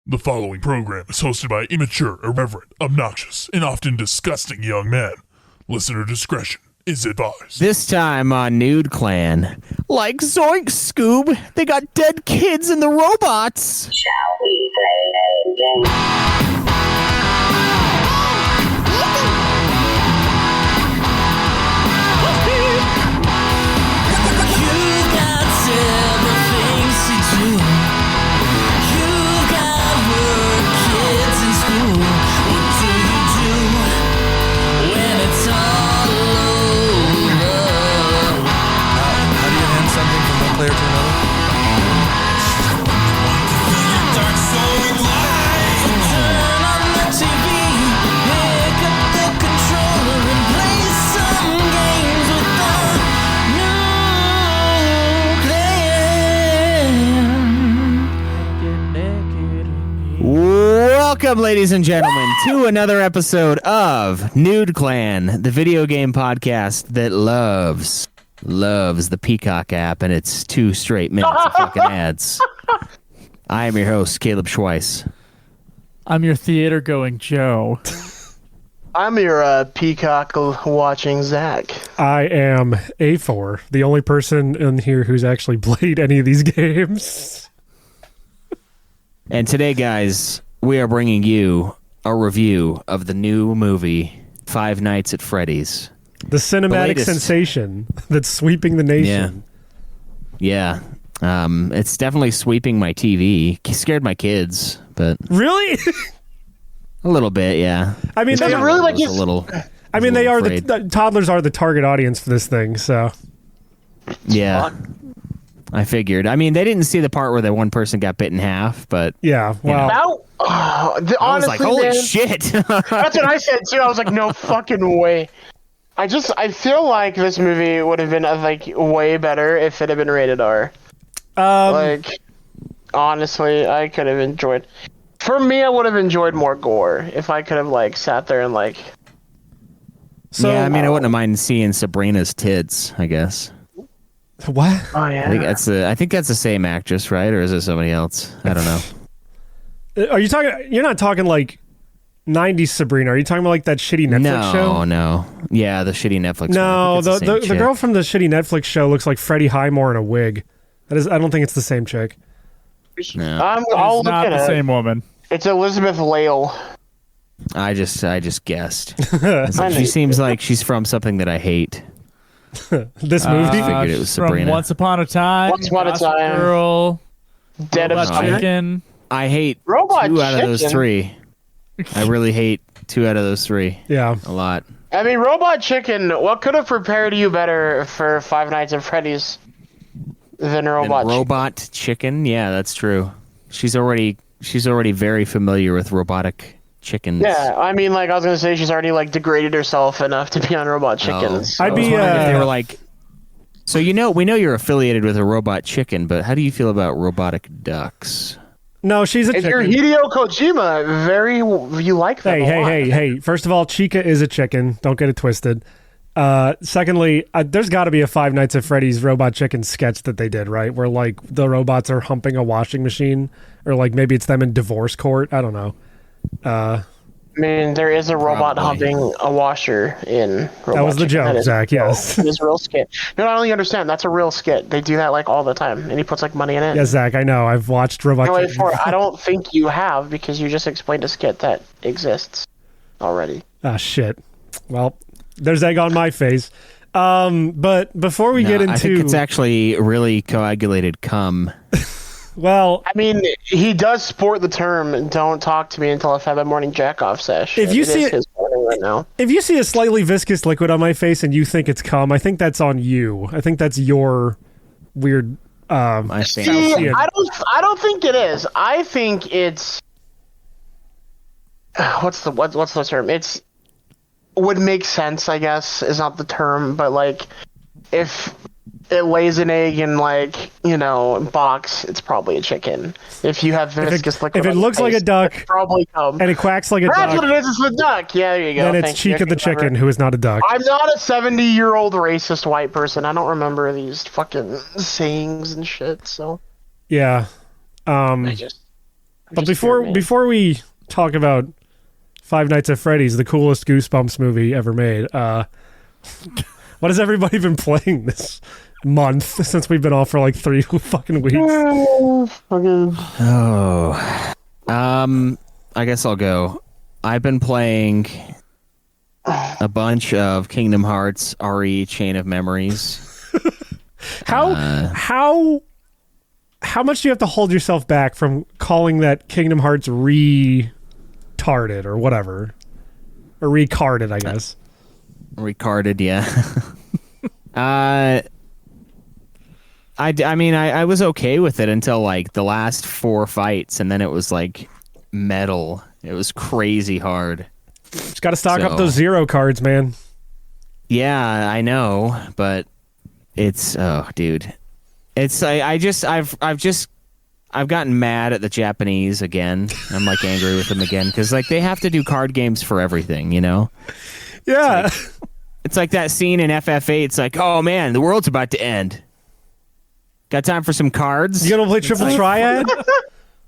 The following program is hosted by immature, irreverent, obnoxious, and often disgusting young men. Listener discretion is advised. This time on Nude Clan, like Zoink Scoob, they got dead kids and the robots. Shall we play a game? You got several things to do. You got work, kids in school. What do you do when it's all over? How do you hand something from one player to another? Dark soul light. Turn on the TV, pick up the controller and play some games with the Nude Clan. Welcome, ladies and gentlemen, to another episode of Nude Clan, the video game podcast that loves the Peacock app and its 2 straight minutes of fucking ads. I am your host, Caleb Schweiss. I'm your theater-going Joe. I'm your peacock watching Zach. I am A4, the only person in here who's actually played any of these games. And today, guys, we are bringing you a review of the new movie, Five Nights at Freddy's. The cinematic latest sensation that's sweeping the nation. Yeah. It's definitely sweeping my TV. Scared my kids, but Really? a little bit, yeah. I mean, Does it really like a little. I mean, they are afraid. the toddlers are the target audience for this thing. So Yeah. I figured. I mean, they didn't see the part where the one person got bit in half, but yeah, well, I I was like, holy shit. That's what I said too. I was like, no fucking way. I feel like this movie would have been like way better if it had been rated R. Like, honestly, I could have enjoyed. For me, I would have enjoyed more gore if I could have like sat there and like. so yeah, I mean, I wouldn't have minded seeing Sabrina's tits, I guess. what? Oh yeah. I think that's the same actress, right? Or is it somebody else? I don't know. Are you talking? You're not talking like 90s Sabrina. Are you talking about like that shitty Netflix show? No. Yeah, the shitty Netflix No, one. I think it's the same chick. girl from the shitty Netflix show looks like Freddie Highmore in a wig. I don't think it's the same chick. No. I'll It's look not at the it. same woman. It's Elizabeth Lale. I just guessed. I She know. seems like she's from something that I hate. This movie. figured it was from Sabrina. Once Upon a Time. Once Upon a Gossip Time. Girl. Dead of Robot Summer. Chicken. I hate Robot 2 out of those Chicken? 3. I really hate 2 out of those 3 Yeah. a lot. I mean, Robot Chicken. What could have prepared you better for Five Nights at Freddy's than Robot And Chicken? robot chicken, yeah, that's true. She's already very familiar with robotic chickens. Yeah, I mean, like I was gonna say, she's already like degraded herself enough to be on Robot Chickens. I I'd was be, wondering if they were like. So we know you're affiliated with a robot chicken, but how do you feel about robotic ducks? No, she's a If you're chicken. Hideo Kojima, you like that. Hey. First of all, Chica is a chicken. Don't get it twisted. Secondly, there's got to be a Five Nights at Freddy's Robot Chicken sketch that they did, right? Where like the robots are humping a washing machine, or like maybe it's them in divorce court. I don't know. I mean, there is a robot Probably. humping a washer in Robot That was the Chicken. joke, That is Zach. real. Yes. It is a real skit. No, I don't understand. That's a real skit. They do that like all the time, and he puts like money in it. Yeah, Zach. I know. I've watched Robot No, wait Chicken. for it. I don't think you have because you just explained a skit that exists already. Ah, shit. Well, there's egg on my face. But before we get into, I think it's actually really coagulated cum. well, I mean, he does sport the term "Don't talk to me until I've had my morning jack off sesh." If you It see is it- his morning right now. if you see a slightly viscous liquid on my face and you think it's cum, I think that's on you. I think that's your weird. I think. See, Yeah. I don't think it is. I think it's what's the term? It's would make sense, I guess, is not the term, but like if it lays an egg in like, box, it's probably a chicken. If you have viscous liquid, if it on your looks like face, a duck it's probably cum. and it quacks like a That's duck, what it is. It's the duck. Yeah, there you go. then it's Thank you. Chica the chicken, who is not a duck. I'm not a 70-year-old racist white person. I don't remember these fucking sayings and shit. So Yeah. I just But before we talk about Five Nights at Freddy's, the coolest Goosebumps movie ever made, what has everybody been playing this month since we've been off for like 3 fucking weeks? I guess I'll go. I've been playing a bunch of Kingdom Hearts RE Chain of Memories. How much do you have to hold yourself back from calling that Kingdom Hearts retarded or whatever? Or recarded, I guess. Recarded, yeah. I mean, I was okay with it until like the last 4 fights, and then it was like metal. It was crazy hard. Just got to stock up those zero cards, man. Yeah, I know, but it's dude. It's I've gotten mad at the Japanese again. I'm like angry with them again because like they have to do card games for everything, you know? Yeah. It's like that scene in FF8. It's like, oh man, the world's about to end. Got time for some cards? You gonna play Triple Triad?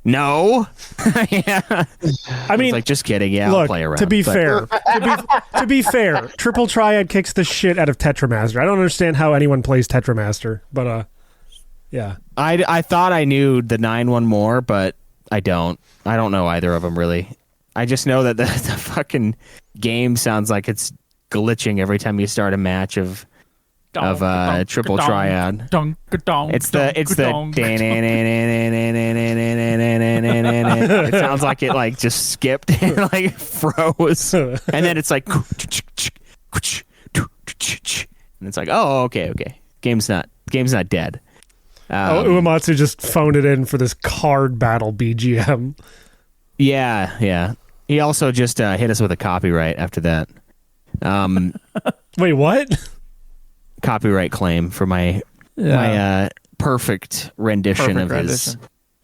No. Yeah. I mean, like just kidding. Yeah, look, I'll play around. To be fair, Triple Triad kicks the shit out of Tetramaster. I don't understand how anyone plays Tetramaster, but yeah. I thought I knew the 9 one more, but I don't. I don't know either of them really. I just know that the fucking game sounds like it's glitching every time you start a match of Triple Triad. It's the it sounds like it like just skipped and like froze, and then it's like, and it's like, oh, okay, game's not dead. Uematsu just phoned it in for this card battle BGM. Yeah. He also just hit us with a copyright after that. Wait, what? Copyright claim for my perfect rendition of his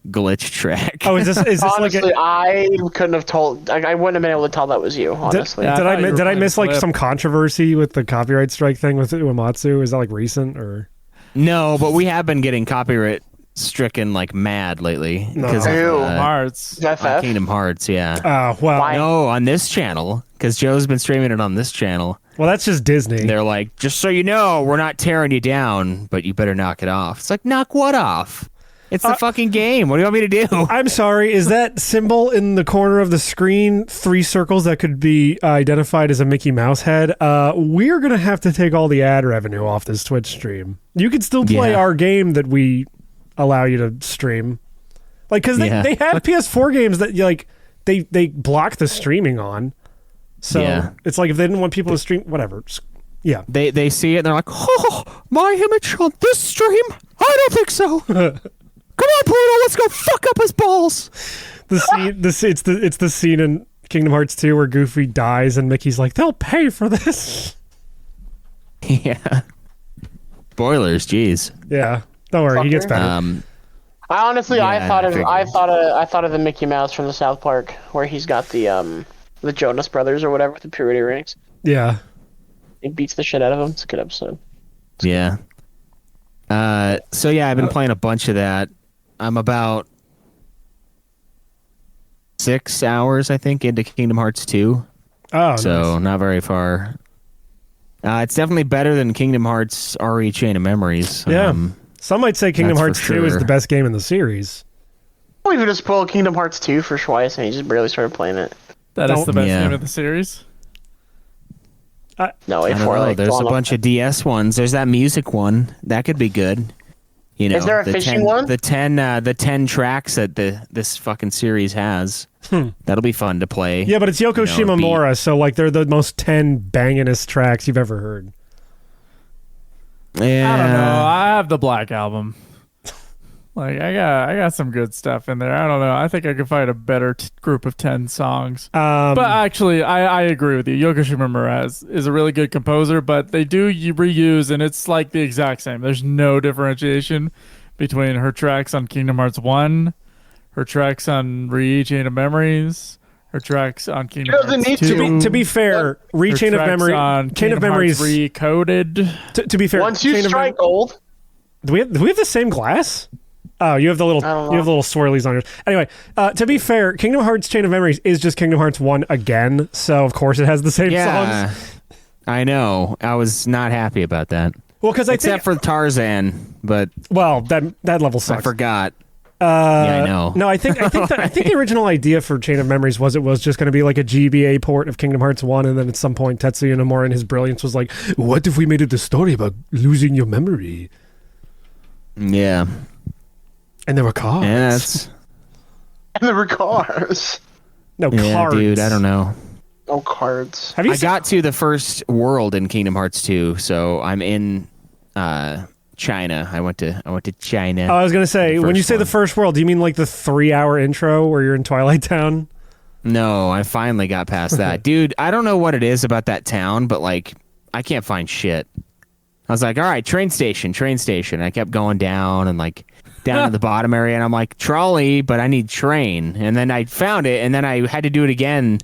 glitch track. Oh, is this honestly, like I couldn't have told. I wouldn't have been able to tell that was you. Honestly, did I miss like some controversy with the copyright strike thing with Uematsu? Is that like recent or? No, but we have been getting copyright stricken like mad lately because Hearts. Kingdom Hearts. Yeah. Well, no, on this channel because Joe's been streaming it on this channle. Well, that's just Disney. They're like, just so you know, we're not tearing you down, but you better knock it off. It's like, knock what off? It's the fucking game. What do you want me to do? I'm sorry. Is that symbol in the corner of the screen 3 circles that could be identified as a Mickey Mouse head? We're going to have to take all the ad revenue off this Twitch stream. You can still play our game that we allow you to stream. Like, because they have PS4 games that like they block the streaming on. So it's like if they didn't want people to stream, whatever. Yeah. They see it and they're like, oh, my image on this stream? I don't think so. Come on, Pluto, let's go fuck up his balls. It's the scene in Kingdom Hearts 2 where Goofy dies and Mickey's like, they'll pay for this. Yeah. Spoilers, jeez. Yeah. Don't worry, he gets better. I honestly, I thought of the Mickey Mouse from the South Park where he's got the Jonas Brothers or whatever with the purity rings. Yeah. He beats the shit out of him. It's a good episode. Yeah. So yeah, I've been playing a bunch of that. I'm about 6 hours, I think, into Kingdom Hearts 2. Oh, so nice. Not very far. It's definitely better than Kingdom Hearts RE Chain of Memories. Yeah. Some might say Kingdom Hearts 2 is sure. the best game in the series. We even just spoiled Kingdom Hearts 2 for Schweiss and he just barely started playing it. That is the best game of the series. No, I don't know. There's a bunch of DS ones. There's that music one. That could be good. You know, is there a fishing one? The 10 tracks that this fucking series has. That'll be fun to play. Yeah, but it's Yoko Shimomura, so like they're the most 10 bangingest tracks you've ever heard. Yeah. I don't know. I have the Black Album. Like I got some good stuff in there. I don't know. I think I could find a better group of 10 songs. But actually, I agree with you. Yoko Shimomura is a really good composer, but they do reuse, and it's like the exact same. There's no differentiation between her tracks on Kingdom Hearts 1, her tracks on Re-Chain of Memories, her tracks on Kingdom Hearts 2. To be fair, Re-Chain of Memories, Chain of Memories Recoded. To be fair, once you strike gold. Do we have the same glass? Oh, you have the little I don't know. you have the little swirlies on yours. Anyway, to be fair, Kingdom Hearts Chain of Memories is just Kingdom Hearts 1 again, so of course it has the same Yeah, songs. I know. I was not happy about that. Well, because I Except think for Tarzan, but that level I sucks. forgot. Yeah, I know. No, I think the original idea for Chain of Memories was it was just going to be like a GBA port of Kingdom Hearts 1, and then at some point Tetsuya Nomura in his brilliance was like, what if we made it a story about losing your memory? Yeah. And there were cards. Yeah, that's... And there were cars. No Yeah, cards. dude, I don't know. No cards. Have you I seen- got to the first world in Kingdom Hearts 2, so I'm in China. I went to China. I was going to say, The when you first say the one. first world, do you mean like the 3-hour intro where you're in Twilight Town? No, I finally got past that. Dude, I don't know what it is about that town, but like I can't find shit. I was like, all right, train station. I kept going down and like down to the bottom area, and I'm like, trolley, but I need train. And then I found it, and then I had to do it again.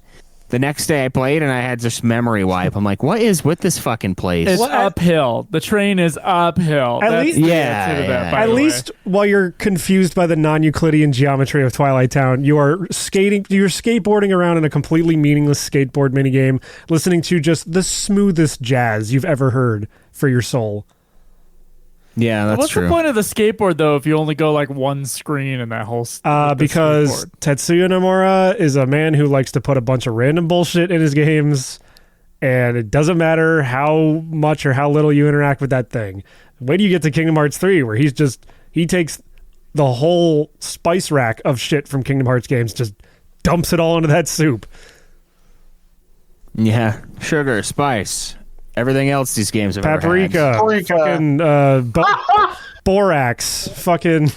The next day I played, and I had just memory wipe. I'm like, what is with this fucking place? It's uphill. The train is uphill. At That's least- the Yeah, answer to that, yeah. by At the way. least while you're confused by the non-Euclidean geometry of Twilight Town, you're skateboarding around in a completely meaningless skateboard minigame, listening to just the smoothest jazz you've ever heard for your soul. Yeah, that's What's true. the point of the skateboard though if you only go like one screen in that whole? Because Tetsuya Nomura is a man who likes to put a bunch of random bullshit in his games, and it doesn't matter how much or how little you interact with that thing. Wait till you get to Kingdom Hearts 3, where he takes the whole spice rack of shit from Kingdom Hearts games, just dumps it all into that soup. Yeah, sugar, spice, everything else these games have ever had. Paprika, fucking borax, fucking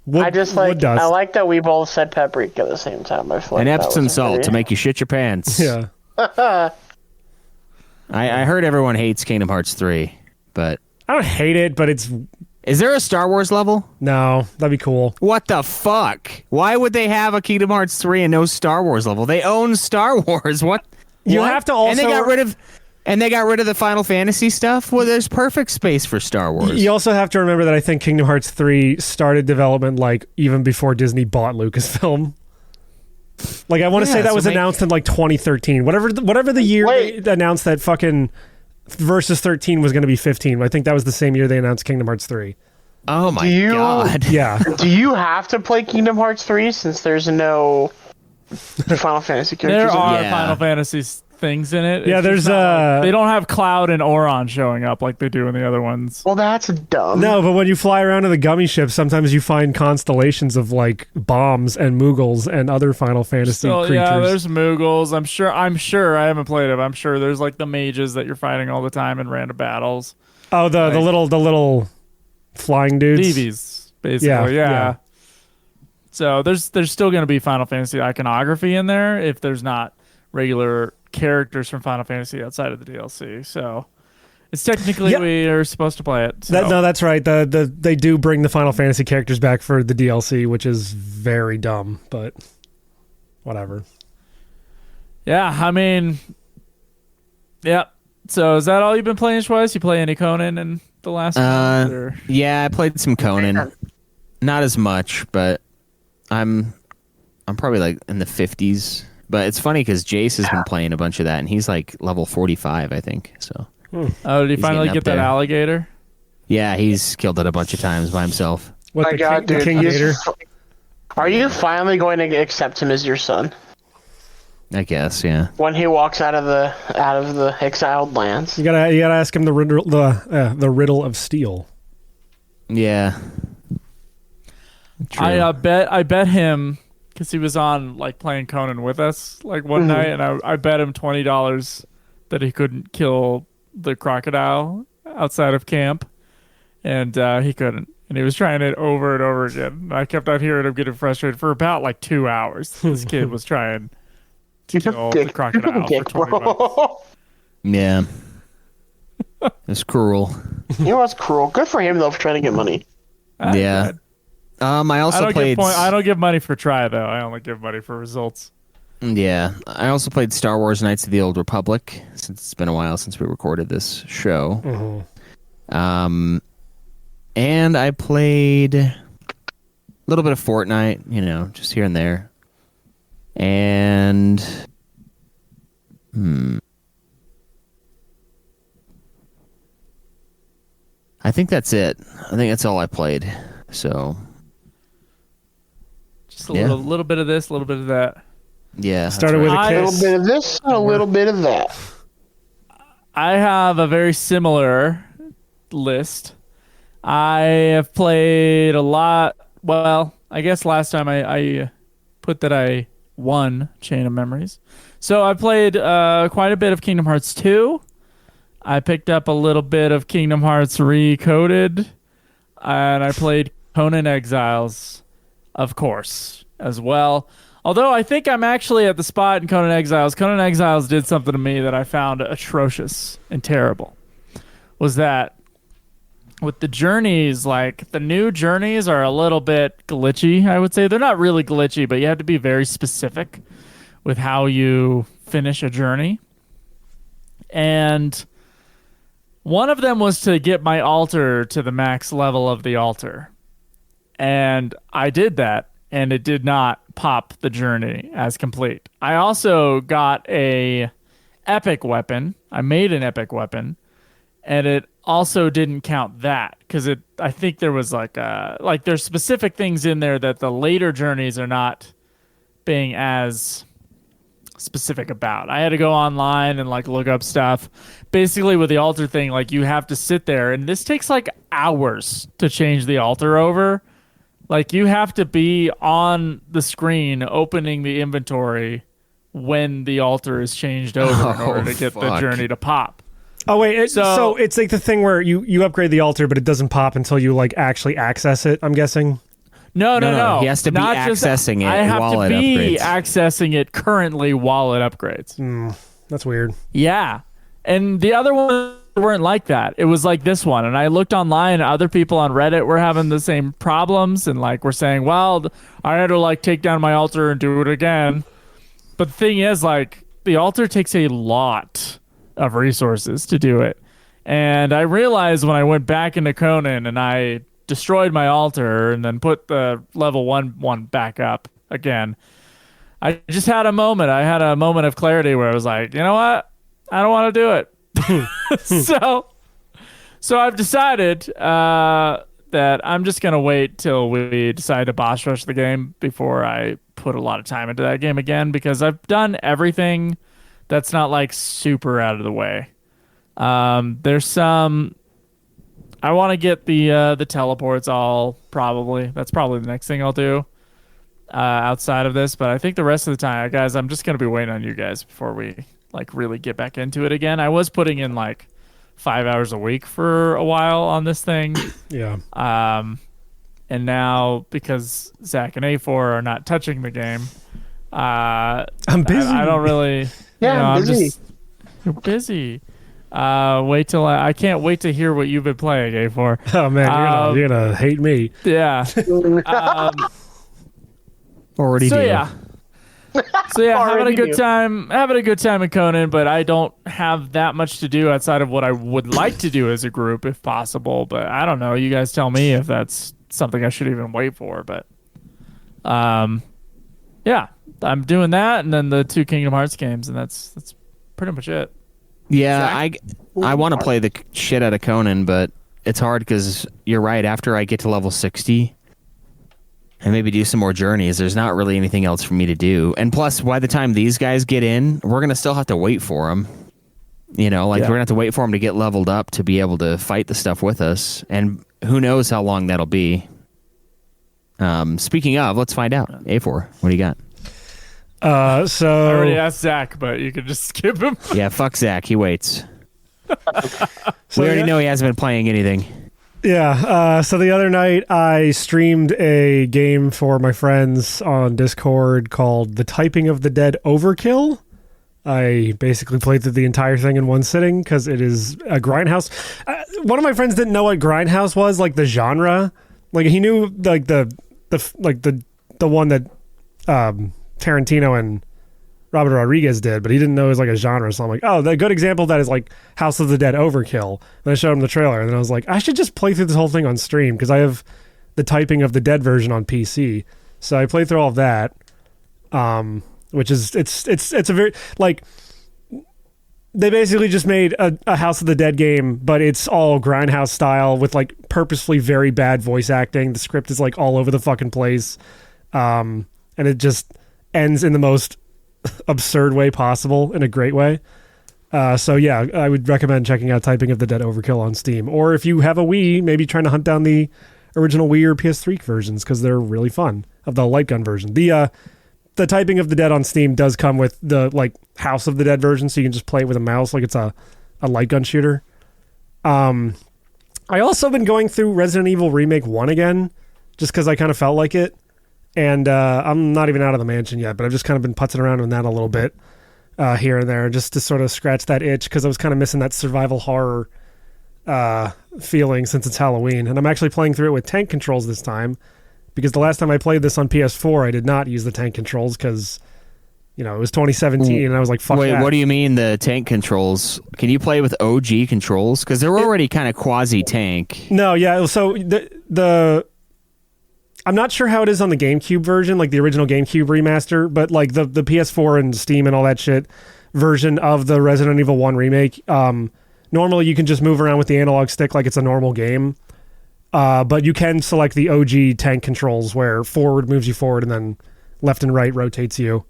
wood, I just wood like. dust. I like that we both said paprika at the same time. I feel like And that Epsom was salt to very- make you shit your pants. Yeah. I heard everyone hates Kingdom Hearts 3, but I don't hate it, but it's is there a Star Wars level? no, that'd be cool. What the fuck? Why would they have a Kingdom Hearts 3 and no Star Wars level? They own Star Wars. What? You What? have to also and they got rid of the Final Fantasy stuff. Well, there's perfect space for Star Wars. You also have to remember that I think Kingdom Hearts 3 started development like even before Disney bought Lucasfilm. Like I want to Yeah, say that so was make- announced in like 2013. Whatever the year Wait. they announced that fucking Versus 13 was going to be 15. I think that was the same year they announced Kingdom Hearts 3. Oh my Do you- god. Yeah. Do you have to play Kingdom Hearts 3 since there's no Final Fantasy characters? There in it? are Yeah. Final Fantasy things in it. Yeah, It's there's, just not like- uh, they don't have Cloud and Oron showing up like they do in the other ones. Well, that's dumb. No, but when you fly around in the gummy ship, sometimes you find constellations of like bombs and Moogles and other Final Fantasy So creatures. yeah, there's Moogles. I'm sure. I haven't played it. But I'm sure there's like the mages that you're fighting all the time in random battles. oh, the little flying dudes. DBs, basically. Yeah. So there's still going to be Final Fantasy iconography in there if there's not regular characters from Final Fantasy outside of the DLC. So it's technically Yeah. we are supposed to play it. So. No, that's right. They do bring the Final Fantasy characters back for the DLC, which is very dumb, but whatever. Yeah, I mean, yeah. So is that all you've been playing, Schweiss? You play any Conan in the last month? Or? Yeah, I played some Conan. Not as much, but I'm probably like in the 50s. But it's funny because Jace has been playing a bunch of that, and he's like level 45, I think. So Oh, did he He's finally getting get up that there. alligator? yeah, he's killed it a bunch of times by himself. What My the God, King, dude. the King Gator? Are you finally going to accept him as your son I guess, yeah. when he walks out of the exiled lands? You gotta ask him the riddle of steel. Yeah. True. I bet him because he was on like playing Conan with us like one night, and I bet him $20 that he couldn't kill the crocodile outside of camp, and he couldn't, and he was trying it over and over again. And I kept on hearing him getting frustrated for about like 2 hours. This kid was trying to kill the crocodile for $20. Yeah. It's cruel. You know what's cruel? Good for him though for trying to get money. Yeah. I also played. I don't give money for try though. I only give money for results. Yeah, I also played Star Wars: Knights of the Old Republic since it's been a while since we recorded this show. Mm-hmm. And I played little bit of Fortnite, just here and there. And I think that's it. I think that's all I played. So just a little bit of this, a little bit of that. Yeah. Started with a A kiss. little bit of this, a little bit of that. I have a very similar list. I have played a lot. Well, I guess last time I put that I won Chain of Memories. So I played quite a bit of Kingdom Hearts 2. I picked up a little bit of Kingdom Hearts Recoded. And I played Conan Exiles, of course, as well. Although I think I'm actually at the spot in Conan Exiles. Conan Exiles did something to me that I found atrocious and terrible. Was that with the journeys, like the new journeys are a little bit glitchy, I would say. They're not really glitchy, but you have to be very specific with how you finish a journey. And one of them was to get my altar to the max level of the altar. And I did that, and it did not pop the journey as complete. I also got a epic weapon. I made an epic weapon, and it also didn't count that because I think there was there's specific things in there that the later journeys are not being as specific about. I had to go online and look up stuff. Basically with the altar thing, you have to sit there, and this takes hours to change the altar over. You have to be on the screen opening the inventory when the altar is changed over in order to get the journey to pop. Oh wait, so it's the thing where you upgrade the altar, but it doesn't pop until you actually access it, I'm guessing? No. He has to be accessing it I have while to it be upgrades. accessing it currently while it upgrades. That's weird. Yeah. And the other ones weren't like that. It was like this one. And I looked online, and other people on Reddit were having the same problems and were saying, well, I had to take down my altar and do it again. But the thing is, the altar takes a lot of resources to do it. And I realized when I went back into Conan and I destroyed my altar and then put the level one back up again, I just had a moment. I had a moment of clarity where I was like, you know what? I don't want to do it. So I've decided that I'm just going to wait till we decide to boss rush the game before I put a lot of time into that game again, because I've done everything that's not super out of the way. There's some. I want to get the teleports all probably. That's probably the next thing I'll do outside of this. But I think the rest of the time, guys, I'm just gonna be waiting on you guys before we really get back into it again. I was putting in 5 hours a week for a while on this thing. Yeah. And now because Zach and A4 are not touching the game, I'm busy. I don't really. Yeah, I'm busy. You're busy. Wait till I can't wait to hear what you've been playing, A4. Oh man, you're gonna hate me. Yeah. Already so do. yeah. So yeah, having a Already good do. time. Having a good time in Conan, but I don't have that much to do outside of what I would like to do as a group, if possible. But I don't know. You guys tell me if that's something I should even wait for. But, yeah, I'm doing that, and then the 2 Kingdom Hearts games, and that's pretty much it. Yeah, I want to play the shit out of Conan, but it's hard because you're right. After I get to level 60 and maybe do some more journeys, there's not really anything else for me to do. And plus, by the time these guys get in, we're going to still have to wait for them. We're going to have to wait for them to get leveled up to be able to fight the stuff with us. And who knows how long that'll be. Speaking of, let's find out. A4, what do you got? So I already asked Zach, but you could just skip him. Yeah, fuck Zach. He waits. We already know he hasn't been playing anything. Yeah, so the other night I streamed a game for my friends on Discord called The Typing of the Dead Overkill. I basically played through the entire thing in one sitting because it is a grindhouse. One of my friends didn't know what grindhouse was, the genre. He knew the one that Tarantino and Robert Rodriguez did, but he didn't know it was a genre. So I'm like, oh, the good example of that is House of the Dead Overkill. And I showed him the trailer, and then I was like, I should just play through this whole thing on stream because I have the Typing of the Dead version on PC. So I played through all of that, which is it's a very like they basically just made a House of the Dead game, but it's all grindhouse style with like purposefully very bad voice acting. The script is like all over the fucking place, and it just ends in the most absurd way possible in a great way. So yeah, I would recommend checking out Typing of the Dead Overkill on Steam, or if you have a Wii, maybe trying to hunt down the original Wii or PS3 versions because they're really fun. Of the light gun version, the Typing of the Dead on Steam does come with the like House of the Dead version, so you can just play it with a mouse like it's a light gun shooter. I also been going through Resident Evil Remake 1 again, just because I kind of felt like it, and I'm not even out of the mansion yet, but I've just kind of been putzing around in that a little bit here and there, just to sort of scratch that itch, because I was kind of missing that survival horror feeling since it's Halloween. And I'm actually playing through it with tank controls this time, because the last time I played this on PS4, I did not use the tank controls because, you know, it was 2017, and I was like, fuck Wait, that. what do you mean the tank controls? Can you play with OG controls? Because they're already kind of quasi-tank. No, yeah, so the I'm not sure how it is on the GameCube version, like the original GameCube remaster, but like the PS4 and Steam and all that shit version of the Resident Evil 1 remake, normally you can just move around with the analog stick like it's a normal game. But you can select the OG tank controls where forward moves you forward and then left and right rotates you.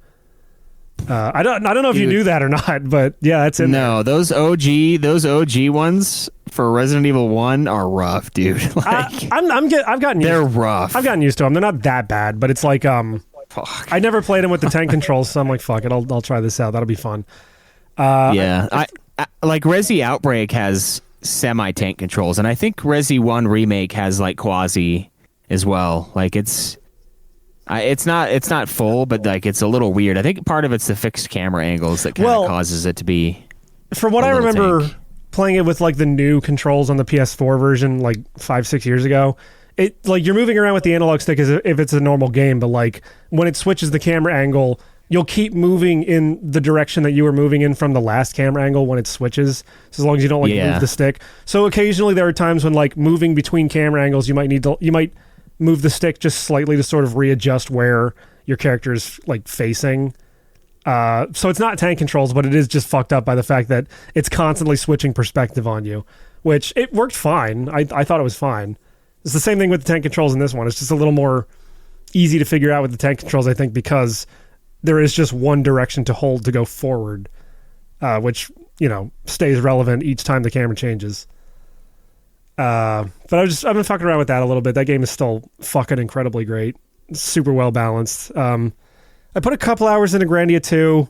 I don't know if you knew that or not, but yeah, that's in there. No, those OG ones for Resident Evil 1 are rough, dude. Like, I've gotten used. they're rough. I've gotten used to them. They're not that bad, but it's like Fuck. I never played them with the tank controls, so I'm like, fuck it, I'll try this out. That'll be fun. Yeah, I like Resi Outbreak has semi-tank controls, and I think Resi 1 Remake has like quasi as well. Like it's not full, but like it's a little weird. I think part of it's the fixed camera angles that kind of causes it to be. From what I remember playing it with like the new controls on the PS4 version like 5-6 years ago, it like you're moving around with the analog stick as if it's a normal game, but like when it switches the camera angle, you'll keep moving in the direction that you were moving in from the last camera angle when it switches, so as long as you don't like move the stick. So occasionally there are times when like moving between camera angles, you might move the stick just slightly to sort of readjust where your character is like facing. So it's not tank controls, but it is just fucked up by the fact that it's constantly switching perspective on you, which it worked fine. I thought it was fine. It's the same thing with the tank controls in this one. It's just a little more easy to figure out with the tank controls, I think, because there is just one direction to hold to go forward, which, you know, stays relevant each time the camera changes. But I've been fucking around with that a little bit. That game is still fucking incredibly great. Super well balanced. I put a couple hours into Grandia 2.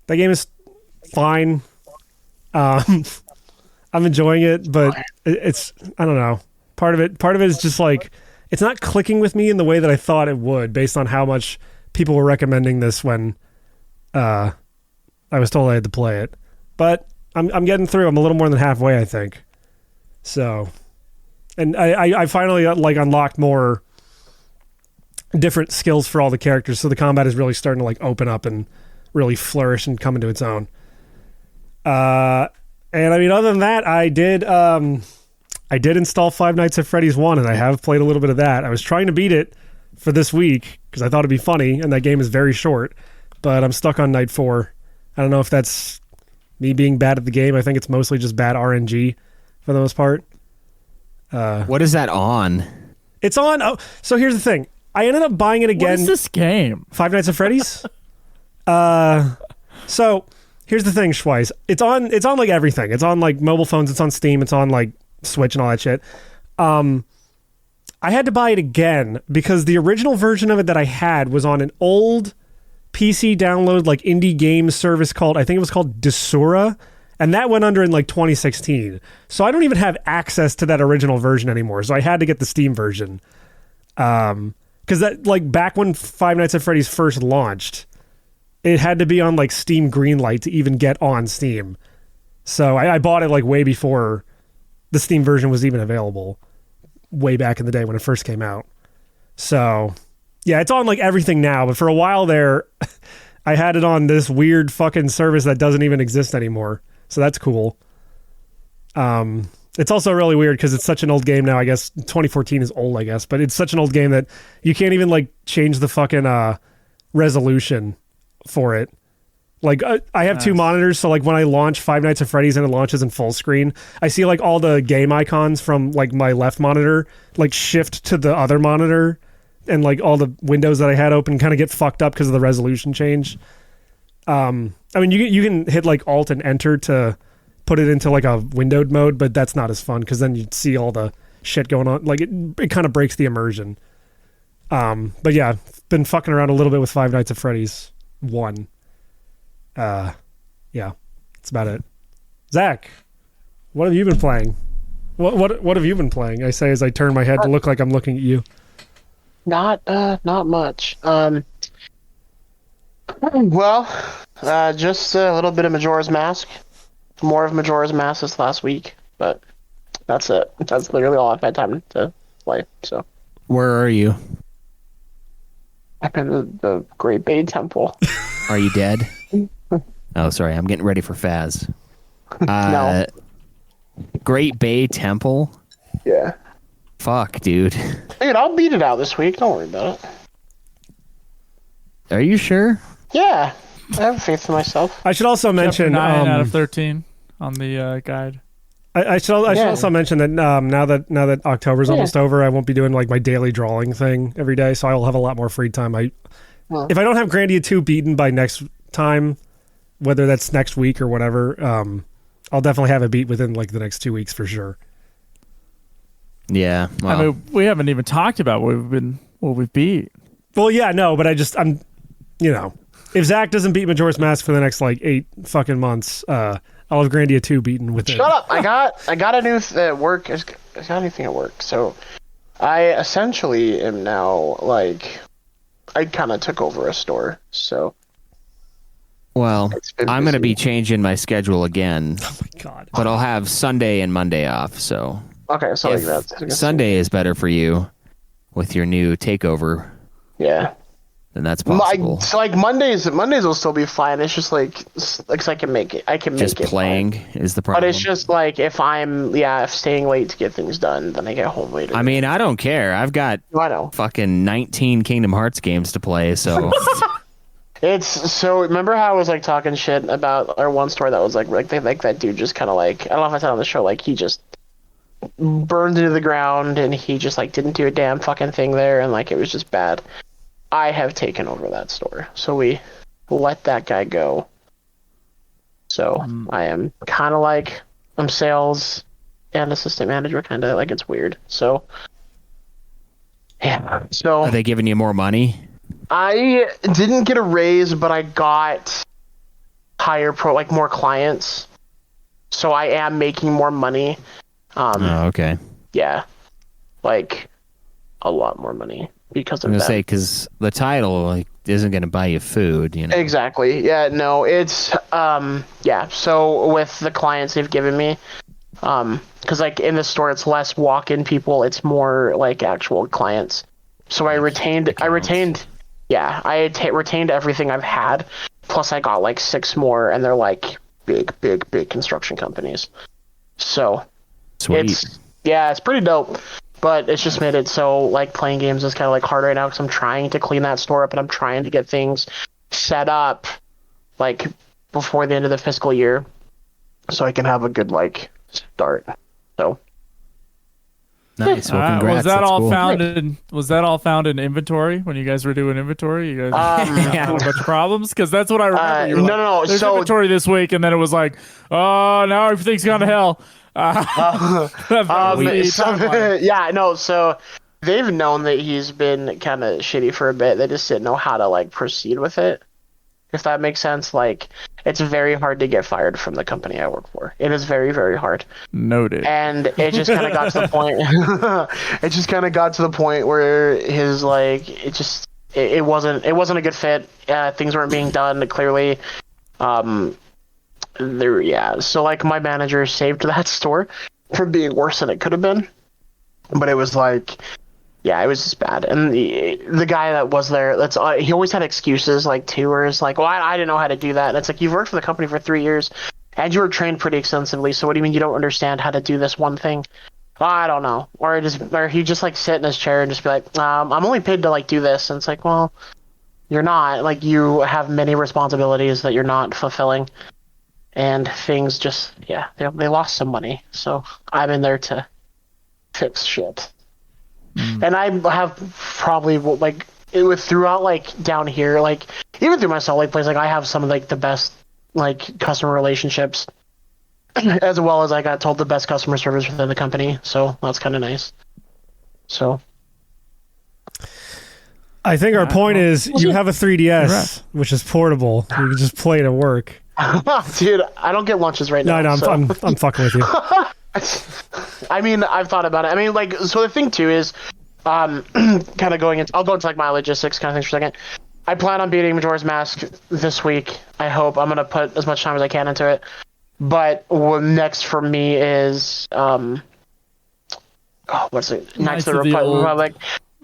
That game is fine. I'm enjoying it, but it's, I don't know. Part of it is just like, it's not clicking with me in the way that I thought it would based on how much people were recommending this when I was told I had to play it. But I'm getting through. I'm a little more than halfway, I think. So, and I finally like unlocked more different skills for all the characters, so the combat is really starting to like open up and really flourish and come into its own. And I mean, other than that, I did install Five Nights at Freddy's 1, and I have played a little bit of that. I was trying to beat it for this week because I thought it'd be funny, and that game is very short, but I'm stuck on night 4. I don't know if that's me being bad at the game. I think it's mostly just bad RNG for the most part. What is that on? It's on. Oh, so here's the thing. I ended up buying it again. What is this game? Five Nights at Freddy's. So here's the thing, Schweiss. It's on like everything. It's on like mobile phones. It's on Steam. It's on like Switch and all that shit. I had to buy it again because the original version of it that I had was on an old PC download like indie game service called, I think it was called Desura, and that went under in like 2016. So I don't even have access to that original version anymore. So I had to get the Steam version. Because that, like, back when Five Nights at Freddy's first launched, it had to be on like Steam Greenlight to even get on Steam. So I bought it like way before the Steam version was even available, way back in the day when it first came out. So yeah, it's on like everything now, but for a while there, I had it on this weird fucking service that doesn't even exist anymore. So that's cool. And It's also really weird because it's such an old game now. I guess 2014 is old, I guess, but it's such an old game that you can't even like change the fucking resolution for it. Like I have two monitors, so like when I launch Five Nights at Freddy's and it launches in full screen, I see like all the game icons from like my left monitor like shift to the other monitor, and like all the windows that I had open kind of get fucked up because of the resolution change. I mean, you can hit like Alt and Enter to put it into like a windowed mode, but that's not as fun because then you see all the shit going on. Like it kind of breaks the immersion. But yeah, been fucking around a little bit with Five Nights at Freddy's 1. Yeah, that's about it. Zach, what have you been playing? What have you been playing? I say as I turn my head to look like I'm looking at you. Not much. Well, just a little bit of Majora's Mask. More of Majora's Mask this last week, but that's it. That's literally all I've had time to play. So, Where are you? I'm in the Great Bay Temple. Are you dead? Oh, sorry. I'm getting ready for Faz. No. Great Bay Temple? Yeah. Fuck, dude. Dude, I'll beat it out this week. Don't worry about it. Are you sure? Yeah. I have faith in myself. I should also mention 9 out of 13 on the guide. I should also mention that now that October's almost over, I won't be doing like my daily drawing thing every day, so I will have a lot more free time. If I don't have Grandia 2 beaten by next time, whether that's next week or whatever, I'll definitely have it beat within like the next 2 weeks for sure. Yeah. Well, I mean, we haven't even talked about what we've beat. Well, yeah, no, but I'm, if Zach doesn't beat Majora's Mask for the next like 8 fucking months, I'll have Grandia 2 beaten within. Shut up! I got a new at work. I got a new thing at work. So I essentially am now like I kind of took over a store. So well, I'm going to be changing my schedule again. Oh my god! But I'll have Sunday and Monday off. So okay, so like if that's Sunday is better for you with your new takeover, yeah. then that's possible. So like Mondays will still be fine. It's just like I can make it. I can make Just it. playing fine. is the problem. But it's just like if staying late to get things done, then I get home later. I mean, I don't care. I've got I know. fucking 19 Kingdom Hearts games to play, so It's so. Remember how I was like talking shit about our one store that was like that dude just kind of like I don't know if I said on the show like he just burned into the ground and he just like didn't do a damn fucking thing there and like it was just bad. I have taken over that store, so we let that guy go. So I am kind of like I'm sales and assistant manager, kind of like it's weird. So yeah. So are they giving you more money? I didn't get a raise, but I got more clients. So I am making more money. Okay. Yeah, like a lot more money because of I'm that. gonna say because the title like isn't gonna buy you food, Exactly. Yeah. No. It's yeah. So with the clients they've given me, because like in the store it's less walk-in people, it's more like actual clients. So I retained. Yeah, I retained everything I've had. Plus, I got like 6 more, and they're like big construction companies. So, Sweet. It's pretty dope. But it's just made it so like playing games is kind of like hard right now because I'm trying to clean that store up and I'm trying to get things set up like before the end of the fiscal year, so I can have a good like start. So. Nice. Well, congrats. Was that That's all cool. found in inventory when you guys were doing inventory? You guys had a bunch of problems because that's what I remember. You were no. There's So inventory this week, and then it was like, oh, now everything's gone to hell. Yeah, no. So they've known that he's been kind of shitty for a bit. They just didn't know how to like proceed with it. If that makes sense, like it's very hard to get fired from the company I work for. It is very, very hard. Noted. And it just kind of got to the point. It just kind of got to the point where his like it wasn't a good fit. Things weren't being done clearly. So like my manager saved that store from being worse than it could have been, but it was like. Yeah, it was just bad. And the guy that was there, he always had excuses, like, too, where it's like, well, I didn't know how to do that. And it's like, you've worked for the company for 3 years. and you were trained pretty extensively. So what do you mean you don't understand how to do this one thing? I don't know. Or he just like sit in his chair and just be like, I'm only paid to like do this. And it's like, well, you're not. Like, you have many responsibilities that you're not fulfilling. And things just, they lost some money. So I'm in there to fix shit. And I have probably, like, throughout, like, down here, like, even through my Salt Lake place, like, I have some of, like, the best, like, customer relationships. As well as I got told the best customer service within the company, so that's kind of nice. So, I think our point is you have a 3DS, which is portable. You can just play it at work. Dude, I don't get lunches right now. No, I'm fucking with you. I mean, I've thought about it. I mean, like, so the thing too is, kind of going into, I'll go into like my logistics kind of things for a second. I plan on beating Majora's Mask this week. I hope I'm gonna put as much time as I can into it. But what next for me is what's it? Knights of the Republic.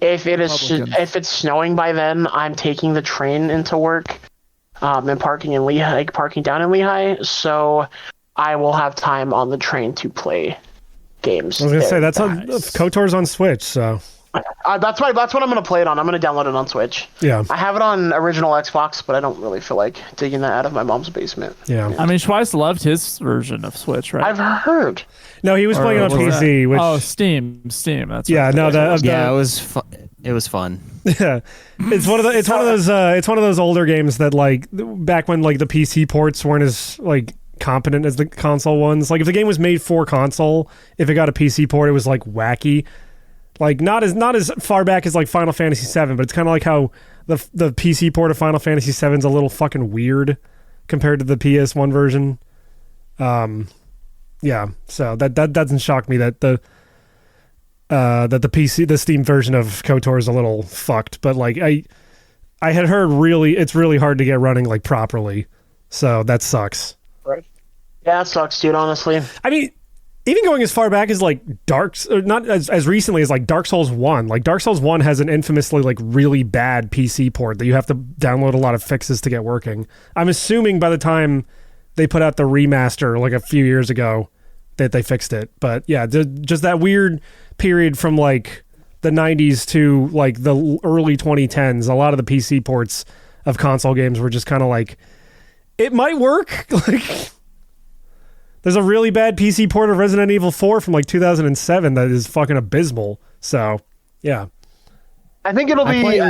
If it's snowing by then, I'm taking the train into work, and parking down in Lehigh. So I will have time on the train to play games. I was gonna say that's on KOTOR's on Switch, so. That's what I'm gonna play it on. I'm gonna download it on Switch. Yeah. I have it on original Xbox, but I don't really feel like digging that out of my mom's basement. Yeah. I mean, Schweiss loved his version of Switch, right? I've heard. No, he was playing on PC. Which, Steam. That's yeah. right. No, it was fun. It was fun. Yeah, it's one of those older games that, like, back when, like, the PC ports weren't as, like, competent as the console ones. Like, if the game was made for console, if it got a PC port, it was like wacky. Like, not as far back as like Final Fantasy VII, but it's kind of like how the PC port of Final Fantasy VII is a little fucking weird compared to the PS1 version. Yeah, so that doesn't shock me that the Steam version of KOTOR is a little fucked. But like I had heard it's really hard to get running like properly, so that sucks. Right. Yeah, it sucks, dude. Honestly, I mean, even going as far back as like not as recently as like Dark Souls 1. Like Dark Souls 1 has an infamously like really bad PC port that you have to download a lot of fixes to get working. I'm assuming by the time they put out the remaster like a few years ago that they fixed it. But yeah, just that weird period from like the 90s to like the early 2010s. A lot of the PC ports of console games were just kind of like, it might work. Like, there's a really bad PC port of Resident Evil 4 from like 2007 that is fucking abysmal. So, yeah. I think it'll be.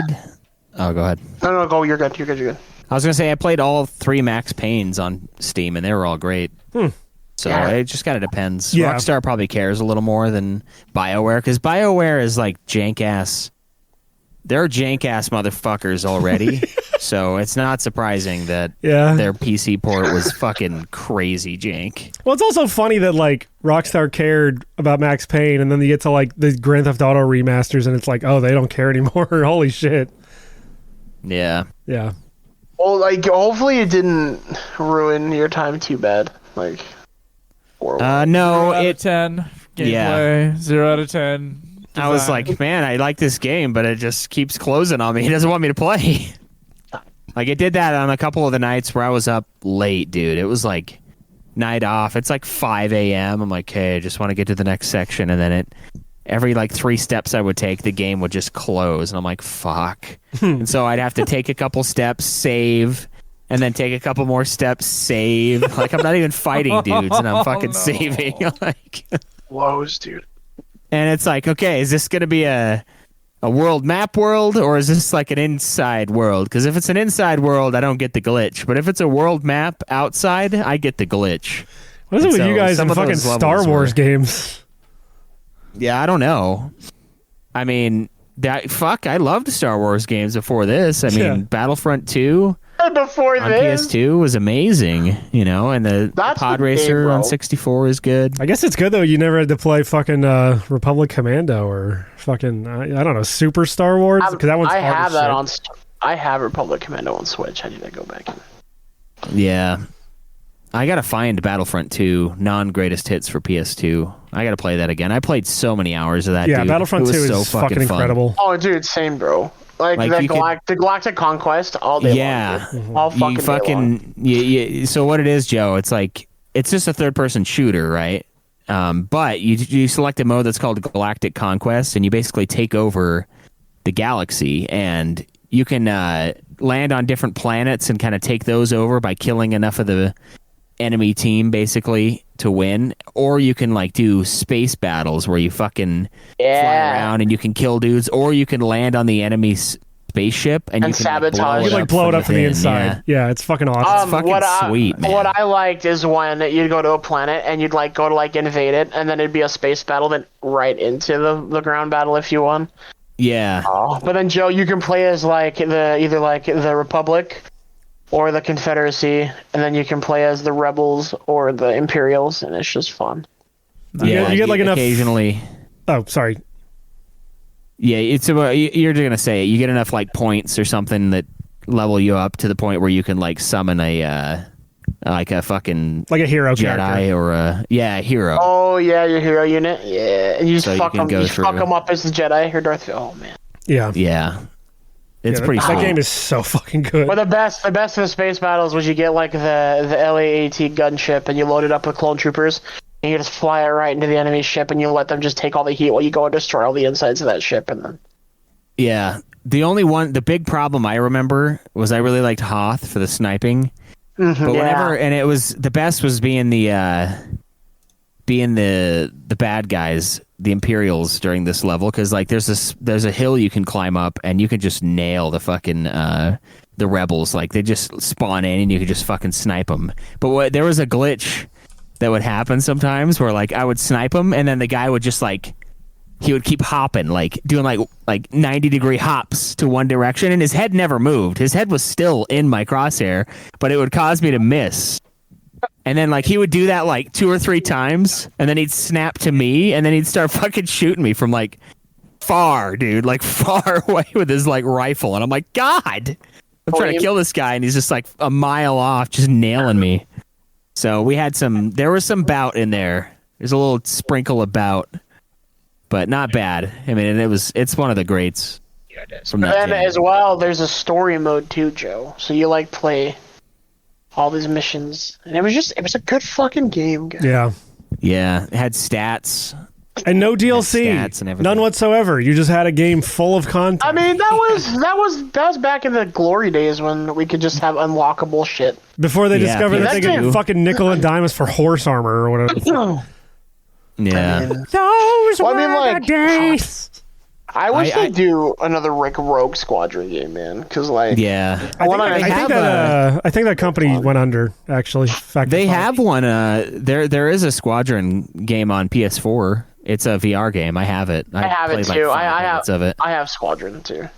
Oh, go ahead. No, go. You're good. You're good. I was gonna say I played all 3 Max Paynes on Steam, and they were all great. So it just kind of depends. Yeah. Rockstar probably cares a little more than BioWare, because BioWare is like jank ass. They're jank ass motherfuckers already. So it's not surprising that their PC port was fucking crazy jank. Well, it's also funny that like Rockstar cared about Max Payne, and then you get to like the Grand Theft Auto remasters, and it's like, oh, they don't care anymore. Holy shit. Yeah. Yeah. Well, like, hopefully it didn't ruin your time too bad. Like, no, 0 out of 10 gameplay. 0 out of 10. I was like, man, I like this game, but it just keeps closing on me. He doesn't want me to play. Like, it did that on a couple of the nights where I was up late, dude. It was like night off. It's like 5 a.m. I'm like, hey, I just want to get to the next section. And then every like 3 steps I would take, the game would just close. And I'm like, fuck. And so I'd have to take a couple steps, save, and then take a couple more steps, save. Like, I'm not even fighting dudes, and I'm fucking saving. Like, woes, dude. and it's like, okay, is this going to be a world map world, or is this like an inside world? Because if it's an inside world, I don't get the glitch. But if it's a world map outside, I get the glitch. What is it with you guys in fucking Star Wars games? Yeah, I don't know. I mean, I loved Star Wars games before this. I mean, Battlefront 2 before on PS2 was amazing, you know, and the Pod Racer on 64 is good. I guess it's good, though. You never had to play fucking Republic Commando or fucking, I don't know, Super Star Wars? Because that one's I hard have as that shit. I have Republic Commando on Switch. I need to go back in. Yeah. I gotta find Battlefront 2 non-greatest hits for PS2. I gotta play that again. I played so many hours of that. Yeah, dude. Battlefront 2 is is so fucking incredible. Fun. Oh, dude, same, bro. Like the Galactic Conquest all day long. Dude. All fucking day long. So what it is, Joe, it's like it's just a third-person shooter, right? But you select a mode that's called Galactic Conquest, and you basically take over the galaxy, and you can land on different planets and kind of take those over by killing enough of the enemy team, basically, to win. Or you can like do space battles where you fucking fly around and you can kill dudes, or you can land on the enemy's spaceship and you can sabotage. You can like blow it up from the inside. Yeah, it's fucking awesome. It's fucking sweet, man. What I liked is when you'd go to a planet and you'd like go to like invade it, and then it'd be a space battle, then right into the ground battle if you won. Yeah. But then Joe, you can play as like either like the Republic or the Confederacy, and then you can play as the Rebels or the Imperials, and it's just fun. Yeah, you get like enough. Occasionally. Oh, sorry. Yeah, it's about, you're gonna say it. You get enough like points or something that level you up to the point where you can like summon a like a fucking like a hero Jedi character. or a hero. Oh yeah, your hero unit. Yeah, and you just So fuck you can them. You go fuck through. them up as the Jedi or Darth Vader. Oh man. Yeah. Yeah. It's Yeah, pretty that sweet. game is so fucking good. But the best of the space battles was you get like the LAAT gunship, and you load it up with clone troopers, and you just fly it right into the enemy ship, and you let them just take all the heat while you go and destroy all the insides of that ship, and then. Yeah. The big problem I remember was I really liked Hoth for the sniping. But whenever, and it was, the best was being the bad guys, the Imperials during this level, because like there's a hill you can climb up and you can just nail the fucking the rebels. Like they just spawn in and you can just fucking snipe them. But there was a glitch that would happen sometimes where like I would snipe them and then the guy would just like, he would keep hopping, like doing like 90-degree hops to one direction, and his head never moved. His head was still in my crosshair, but it would cause me to miss. And then like he would do that like 2 or 3 times, and then he'd snap to me, and then he'd start fucking shooting me from like far, dude, like far away with his like rifle, and I'm like, God, I'm trying to kill this guy, and he's just like a mile off, just nailing me. So there was some bout in there. There's a little sprinkle of bout. But not bad. I mean, it's one of the greats. Yeah, it is. From that And game. as well, there's a story mode too, Joe. So you like play all these missions, and it was a good fucking game, guys. Yeah. Yeah, it had stats. And no DLC. stats and everything. None whatsoever. You just had a game full of content. I mean, that was back in the glory days when we could just have unlockable shit. Before they Yeah, discovered that they that's could it. fucking nickel and dime us for horse armor or whatever. Yeah. Those Well, I mean, were like, the days. I wish they'd do another like Rogue Squadron game, man. Because like, Yeah. I think that company went under, actually. They have one. There is a Squadron game on PS4. It's a VR game. I have it. I have it played, too. Like, I 5 have minutes of it. I have Squadron too.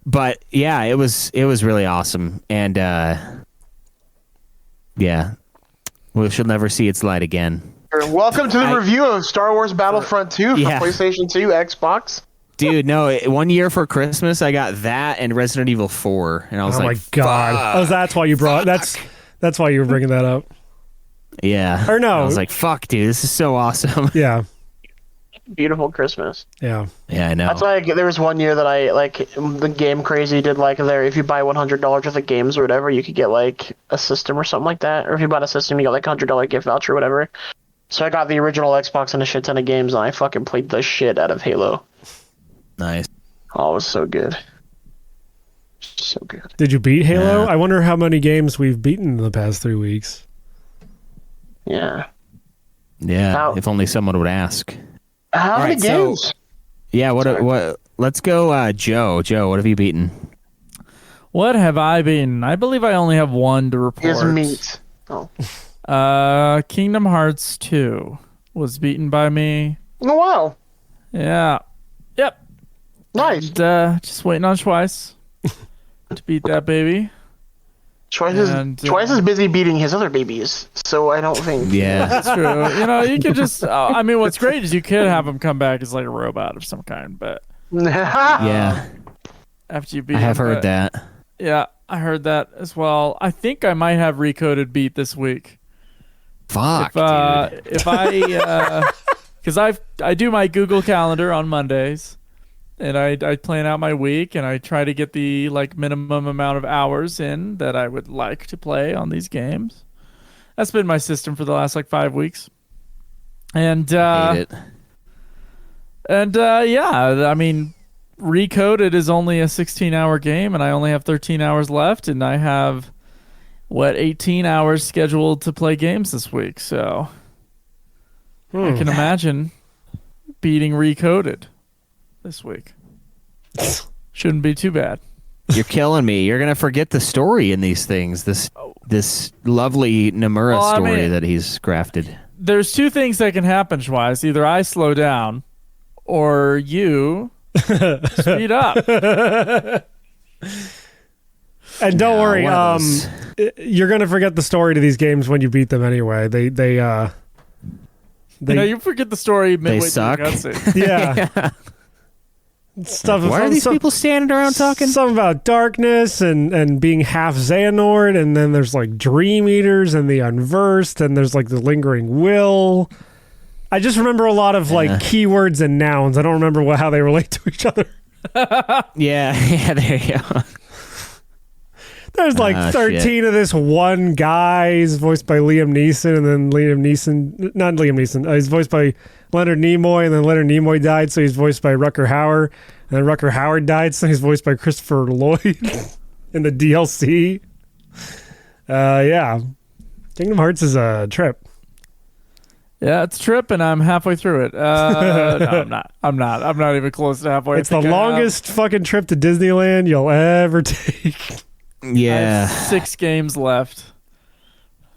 But yeah, it was really awesome, and yeah, we shall never see its light again. Welcome to the review of Star Wars Battlefront 2 for Yeah. PlayStation 2, Xbox. Dude, no! One year for Christmas, I got that and Resident Evil 4, and I was Oh like, my god! "Fuck." Oh, that's why you brought. That's why you were bringing that up. Yeah. Or no. I was like, "Fuck, dude, this is so awesome." Yeah. Beautiful Christmas. Yeah. Yeah, I know. That's like there was one year that I like the Game Crazy did like there if you buy $100 worth of games or whatever, you could get like a system or something like that. Or if you bought a system, you got like $100 gift voucher or whatever. So I got the original Xbox and a shit ton of games, and I fucking played the shit out of Halo. Nice. Oh, it was so good. So good. Did you beat Halo? Yeah. I wonder how many games we've beaten in the past 3 weeks. Yeah. Yeah. How- If only someone would ask. How All many right, so- games? Yeah. What? Let's go, Joe. Joe, what have you beaten? What have I been? I believe I only have one to report. His meat. Oh. Kingdom Hearts 2 was beaten by me. Oh, wow. Yeah. Yep. Nice. And, just waiting on Twice to beat that baby. Twice And, is busy beating his other babies, so I don't think. Yeah. That's true. You could just. I mean, what's great is you could have him come back as like a robot of some kind, but Yeah. after you beat I have him, heard but- that. Yeah, I heard that as well. I think I might have Recoded beat this week. Fuck, dude. If I, because I do my Google Calendar on Mondays, and I plan out my week, and I try to get the like minimum amount of hours in that I would like to play on these games. That's been my system for the last like 5 weeks. And Hate it. yeah, I mean, Recoded is only a 16-hour game, and I only have 13 hours left, and I have 18 hours scheduled to play games this week. So I can imagine beating Recoded this week. Shouldn't be too bad. You're killing me. You're gonna forget the story in these things. This lovely Nomura story that he's crafted. There's two things that can happen, Schweiss. Either I slow down, or you speed up. And don't worry, you're gonna forget the story to these games when you beat them anyway. They you forget the story midway they suck. through the cutscene. Yeah. Stuff. Why are these people standing around talking? Something about darkness and being half Xehanort, and then there's like Dream Eaters and the Unversed, and there's like the Lingering Will. I just remember a lot of like keywords and nouns. I don't remember how they relate to each other. Yeah, there you go. There's like 13 shit. of this one guy. He's voiced by Liam Neeson, and then not Liam Neeson. He's voiced by Leonard Nimoy, and then Leonard Nimoy died, so he's voiced by Rutger Hauer. And then Rutger Hauer died, so he's voiced by Christopher Lloyd in the DLC. Yeah. Kingdom Hearts is a trip. Yeah, it's a trip, and I'm halfway through it. No, I'm not. I'm not even close to halfway. It's the longest fucking trip to Disneyland you'll ever take. Yeah. I have 6 games left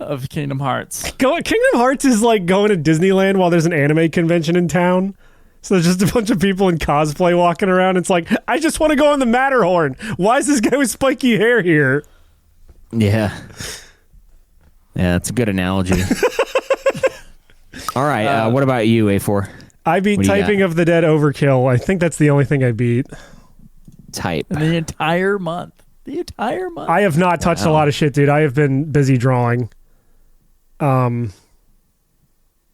of Kingdom Hearts. Kingdom Hearts is like going to Disneyland while there's an anime convention in town. So there's just a bunch of people in cosplay walking around. It's like, I just want to go on the Matterhorn. Why is this guy with spiky hair here? Yeah. Yeah, that's a good analogy. All right, what about you, A4? I beat Typing of the Dead Overkill. I think that's the only thing I beat. Type. In the entire month. I have not touched a lot of shit, dude. I have been busy drawing. Yeah,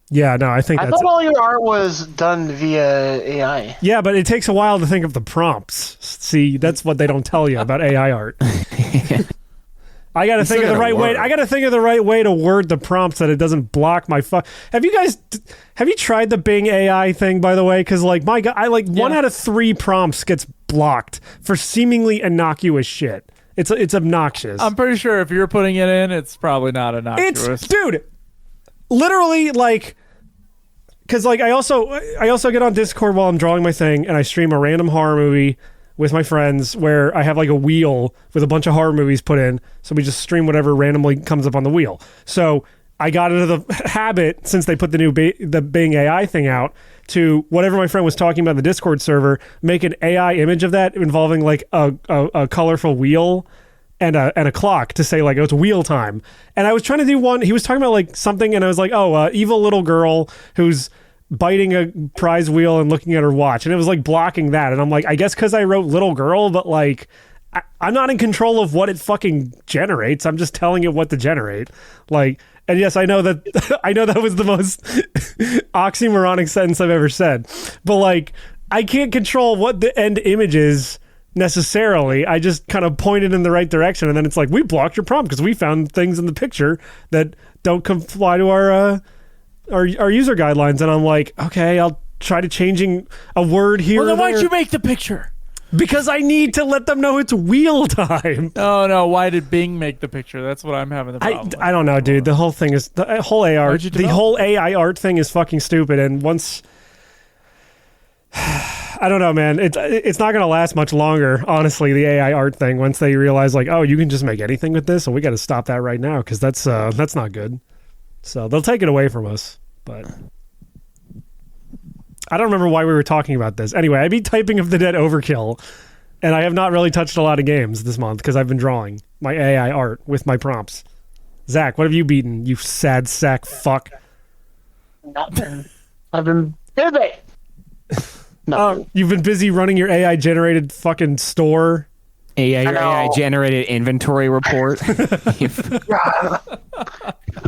no, I think I thought all your art was done via AI. Yeah, but it takes a while to think of the prompts. See, that's what they don't tell you about AI art. I got to think of the right way. I got to think of the right way to word the prompts that it doesn't block my Have you tried the Bing AI thing, by the way? Because like my God, 1 out of 3 prompts gets blocked for seemingly innocuous shit. It's obnoxious. I'm pretty sure if you're putting it in, it's probably not innocuous. Dude, literally, like, because like I also get on Discord while I'm drawing my thing, and I stream a random horror movie with my friends where I have like a wheel with a bunch of horror movies put in, so we just stream whatever randomly comes up on the wheel. So I got into the habit, since they put the new the Bing AI thing out, to whatever my friend was talking about in the Discord server, make an AI image of that involving like a colorful wheel and a clock to say like, oh, it's wheel time. And I was trying to do one. He was talking about like something, and I was like, oh, evil little girl who's biting a prize wheel and looking at her watch, and it was like blocking that. And I'm like, I guess because I wrote little girl, but like I'm not in control of what it fucking generates. I'm just telling it what to generate. Like, and yes, I know that was the most oxymoronic sentence I've ever said, but like I can't control what the end image is necessarily. I just kind of pointed in the right direction, and then it's like, we blocked your prompt because we found things in the picture that don't comply to our user guidelines. And I'm like, okay, I'll try to changing a word here. Well, then why'd you make the picture? Because I need to let them know it's wheel time. Oh no! Why did Bing make the picture? That's what I'm having the problem with. I don't know, dude. The whole thing is the whole AI art thing is fucking stupid. And once I don't know, man. It's not gonna last much longer. Honestly, the AI art thing. Once they realize like, oh, you can just make anything with this, so we got to stop that right now because that's not good. So they'll take it away from us, but I don't remember why we were talking about this. Anyway, I beat Typing of the Dead Overkill, and I have not really touched a lot of games this month because I've been drawing my AI art with my prompts. Zach, what have you beaten, you sad sack fuck? Nothing. I've been busy. Nothing. You've been busy running your AI-generated fucking store. AI generated inventory report.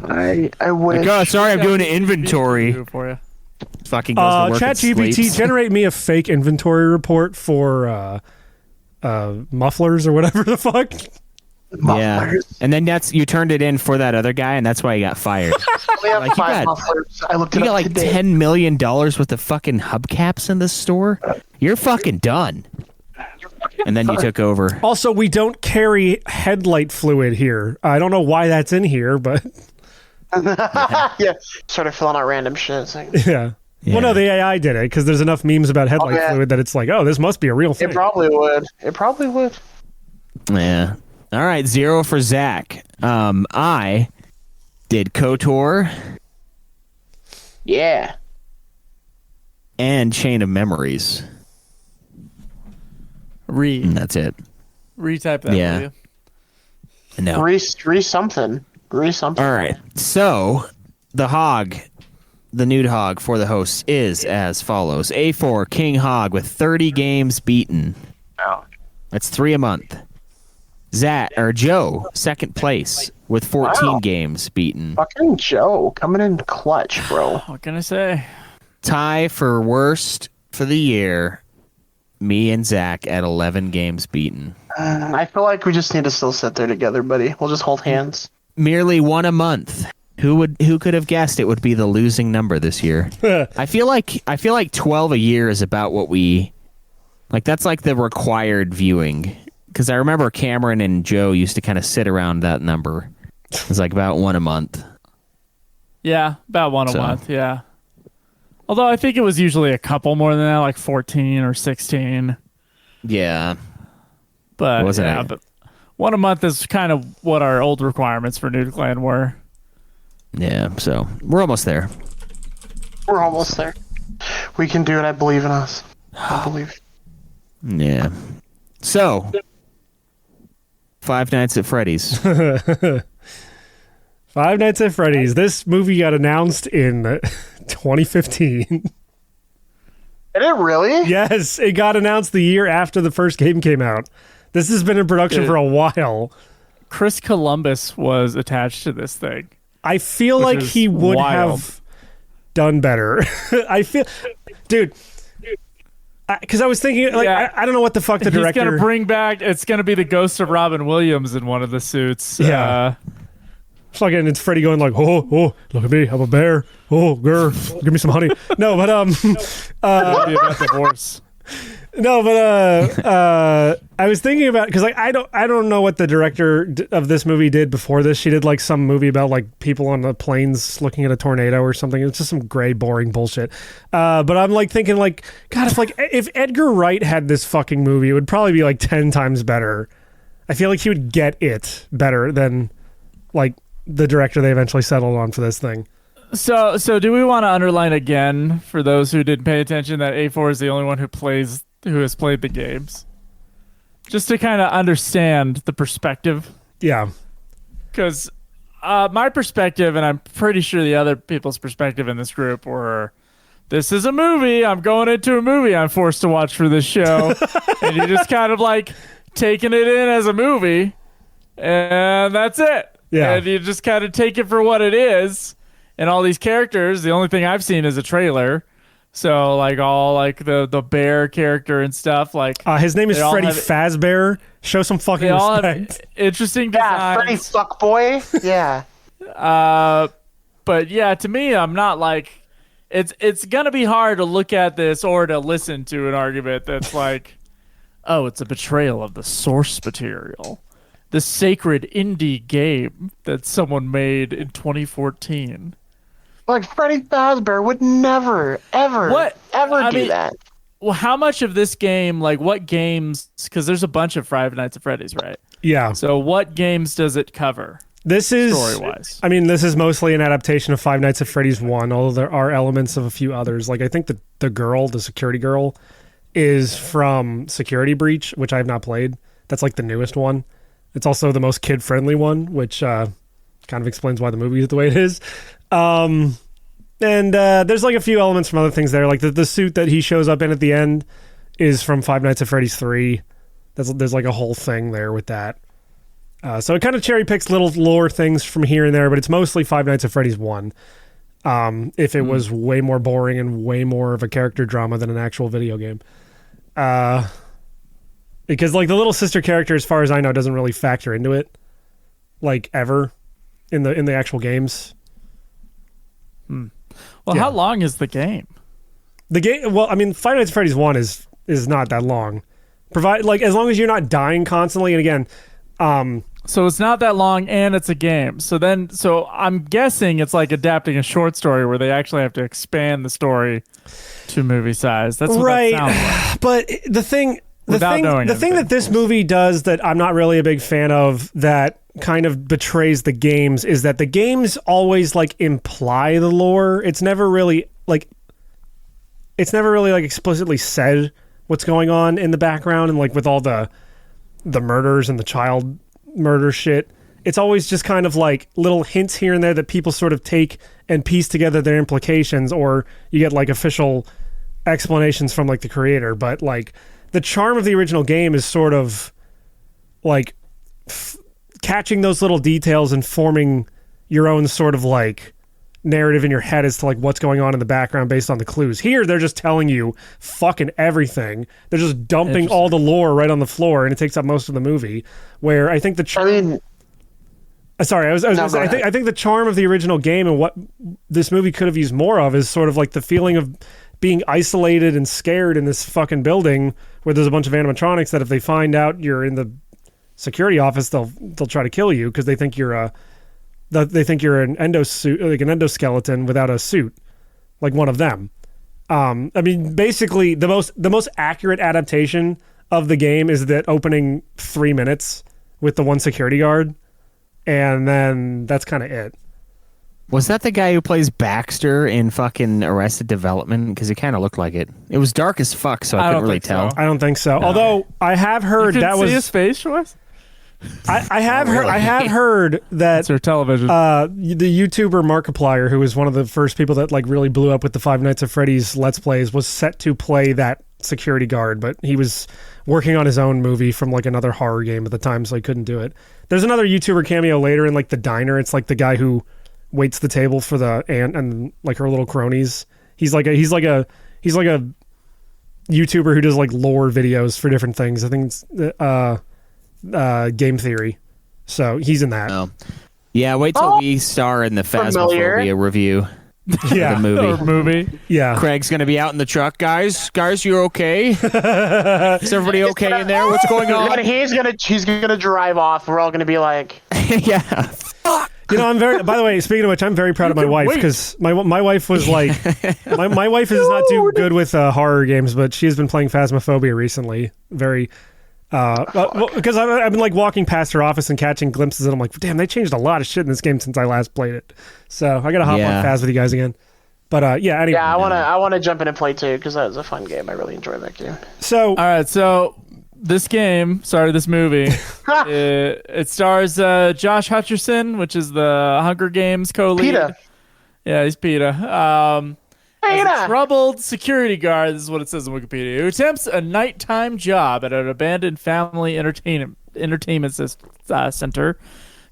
I wish. Oh, sorry, I'm doing an inventory. For you. Fucking goes to work and ChatGPT, sleeps. generate me a fake inventory report for mufflers or whatever the fuck. Yeah, Mufflers. and then you turned it in for that other guy, and that's why he got fired. We have Like, you 5 got- mufflers. I looked You it got up like today. $10 million worth of fucking hubcaps in this store. You're fucking done. And then you took over. Also, we don't carry headlight fluid here. I don't know why that's in here, but Yeah, sort of filling out random shit. It's like, yeah. Well, no, the AI did it because there's enough memes about headlight yeah. fluid that it's like, oh, this must be a real thing. it probably would. It probably would. Yeah. All right, 0 for Zach. I did KOTOR Yeah. and Chain of Memories. And that's it. Retype that. Yeah. Will you? No. Re something. Re something. All right. So the nude hog for the hosts is as follows: A4 King Hog with 30 games beaten. Oh. That's 3 a month. Joe, second place with 14 Wow. games beaten. Fucking Joe coming in clutch, bro. What can I say? Tie for worst for the year. Me and Zach at 11 games beaten. I feel like we just need to still sit there together, buddy. We'll just hold hands. Merely 1 a month. Who could have guessed it would be the losing number this year? I feel like 12 a year is about what we like. That's like the required viewing. Because I remember Cameron and Joe used to kind of sit around that number. It was like about 1 a month. Yeah, about 1 a So. month. Yeah. Although I think it was usually a couple more than that, like 14 or 16. Yeah. But Wasn't yeah, it? but 1 a month is kind of what our old requirements for Nude Clan were. Yeah. So we're almost there. We're almost there. We can do it. I believe in us. I believe. Yeah. So, Five Nights at Freddy's. Five Nights at Freddy's. This movie got announced in 2015. Did it really? Yes, it got announced the year after the first game came out. This has been in production for a while. Chris Columbus was attached to this thing. I feel Which like is he would wild. have done better. I feel, dude, because I was thinking, like, Yeah. I don't know what the fuck the He's director. gonna bring back. It's gonna be the ghost of Robin Williams in one of the suits. Yeah. Fucking, it's Freddy going like, oh, look at me, I'm a bear. Oh, grr, give me some honey. No, but It'll be about divorce. No, but I was thinking about because like I don't know what the director of this movie did before this. She did like some movie about like people on the planes looking at a tornado or something. It's just some gray, boring bullshit. But I'm like thinking like, God, if Edgar Wright had this fucking movie, it would probably be like 10 times better. I feel like he would get it better than like the director they eventually settled on for this thing. So do we want to underline again for those who didn't pay attention that A4 is the only one who has played the games, just to kind of understand the perspective? Yeah. Because my perspective, and I'm pretty sure the other people's perspective in this group, were, this is a movie. I'm going into a movie I'm forced to watch for this show, and you're just kind of like taking it in as a movie, and that's it. Yeah. And you just kind of take it for what it is. And all these characters, the only thing I've seen is a trailer. So like all like the bear character and stuff, like His name is they all Freddy have- Fazbear. Show some fucking they all have respect. interesting Yeah, Freddy designs. fuckboy. Yeah. But yeah, to me, I'm not like it's gonna be hard to look at this or to listen to an argument that's like, oh, it's a betrayal of the source material, the sacred indie game that someone made in 2014. Like Freddy Fazbear would never, ever, I do mean, that. Well, how much of this game, like what games, because there's a bunch of Five Nights at Freddy's, right? Yeah. So what games does it cover? This is Story-wise. I mean, this is mostly an adaptation of Five Nights at Freddy's 1, although there are elements of a few others. Like I think the girl, the security girl, is from Security Breach, which I have not played. That's like the newest one. It's also the most kid-friendly one, which kind of explains why the movie is the way it is. And there's like a few elements from other things there. Like the suit that he shows up in at the end is from Five Nights at Freddy's 3. There's like a whole thing there with that. So it kind of cherry picks little lore things from here and there, but it's mostly Five Nights at Freddy's 1. If it was way more boring and way more of a character drama than an actual video game. Because like the little sister character, as far as I know, doesn't really factor into it. like ever in the actual games. Well, Yeah. how long is the game? The game, well, I mean, Five Nights at Freddy's 1 is not that long. As long as you're not dying constantly, and again, So it's not that long, and it's a game. So I'm guessing it's like adapting a short story where they actually have to expand the story to movie size. That's what right. that sounds like. But the thing that this movie does that I'm not really a big fan of, that kind of betrays the games, is that the games always like imply the lore. It's never really like explicitly said what's going on in the background, and like with all the murders and the child murder shit. It's always just kind of like little hints here and there that people sort of take and piece together their implications, or you get like official explanations from like the creator. But like the charm of the original game is sort of like catching those little details and forming your own sort of like narrative in your head as to like what's going on in the background based on the clues. Here they're just telling you fucking everything. They're just dumping all the lore right on the floor, and it takes up most of the movie. Where I think the I think the charm of the original game and what this movie could have used more of is sort of like the feeling of being isolated and scared in this fucking building where there's a bunch of animatronics that if they find out you're in the security office, they'll try to kill you because they think you're an endoskeleton without a suit, like one of them. I mean, basically, the most accurate adaptation of the game is that opening 3 minutes with the one security guard, and then that's kind of it. Was that the guy who plays Baxter in fucking Arrested Development? Because he kind of looked like it. It was dark as fuck, so I couldn't really tell. I don't think so. No. Although I have heard you that was see his face, Schwartz? I have heard that it's their television. The YouTuber Markiplier, who was one of the first people that like really blew up with the Five Nights at Freddy's Let's Plays, was set to play that security guard, but he was working on his own movie from like another horror game at the time, so he couldn't do it. There's another YouTuber cameo later in like the diner. It's like the guy who waits the table for the aunt and like her little cronies. He's like a YouTuber who does like lore videos for different things. I think it's Game Theory. So he's in that. Oh. Yeah, wait till we star in the Phasmophobia review. Yeah, the movie. Yeah, Craig's gonna be out in the truck, guys. Guys, you're okay? Is everybody okay in there? What's going on? He's gonna drive off. We're all gonna be like, yeah. You know, by the way, speaking of which, I'm very proud of my wife, because my wife was like, my wife is not too good with horror games, but she has been playing Phasmophobia recently. Very, because I've been like walking past her office and catching glimpses, and I'm like, damn, they changed a lot of shit in this game since I last played it. So I gotta hop on Phas with you guys again. But yeah, anyway. Yeah, I wanna jump in and play too, because that was a fun game. I really enjoyed that game. So all right, so this movie, it stars Josh Hutcherson, which is the Hunger Games co-lead. PETA. Yeah, he's PETA. As a troubled security guard, this is what it says in Wikipedia, who attempts a nighttime job at an abandoned family entertainment center,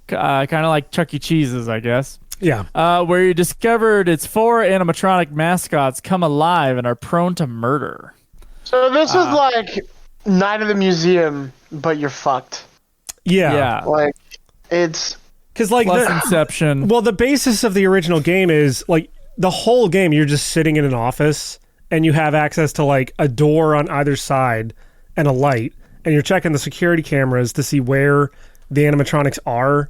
kind of like Chuck E. Cheese's, I guess. Yeah. Where you discovered its 4 animatronic mascots come alive and are prone to murder. So this is like Night of the Museum, but you're fucked. Yeah. Like, it's... Because like plus Inception. Well, the basis of the original game is like the whole game you're just sitting in an office and you have access to like a door on either side and a light, and you're checking the security cameras to see where the animatronics are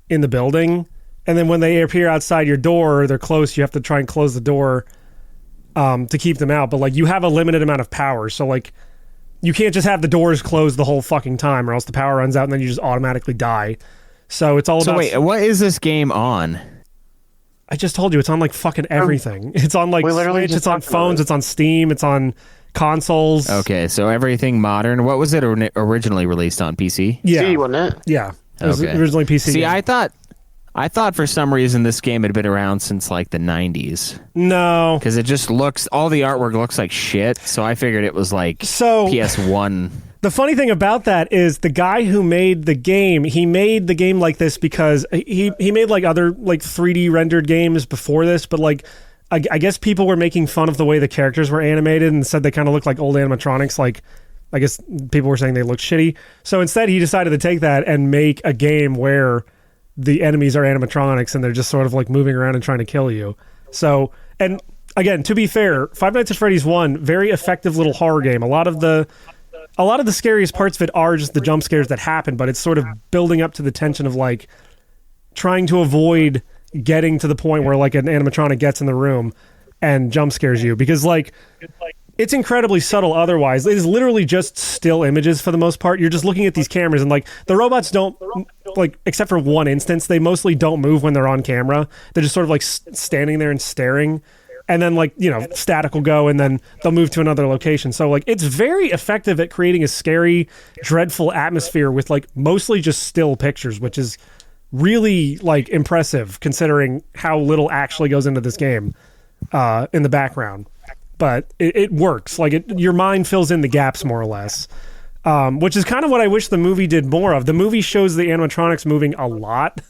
in the building, and then when they appear outside your door or they're close, you have to try and close the door to keep them out. But like you have a limited amount of power, so like you can't just have the doors closed the whole fucking time, or else the power runs out and then you just automatically die. So it's all about... So wait, what is this game on? I just told you, it's on like fucking everything. It's on like Switch, it's on phones, it's on Steam, it's on consoles. Okay, so everything modern. What was it originally released on? PC? Yeah. C, wasn't it? Yeah. It was originally PC. See, I thought for some reason this game had been around since like the 90s. No. Because it just looks, all the artwork looks like shit, so I figured it was like PS1. The funny thing about that is the guy who made the game, he made the game like this because he made like other like 3D rendered games before this, but like I guess people were making fun of the way the characters were animated and said they kind of looked like old animatronics. Like I guess people were saying they looked shitty. So instead he decided to take that and make a game where the enemies are animatronics and they're just sort of like moving around and trying to kill you. So, and again, to be fair, Five Nights at Freddy's 1, very effective little horror game. A lot of the scariest parts of it are just the jump scares that happen, but it's sort of building up to the tension of like trying to avoid getting to the point where like an animatronic gets in the room and jump scares you, because like it's incredibly subtle otherwise. It is literally just still images for the most part. You're just looking at these cameras and like the robots don't, like, except for one instance, they mostly don't move when they're on camera. They're just sort of like standing there and staring, and then like, you know, static will go and then they'll move to another location. So like it's very effective at creating a scary, dreadful atmosphere with like mostly just still pictures, which is really like impressive considering how little actually goes into this game in the background. But it works. Like your mind fills in the gaps more or less, which is kind of what I wish the movie did more of. The movie shows the animatronics moving a lot,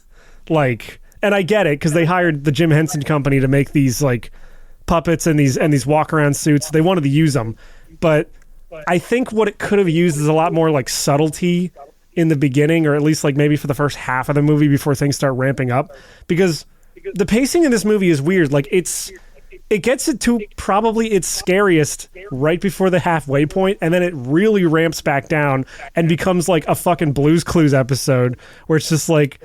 like, and I get it because they hired the Jim Henson Company to make these like puppets and these walk around suits. They wanted to use them, but I think what it could have used is a lot more like subtlety in the beginning, or at least like maybe for the first half of the movie before things start ramping up, because the pacing in this movie is weird. Like it gets it to probably its scariest right before the halfway point, and then it really ramps back down and becomes like a fucking Blue's Clues episode where it's just like,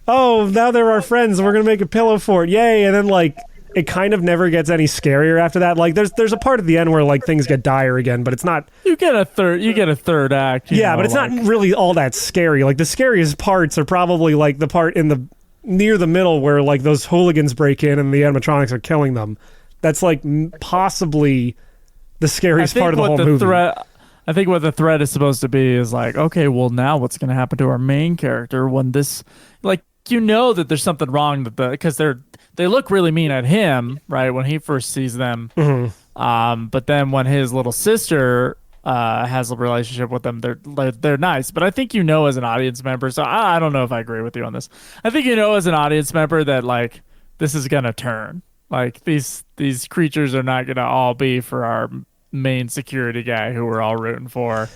oh, now they're our friends and we're gonna make a pillow fort, yay! And then like it kind of never gets any scarier after that. Like there's a part at the end where like things get dire again, but it's not. You get a third act. Yeah, but it's not really all that scary. Like the scariest parts are probably like the part in the near the middle where like those hooligans break in and the animatronics are killing them. That's like possibly the scariest part of the whole movie. I think what the threat is supposed to be is like, okay, well now what's going to happen to our main character when this, like, you know that there's something wrong because they look really mean at him, right, when he first sees them. Mm-hmm. But then when his little sister has a relationship with them, they're nice. But I think you know as an audience member, so I don't know if I agree with you on this. I think you know as an audience member that like this is gonna turn. Like these creatures are not gonna all be for our main security guy who we're all rooting for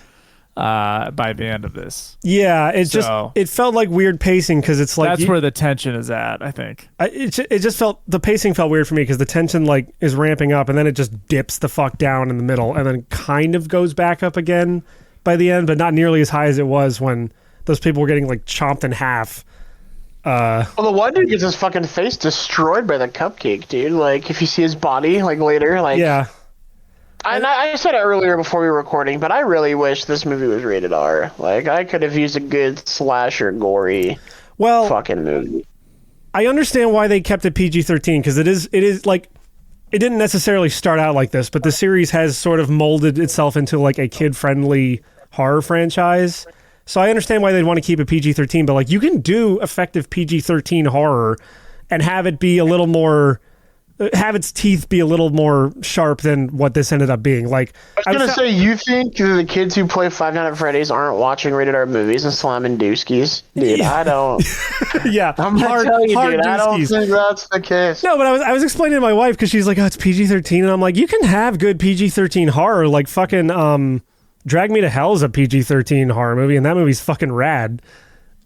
by the end of this. Yeah, it felt like weird pacing because it's like that's where the tension is at. I think it just felt, the pacing felt weird for me because the tension like is ramping up and then it just dips the fuck down in the middle and then kind of goes back up again by the end, but not nearly as high as it was when those people were getting like chomped in half. Well, the one dude gets his fucking face destroyed by the cupcake, dude. Like, if you see his body, like, later, like... Yeah. I said it earlier before we were recording, but I really wish this movie was rated R. Like, I could have used a good slasher, gory fucking movie. I understand why they kept it PG-13, because it is, like... It didn't necessarily start out like this, but the series has sort of molded itself into, like, a kid-friendly horror franchise. So I understand why they'd want to keep it PG-13, but like you can do effective PG-13 horror and have it be a little more, have its teeth be a little more sharp than what this ended up being. Like I was gonna say, you think the kids who play Five Nights at Freddy's aren't watching rated R movies and slamming dooskies? Dude, I don't. Yeah, I'm gonna tell you, dude, I don't think that's the case. No, but I was explaining to my wife because she's like, oh, it's PG-13, and I'm like, you can have good PG-13 horror, like fucking Drag Me to Hell is a PG-13 horror movie, and that movie's fucking rad.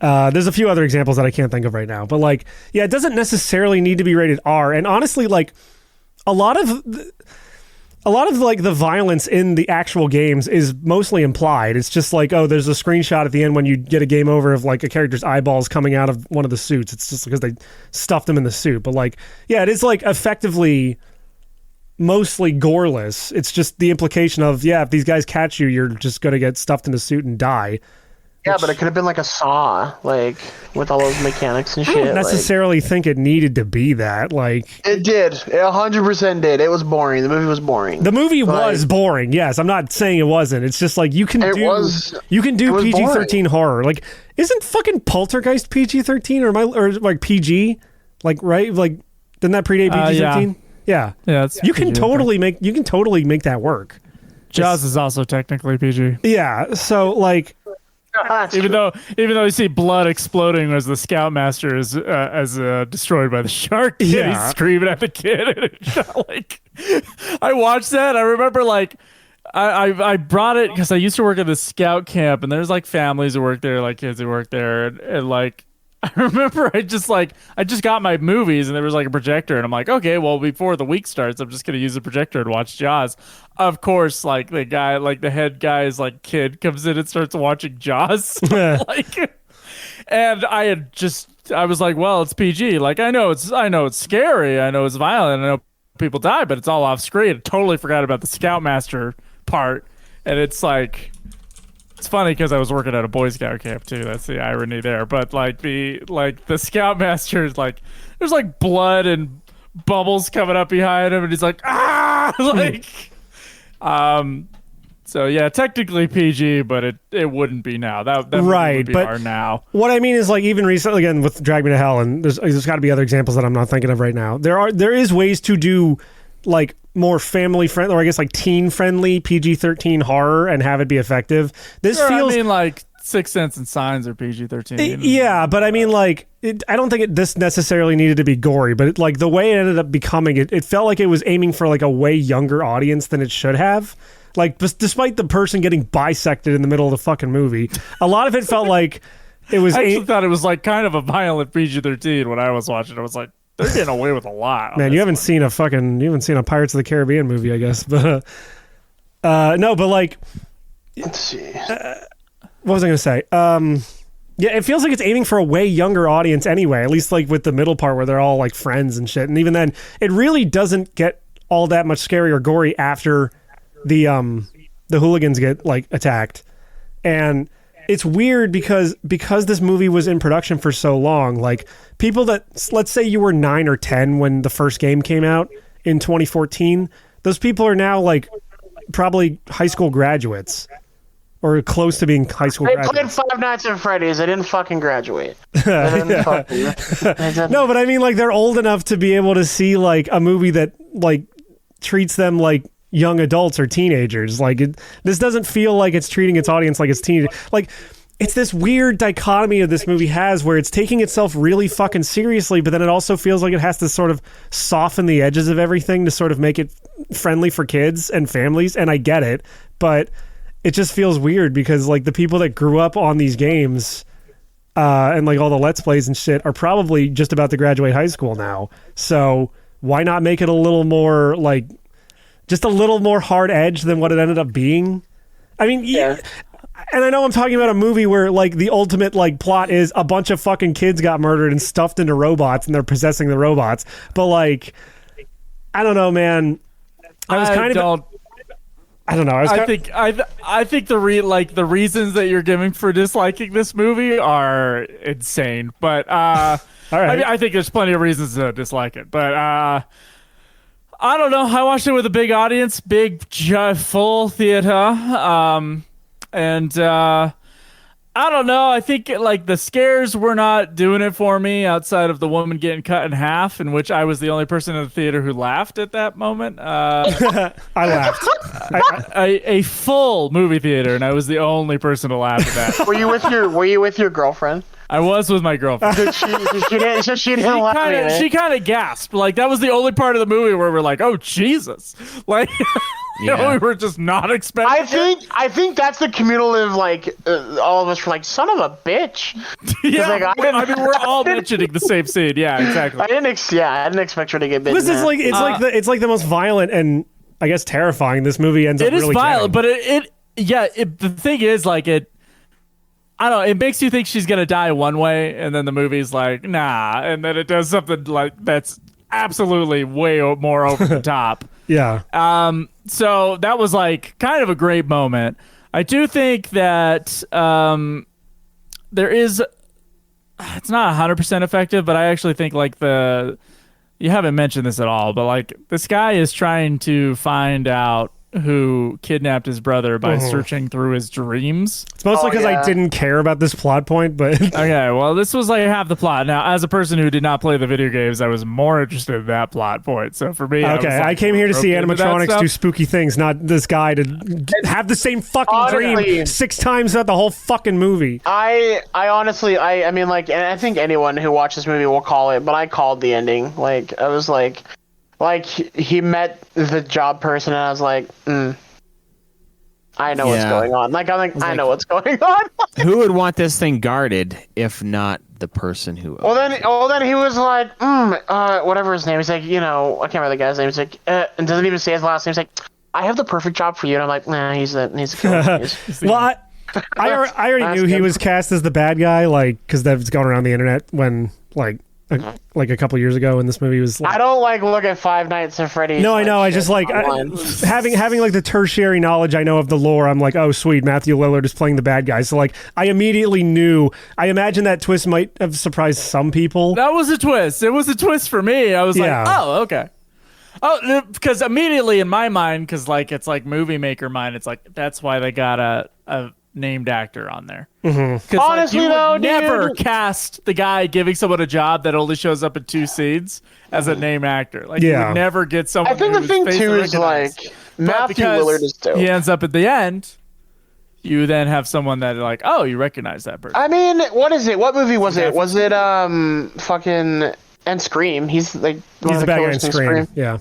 There's a few other examples that I can't think of right now, but like, yeah, it doesn't necessarily need to be rated R. And honestly, like, a lot of like the violence in the actual games is mostly implied. It's just like, oh, there's a screenshot at the end when you get a game over of like a character's eyeballs coming out of one of the suits. It's just because they stuffed them in the suit. But like, yeah, it is like effectively mostly goreless. It's just the implication of, yeah, if these guys catch you, you're just going to get stuffed in a suit and die. Yeah, but it could have been like a Saw, like, with all those mechanics and shit. I don't necessarily think it needed to be that. Like, it did. It 100% did. It was boring. The movie was boring. The movie was boring. Yes, I'm not saying it wasn't. It's just like you can do PG-13 horror. Like, isn't fucking Poltergeist PG-13 or like PG? Like, right? Like, didn't that predate PG-13? Yeah. You can totally make that work. Jaws is also technically PG. Yeah. So like, even though you see blood exploding as the Scoutmaster is destroyed by the shark, yeah, he's screaming at the kid. And it's like, I watched that. I remember like I brought it because I used to work at the scout camp, and there's like families who work there, like kids who work there, and like I remember I just got my movies and there was like a projector and I'm like, okay, well before the week starts, I'm just gonna use the projector and watch Jaws. Of course, like the head guy's like kid comes in and starts watching Jaws. Like, and I was like, well, it's PG. Like I know it's scary, I know it's violent, I know people die, but it's all off screen. I totally forgot about the Scoutmaster part, and it's like. It's funny because I was working at a Boy Scout camp too. That's the irony there. But like the Scoutmaster is like, there's like blood and bubbles coming up behind him, and he's like, ah, like, So yeah, technically PG, but it wouldn't be now. That right, would be but R now. What I mean is like even recently again with Drag Me to Hell, and there's got to be other examples that I'm not thinking of right now. There is ways to do like more family friendly, or I guess like teen friendly PG-13 horror and have it be effective. This feels. I mean, like Sixth Sense and Signs are PG-13. Yeah, but I mean, like, I don't think this necessarily needed to be gory, but like the way it ended up becoming, it felt like it was aiming for like a way younger audience than it should have. Like, despite the person getting bisected in the middle of the fucking movie, a lot of it felt like it was. I actually thought it was like kind of a violent PG-13 when I was watching. I was like, they're getting away with a lot. Man, you haven't seen a Pirates of the Caribbean movie, I guess. But no, but like, let's see. What was I going to say? Yeah, it feels like it's aiming for a way younger audience anyway. At least like with the middle part where they're all like friends and shit. And even then, it really doesn't get all that much scary or gory after the hooligans get like attacked. And it's weird because this movie was in production for so long. Like people that, let's say you were 9 or 10 when the first game came out in 2014, those people are now like probably high school graduates or close to being high school graduates. I played Five Nights at Freddy's. I didn't fucking graduate. No, but I mean like they're old enough to be able to see like a movie that like treats them like young adults or teenagers. Like this doesn't feel like it's treating its audience like it's teenagers. Like it's this weird dichotomy of this movie has where it's taking itself really fucking seriously, but then it also feels like it has to sort of soften the edges of everything to sort of make it friendly for kids and families. And I get it, but it just feels weird because like the people that grew up on these games and like all the Let's Plays and shit are probably just about to graduate high school now. So why not make it a little more like just a little more hard edge than what it ended up being? I mean, yeah. And I know I'm talking about a movie where like the ultimate like plot is a bunch of fucking kids got murdered and stuffed into robots and they're possessing the robots. But like, I don't know, man. I don't know. I think the reasons that you're giving for disliking this movie are insane. But all right. I think there's plenty of reasons to dislike it. But I don't know. I watched it with a big audience, full theater. And I don't know. I think like the scares were not doing it for me outside of the woman getting cut in half, in which I was the only person in the theater who laughed at that moment. I laughed. A full movie theater, and I was the only person to laugh at that. Were you with your girlfriend? I was with my girlfriend. She didn't laugh either. She kind of gasped. Like that was the only part of the movie where we're like, "Oh Jesus!" Like we were just not expecting. I think that's the cumulative. Like all of us were like, "Son of a bitch." Yeah, like, I mean, we're all mentioning the same scene. Yeah, exactly. I didn't expect her to get bitten. This is like it's like the most violent and I guess terrifying. This movie ends up. It is really violent, but the thing is like it. I don't know, it makes you think she's going to die one way, and then the movie's like, nah, and then it does something like that's absolutely way more over the top. Yeah. So that was like kind of a great moment. I do think that there is, it's not 100% effective, but I actually think like you haven't mentioned this at all, but like this guy is trying to find out who kidnapped his brother by searching through his dreams. It's mostly because I didn't care about this plot point, but okay, well, this was like half the plot. Now, as a person who did not play the video games, I was more interested in that plot point. So for me, I came here to see animatronics do spooky things, not this guy to have the same fucking dream 6 times throughout the whole fucking movie. I honestly, I mean, like, and I think anyone who watched this movie will call it, but I called the ending. Like, I was like he met the job person, and I was like, I know what's going on. Like, I know what's going on. Who would want this thing guarded if not the person who. Well then he was like, whatever his name. He's like, I can't remember the guy's name. He's like, and doesn't even say his last name. He's like, I have the perfect job for you. And I'm like, nah, he's a killer. Well, I already knew he was cast as the bad guy, like, because that's going around the internet when, like a couple years ago when this movie was. Like, I don't look at Five Nights at Freddy's. No, I know. I just having like the tertiary knowledge I know of the lore. I'm like, oh sweet, Matthew Lillard is playing the bad guy. So like, I immediately knew. I imagine that twist might have surprised some people. That was a twist. It was a twist for me. I was like, oh, okay. Oh, because immediately in my mind, because like it's like movie maker mind, it's like that's why they got a named actor on there. Mm-hmm. Honestly, you though, would never cast the guy giving someone a job that only shows up in 2 scenes as a name actor. Like you would never get someone. I think the thing too is like Matthew Lillard is dope. He ends up at the end. You then have someone that like, oh, you recognize that person. I mean, what is it? What movie was it? Was it fucking and Scream? He's like one He's of the the bad guy in killers in Scream. Scream. Yeah.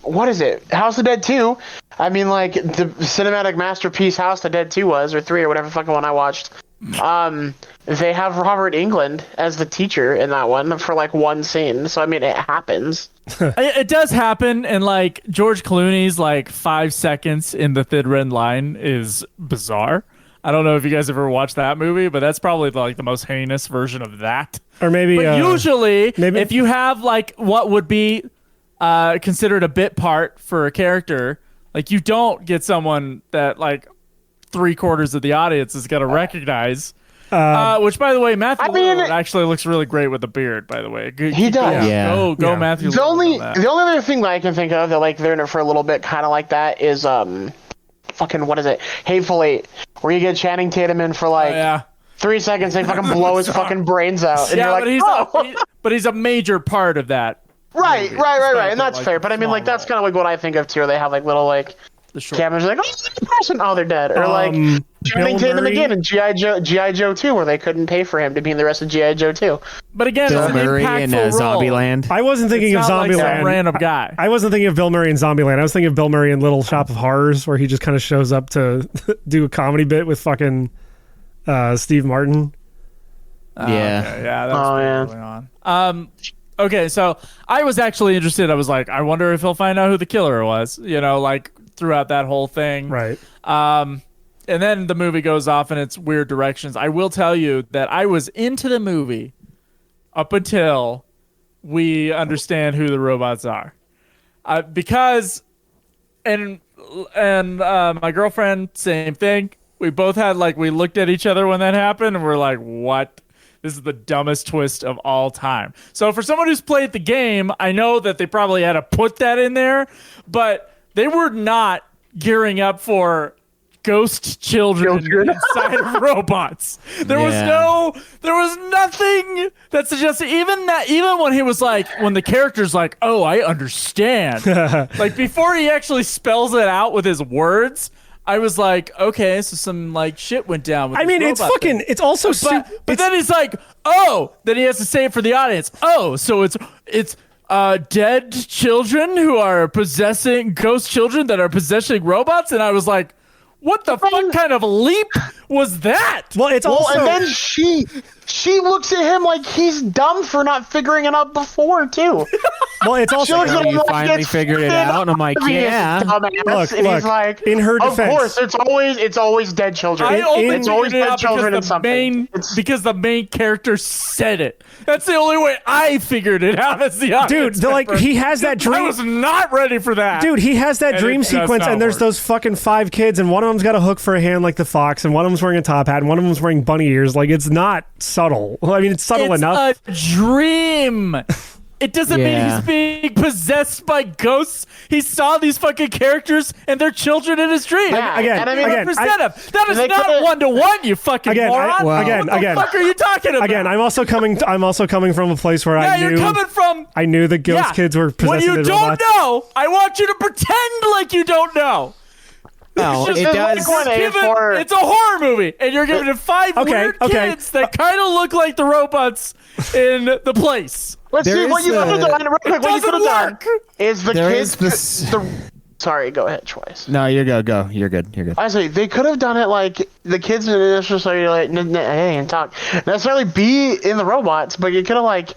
What is it? House of Dead 2. I mean, like the cinematic masterpiece House of Dead 2 was, or 3, or whatever fucking one I watched. They have Robert Englund as the teacher in that one for like one scene. So I mean, it happens. It does happen, and like George Clooney's like 5 seconds in The Thin Red Line is bizarre. I don't know if you guys ever watched that movie, but that's probably like the most heinous version of that. Or maybe. But usually, if you have like what would be considered a bit part for a character, like you don't get someone that like 3/4 of the audience is gonna recognize. Which, by the way, Matthew Lillard actually looks really great with a beard. By the way, he does. Go, Matthew. The only other thing that I can think of that like they're in it for a little bit, kind of like that, is fucking what is it? Hateful Eight, where you get Channing Tatum in for like 3 seconds, they fucking blow his fucking brains out, and you're like, but he's a major part of that. Right, and that's fair. But I mean, like that's kind of like what I think of too. Where they have like little like cameras, like the person, they're dead, or like Channing Tatum again in GI Joe 2, where they couldn't pay for him to be in the rest of GI Joe 2. But again, Bill Murray in role. Zombieland. I wasn't thinking of Zombieland. Like some random guy. I wasn't thinking of Bill Murray in Zombieland. I was thinking of Bill Murray in Little Shop of Horrors, where he just kind of shows up to do a comedy bit with fucking Steve Martin. Yeah, that's going on. Okay, so I was actually interested. I was like, I wonder if he'll find out who the killer was, like throughout that whole thing. Right. And then the movie goes off in its weird directions. I will tell you that I was into the movie up until we understand who the robots are. Because, and my girlfriend, same thing. We both had we looked at each other when that happened and we're like, what? This is the dumbest twist of all time. So for someone who's played the game, I know that they probably had to put that in there, but they were not gearing up for ghost children inside of robots. There was nothing that suggested even when he was like, when the character's like, oh, I understand. Like before he actually spells it out with his words, I was like, okay, so some shit went down with I mean, it's fucking thing. It's also but then he's like, oh, then he has to say it for the audience. Oh, so it's dead children who are possessing ghost children that are possessing robots, and I was like, what the fuck kind of leap was that? Well, it's also and then she looks at him like he's dumb for not figuring it out before too. Well, it's also you finally figured it out, and I'm like, yeah. Look, and he's like, in her defense, of course, it's always dead children. It's always dead children in something. Because the main character said it. That's the only way I figured it out as the audience. Dude, he has that dream. I was not ready for that. Dude, he has that dream sequence, and there's those fucking 5 kids, and one of them's got a hook for a hand like the fox, and one of them's wearing a top hat, and one of them's wearing bunny ears. Like, it's not subtle. I mean, it's subtle enough. It's a dream. It doesn't mean he's being possessed by ghosts. He saw these fucking characters and their children in his dream. Yeah, again, that is not 1-to-1, you fucking moron. What the fuck are you talking about? Again, I'm also coming from a place where I knew the ghost kids were possessing the robots. When you don't know, I want you to pretend like you don't know. No, it does. It's a horror movie, and you're giving it 5 weird kids that kind of look like the robots in The Place. Let's see what you could have done. Real quick, what you could have done is the kids. Sorry, go ahead, Twice. No, you're good. Go. You're good. You're good. I say they could have done it like the kids didn't necessarily necessarily be in the robots, but you could have like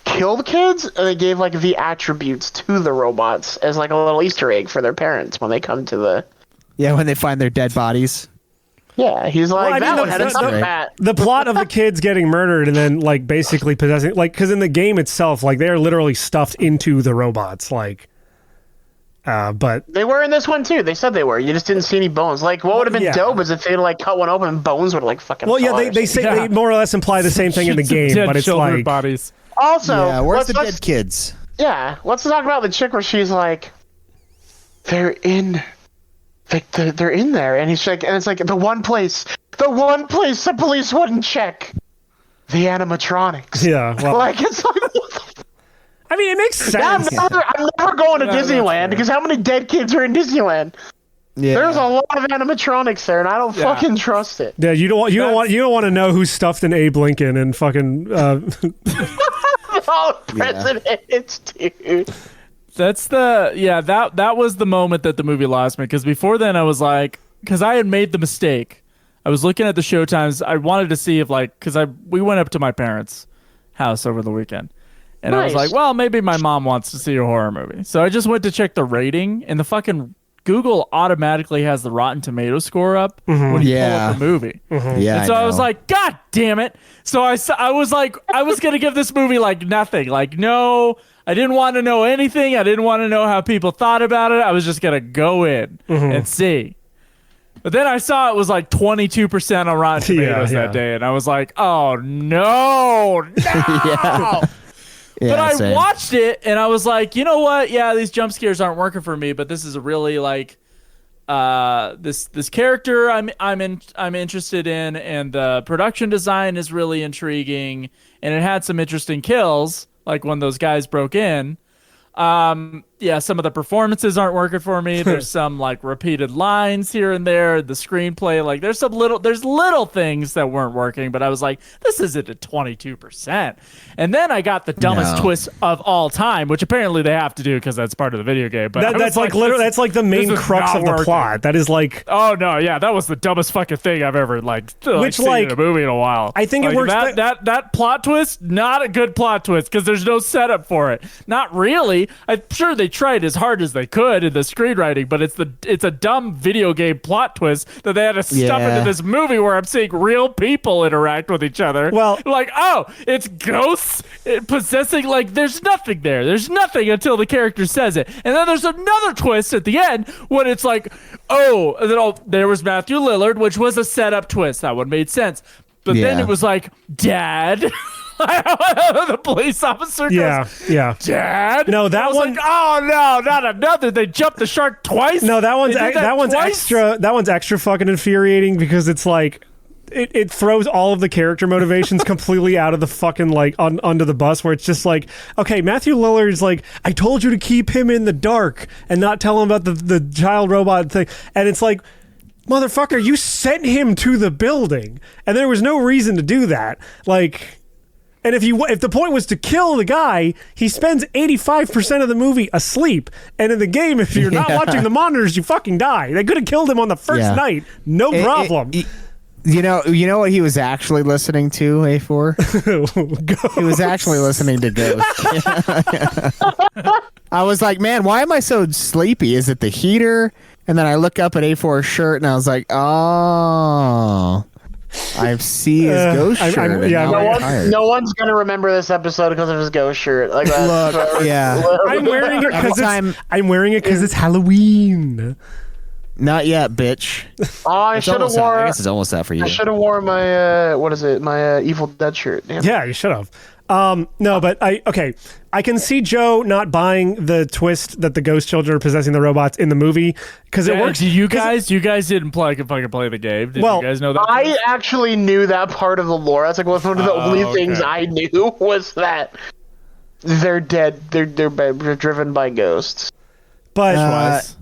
killed the kids and they gave like the attributes to the robots as like a little Easter egg for their parents when they come to the. Yeah, when they find their dead bodies. Yeah, he's like that one had a hat. The plot of the kids getting murdered and then like basically possessing, like, because in the game itself, like they are literally stuffed into the robots, like. But they were in this one too. They said they were. You just didn't see any bones. Like, what would have been dope is if they'd like cut one open and bones would have like fucking. Well, yeah, they say they more or less imply the same thing in the game, but it's like bodies. Also, yeah, where's the dead kids? Yeah, let's talk about the chick where she's like, they're in there, and he's like, and it's like the one place the police wouldn't check the animatronics. Yeah, well, like it's like. I mean, it makes sense. I'm never going to Disneyland because how many dead kids are in Disneyland? Yeah. There's a lot of animatronics there, and I don't fucking trust it. Yeah, you don't want to know who's stuffed in Abe Lincoln and fucking. Presidents, dude. That's that was the moment that the movie lost me, because before then I was like, because I had made the mistake. I was looking at the showtimes. I wanted to see if we went up to my parents' house over the weekend. And I was like, well, maybe my mom wants to see a horror movie. So I just went to check the rating, and the fucking Google automatically has the Rotten Tomato score up when you pull up the movie. Yeah, and so I was like, God damn it. So I was like, I was going to give this movie like nothing. Like, no, I didn't want to know anything. I didn't want to know how people thought about it. I was just going to go in and see. But then I saw it was like 22% on Rotten Tomatoes that day, and I was like, oh, no. Yeah, but I watched it and I was like, you know what? Yeah, these jump scares aren't working for me, but this is a really like this character I'm interested in, and the production design is really intriguing, and it had some interesting kills, like when those guys broke in. Some of the performances aren't working for me. There's some like repeated lines here and there. The screenplay, like there's little things that weren't working, but I was like, this isn't at 22%. And then I got the dumbest twist of all time, which apparently they have to do because that's part of the video game. But that's like literally that's like the main crux of the plot. That is like, oh no, yeah, that was the dumbest fucking thing I've ever seen in a movie in a while. I think it works. That plot twist, not a good plot twist because there's no setup for it. Not really. I'm sure they tried as hard as they could in the screenwriting, but it's a dumb video game plot twist that they had to stuff into this movie where I'm seeing real people interact with each other. Well, like, oh, it's ghosts possessing, like there's nothing there. There's nothing until the character says it. And then there's another twist at the end when it's like, oh, and then there was Matthew Lillard, which was a setup twist. That one made sense. But then it was like, Dad. The police officer goes, Dad? No, that one. Like, oh no, not another. They jumped the shark twice. No, that one's extra. That one's extra fucking infuriating because it's like it throws all of the character motivations completely out of the fucking like under the bus. Where it's just like, okay, Matthew Lillard's like, I told you to keep him in the dark and not tell him about the child robot thing, and it's like, motherfucker, you sent him to the building, and there was no reason to do that. Like. And if the point was to kill the guy, he spends 85% of the movie asleep. And in the game, if you're not watching the monitors, you fucking die. They could have killed him on the first night. No problem. You know what he was actually listening to, A4? He was actually listening to Ghost. I was like, man, why am I so sleepy? Is it the heater? And then I look up at A4's shirt and I was like, oh... I see his ghost shirt. No one's gonna remember this episode because of his ghost shirt. Like, look, I'm wearing it because it's Halloween. Not yet, bitch. Oh, I should have worn. I guess it's almost that for you. I should have worn my my Evil Dead shirt. Damn. Yeah, you should have. No, but I can see Joe not buying the twist that the ghost children are possessing the robots in the movie because it works. You guys didn't fucking play the game. Did you guys know that? I actually knew that part of the lore. That's like one of the only things I knew was that they're dead. They're driven by ghosts. But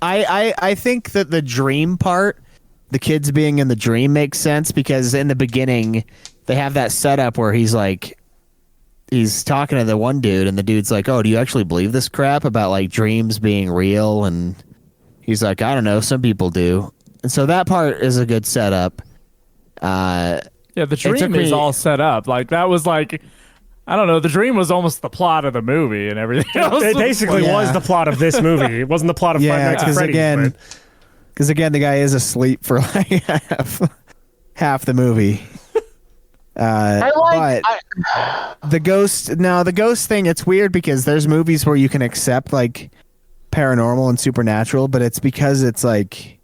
I think that the dream part, the kids being in the dream, makes sense because in the beginning they have that setup where he's talking to the one dude, and the dude's like, "Oh, do you actually believe this crap about like dreams being real and He's like, I don't know, some people do. And so that part is a good setup. Yeah, the dream took me- is all set up. Like that was like, I don't know. The dream was almost the plot of the movie and everything else. It basically Yeah. was the plot of this movie. It wasn't the plot of Five Yeah, Nights at because Freddy's. again, the guy is asleep for like half the movie. But the ghost thing, it's weird because there's movies where you can accept like paranormal and supernatural, but it's because it's like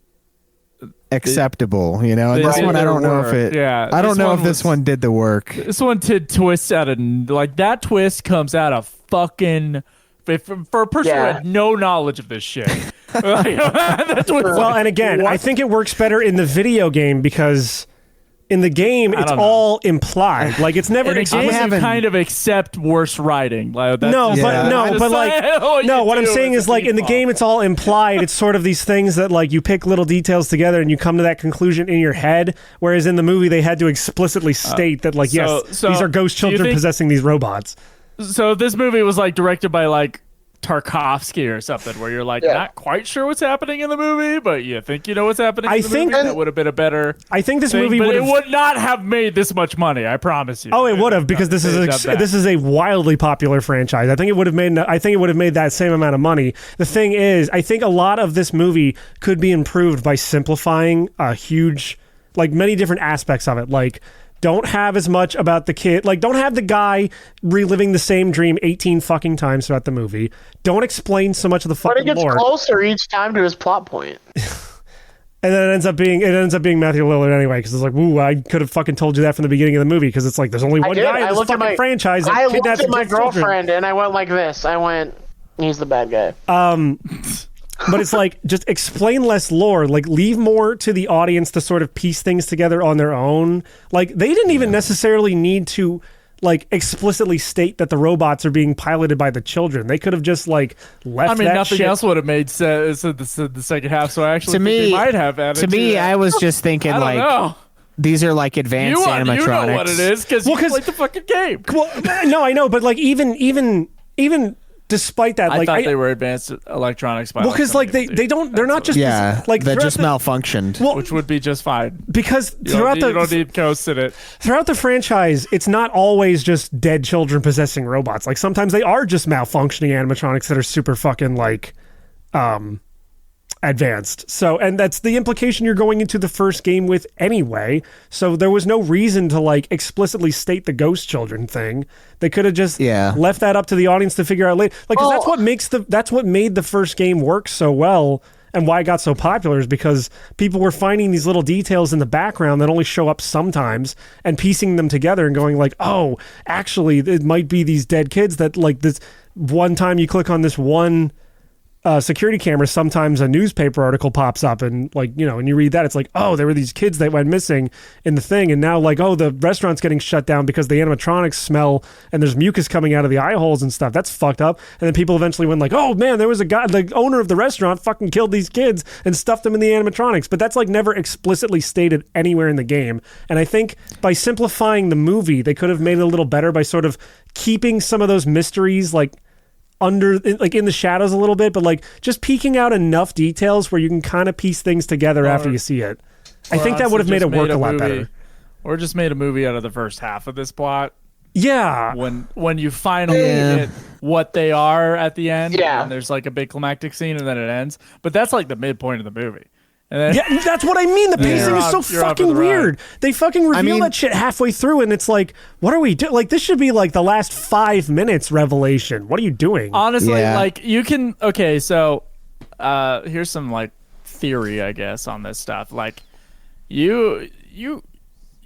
acceptable, you know. And they this did one, I their don't know if work. it. Yeah, I don't this know one if this was- one did the work. This one did twists out of like that twist comes out of fucking for a person who had no knowledge of this shit. That twist, Well, and again, what? I think it works better in the video game because in the game it's don't know. all implied. Like it's never in a game you haven't- kind of accept worse writing. Like, that's No, just- but Yeah. no, I but just- like no. What I'm saying is like in the game, it's all implied. It's sort of these things that like you pick little details together and you come to that conclusion in your head. Whereas in the movie, they had to explicitly state that like yes, so these are ghost do you children think- possessing these robots. So if this movie was like directed by like Tarkovsky or something, where you're like not quite sure what's happening in the movie, but you think you know what's happening. I in the think- movie, that would have been a better. I think this thing, movie but would it have. would not have made this much money. I promise you. Oh, it would have because this is a wildly popular franchise. I think it would have made that same amount of money. The thing is, I think a lot of this movie could be improved by simplifying a huge, like many different aspects of it. Like, don't have as much about the kid. Like, don't have the guy reliving the same dream 18 fucking times throughout the movie. Don't explain so much of the But fucking it gets lore. closer each time to his plot point. And then it ends up being Matthew Lillard anyway, because it's like, ooh, I could have fucking told you that from the beginning of the movie, because it's like there's only one guy in this fucking franchise that I looked kidnaps at and my kills children. girlfriend and I went like this. I went, he's the bad guy. But it's like, just explain less lore. Like, leave more to the audience to sort of piece things together on their own. Like, they didn't even necessarily need to, like, explicitly state that the robots are being piloted by the children. They could have just, like, left I mean, that nothing shit. else would have made sense in the second half. So I actually To think me, they might have added to me, that. I was just thinking I don't like know. these are like advanced You animatronics. know what it is because you 'cause- played the fucking game. Well, no, I know, but, like, even despite that, I like, thought they were advanced electronics. By well, because, some like, people, they dude. don't, they're not just, Yeah, like, that throughout just the- malfunctioned. Well, which would be just fine. because You throughout don't need ghosts in it. throughout the franchise, it's not always just dead children possessing robots. Like, sometimes they are just malfunctioning animatronics that are super fucking, like, advanced. So, and that's the implication you're going into the first game with anyway. So there was no reason to, like, explicitly state the ghost children thing. They could have just left that up to the audience to figure out later. Like, 'cause that's what made the first game work so well. And why it got so popular is because people were finding these little details in the background that only show up sometimes and piecing them together and going like, oh, actually, it might be these dead kids that, like, this one time you click on this one security camera, sometimes a newspaper article pops up and, like, you know, and you read that, it's like, oh, there were these kids that went missing in the thing, and now, like, oh, the restaurant's getting shut down because the animatronics smell and there's mucus coming out of the eye holes and stuff. That's fucked up. And then people eventually went like, oh man, there was a guy, the owner of the restaurant fucking killed these kids and stuffed them in the animatronics. But that's, like, never explicitly stated anywhere in the game. And I think by simplifying the movie, they could have made it a little better by sort of keeping some of those mysteries, like, in the shadows a little bit, but, like, just peeking out enough details where you can kind of piece things together after you see it. I think that would have made it work a lot better. Or just made a movie out of the first half of this plot. Yeah. When you finally get what they are at the end, Yeah. and there's, like, a big climactic scene and then it ends. But that's, like, the midpoint of the movie. And then, Yeah, that's what I mean. The pacing is so you're off fucking for the ride. weird. They fucking reveal that shit halfway through, and it's like, what are we doing? Like, this should be, like, the last 5 minutes revelation. What are you doing? honestly, Yeah. like, you can. Okay, so here's some, like, theory, I guess, on this stuff. Like, you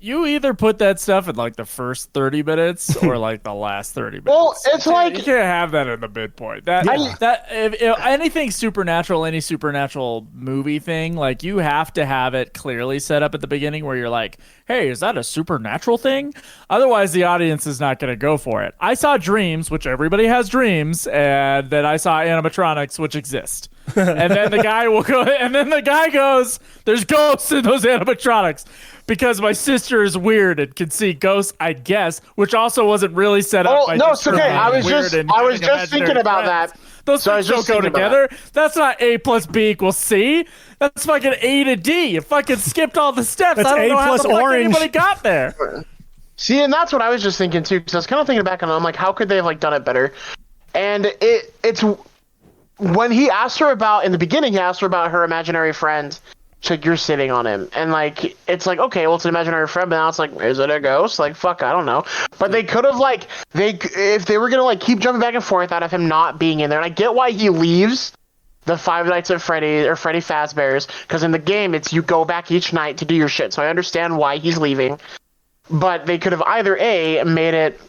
either put that stuff in, like, the first 30 minutes or, like, the last 30 minutes. Well, it's like You can't have that in the midpoint. If anything supernatural, any supernatural movie thing, like, you have to have it clearly set up at the beginning where you're like, hey, is that a supernatural thing? Otherwise, the audience is not going to go for it. I saw dreams, which everybody has dreams, and then I saw animatronics, which exist. And then the guy will go, and then the guy goes, "There's ghosts in those animatronics," because my sister is weird and can see ghosts, I guess, which also wasn't really set up. Oh no, it's okay. I was just thinking about friends. that. Those things don't go together. That's not A plus B equals C. That's fucking A to D. You fucking skipped all the steps. That's I don't A know how plus the fuck orange. anybody got there. See, and that's what I was just thinking too, because I was kind of thinking back and I'm like, how could they have like done it better? And it's when he asked her about in the beginning, he asked her about her imaginary friend. She's like, "You're sitting on him," and like it's like, okay, well, it's an imaginary friend, but now it's like, is it a ghost? Like, fuck, I don't know. But they could have like if they were gonna like keep jumping back and forth out of him not being in there, and I get why he leaves the Five Nights at Freddy or Freddy Fazbear's, because in the game it's you go back each night to do your shit. So I understand why he's leaving, but they could have either A, made it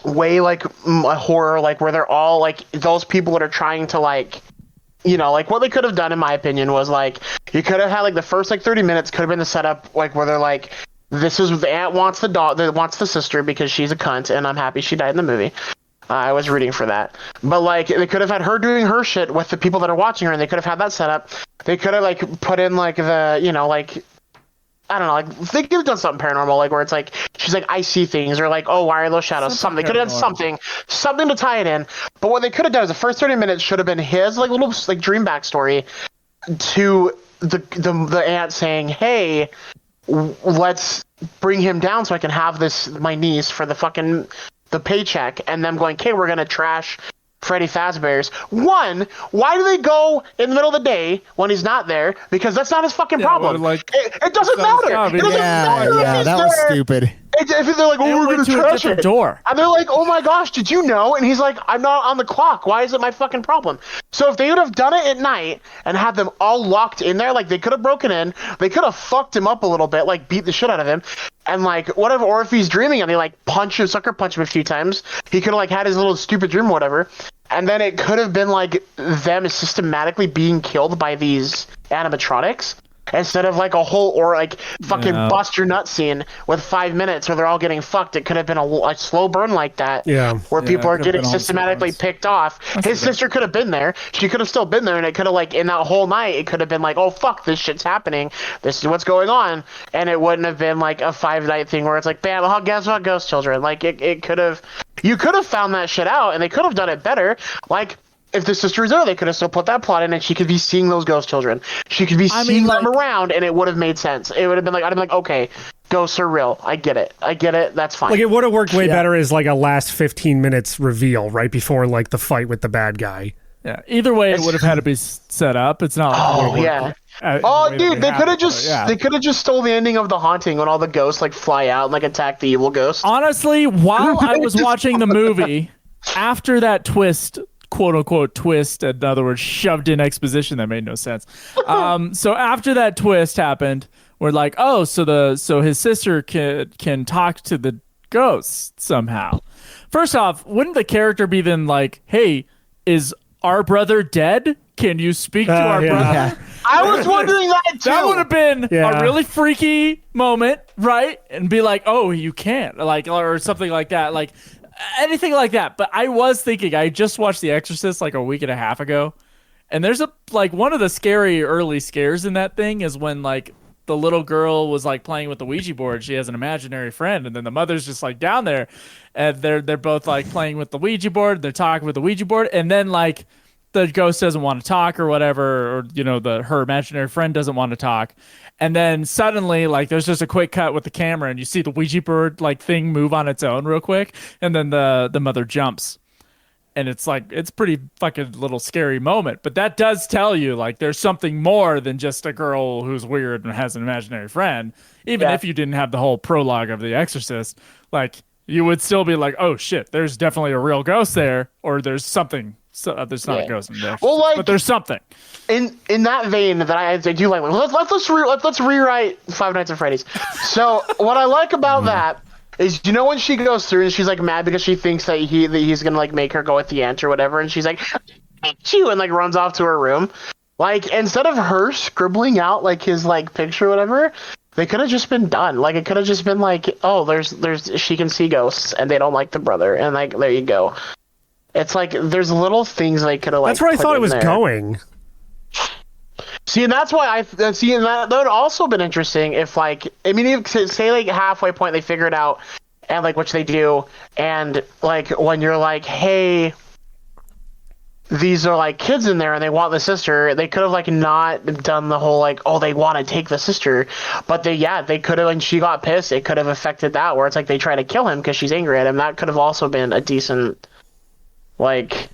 way like a horror, like where they're all like those people that are trying to like, you know, like what they could have done in my opinion was like you could have had like the first like 30 minutes could have been the setup like where they're like, this is the aunt wants the dog that wants the sister because she's a cunt and I'm happy she died in the movie. I was rooting for that. But like they could have had her doing her shit with the people that are watching her, and they could have had that set up. They could have like put in like the, you know, like I don't know, like they could have done something paranormal, like where it's like she's like, I see things, or like, oh, why are those shadows? Something. They could have done something to tie it in. But what they could have done is the first 30 minutes should have been his like little like dream backstory to the aunt saying, hey, let's bring him down so I can have my niece for the paycheck, and them going, okay, we're gonna trash Freddy Fazbear's. One, why do they go in the middle of the day when he's not there? Because that's not his fucking problem. Like, it doesn't matter. It doesn't matter if he's that was there. stupid. If they're like, oh, we're gonna trash it. Door. And they're like, oh my gosh, did you know? And he's like, I'm not on the clock. Why is it my fucking problem? So if they would have done it at night and had them all locked in there, like they could have broken in, they could have fucked him up a little bit, like beat the shit out of him, and like whatever. Or if he's dreaming and they like sucker punch him a few times, he could have like had his little stupid dream or whatever. And then it could have been like them systematically being killed by these animatronics. Instead of like a whole or like fucking bust your nut scene with 5 minutes where they're all getting fucked, it could have been a slow burn like that. Yeah. Where people are getting systematically picked off. His sister could have been there. She could have still been there, and it could have like in that whole night, it could have been like, oh fuck, this shit's happening. This is what's going on, and it wouldn't have been like a 5-night thing where it's like, bam, oh, guess what, ghost children. Like it could have, you could have found that shit out, and they could have done it better. Like, if the sister was there, they could have still put that plot in, and she could be seeing those ghost children. She could be seeing them around, and it would have made sense. It would have been like, I'd have been like, okay, ghosts are real. I get it. That's fine. Like, it would have worked way better as like a last 15 minutes reveal right before like the fight with the bad guy. Yeah. Either way, it would have had to be set up. It's not. Like dude, they could have just stole the ending of The Haunting when all the ghosts like fly out and like attack the evil ghost. Honestly, while I was watching the movie, after that twist, quote unquote twist, in other words, shoved in exposition that made no sense. So after that twist happened, we're like, oh, so his sister can talk to the ghosts somehow. First off, wouldn't the character be then like, hey, is our brother dead? Can you speak to our brother? Yeah. I was wondering that too. That would have been a really freaky moment, right? And be like, oh, you can't, like, or something like that, like anything like that. But I was thinking, I just watched The Exorcist like a week and a half ago, and there's one of the scary early scares in that thing is when like the little girl was like playing with the Ouija board. She has an imaginary friend, and then the mother's just like down there, and they're both like playing with the Ouija board. They're talking with the Ouija board, and then like the ghost doesn't want to talk or whatever, or you know, her imaginary friend doesn't want to talk. And then suddenly, like, there's just a quick cut with the camera, and you see the Ouija board like thing move on its own real quick, and then the mother jumps, and it's like, it's pretty fucking little scary moment. But that does tell you like there's something more than just a girl who's weird and has an imaginary friend. Even if you didn't have the whole prologue of The Exorcist, like you would still be like, oh shit, there's definitely a real ghost there, or there's something. So there's not a ghost in there, but there's something. In that vein that I do like. Let's rewrite Five Nights at Freddy's. So what I like about that is, you know, when she goes through and she's like mad because she thinks that he's gonna like make her go with the aunt or whatever, and she's like, "You," and like runs off to her room. Like, instead of her scribbling out like his like picture or whatever, they could have just been done. Like, it could have just been like, oh, there's she can see ghosts and they don't like the brother, and like there you go. It's like there's little things they could have like. That's where I thought it was going. See, and that's why see, and that would also been interesting if, like, I mean, if, say, like, halfway point they figure it out, and, like, which they do, and, like, when you're like, hey, these are, like, kids in there and they want the sister, they could have, like, not done the whole, like, oh, they want to take the sister, but they could have, when she got pissed, it could have affected that, where it's like they try to kill him because she's angry at him. That could have also been a decent, like,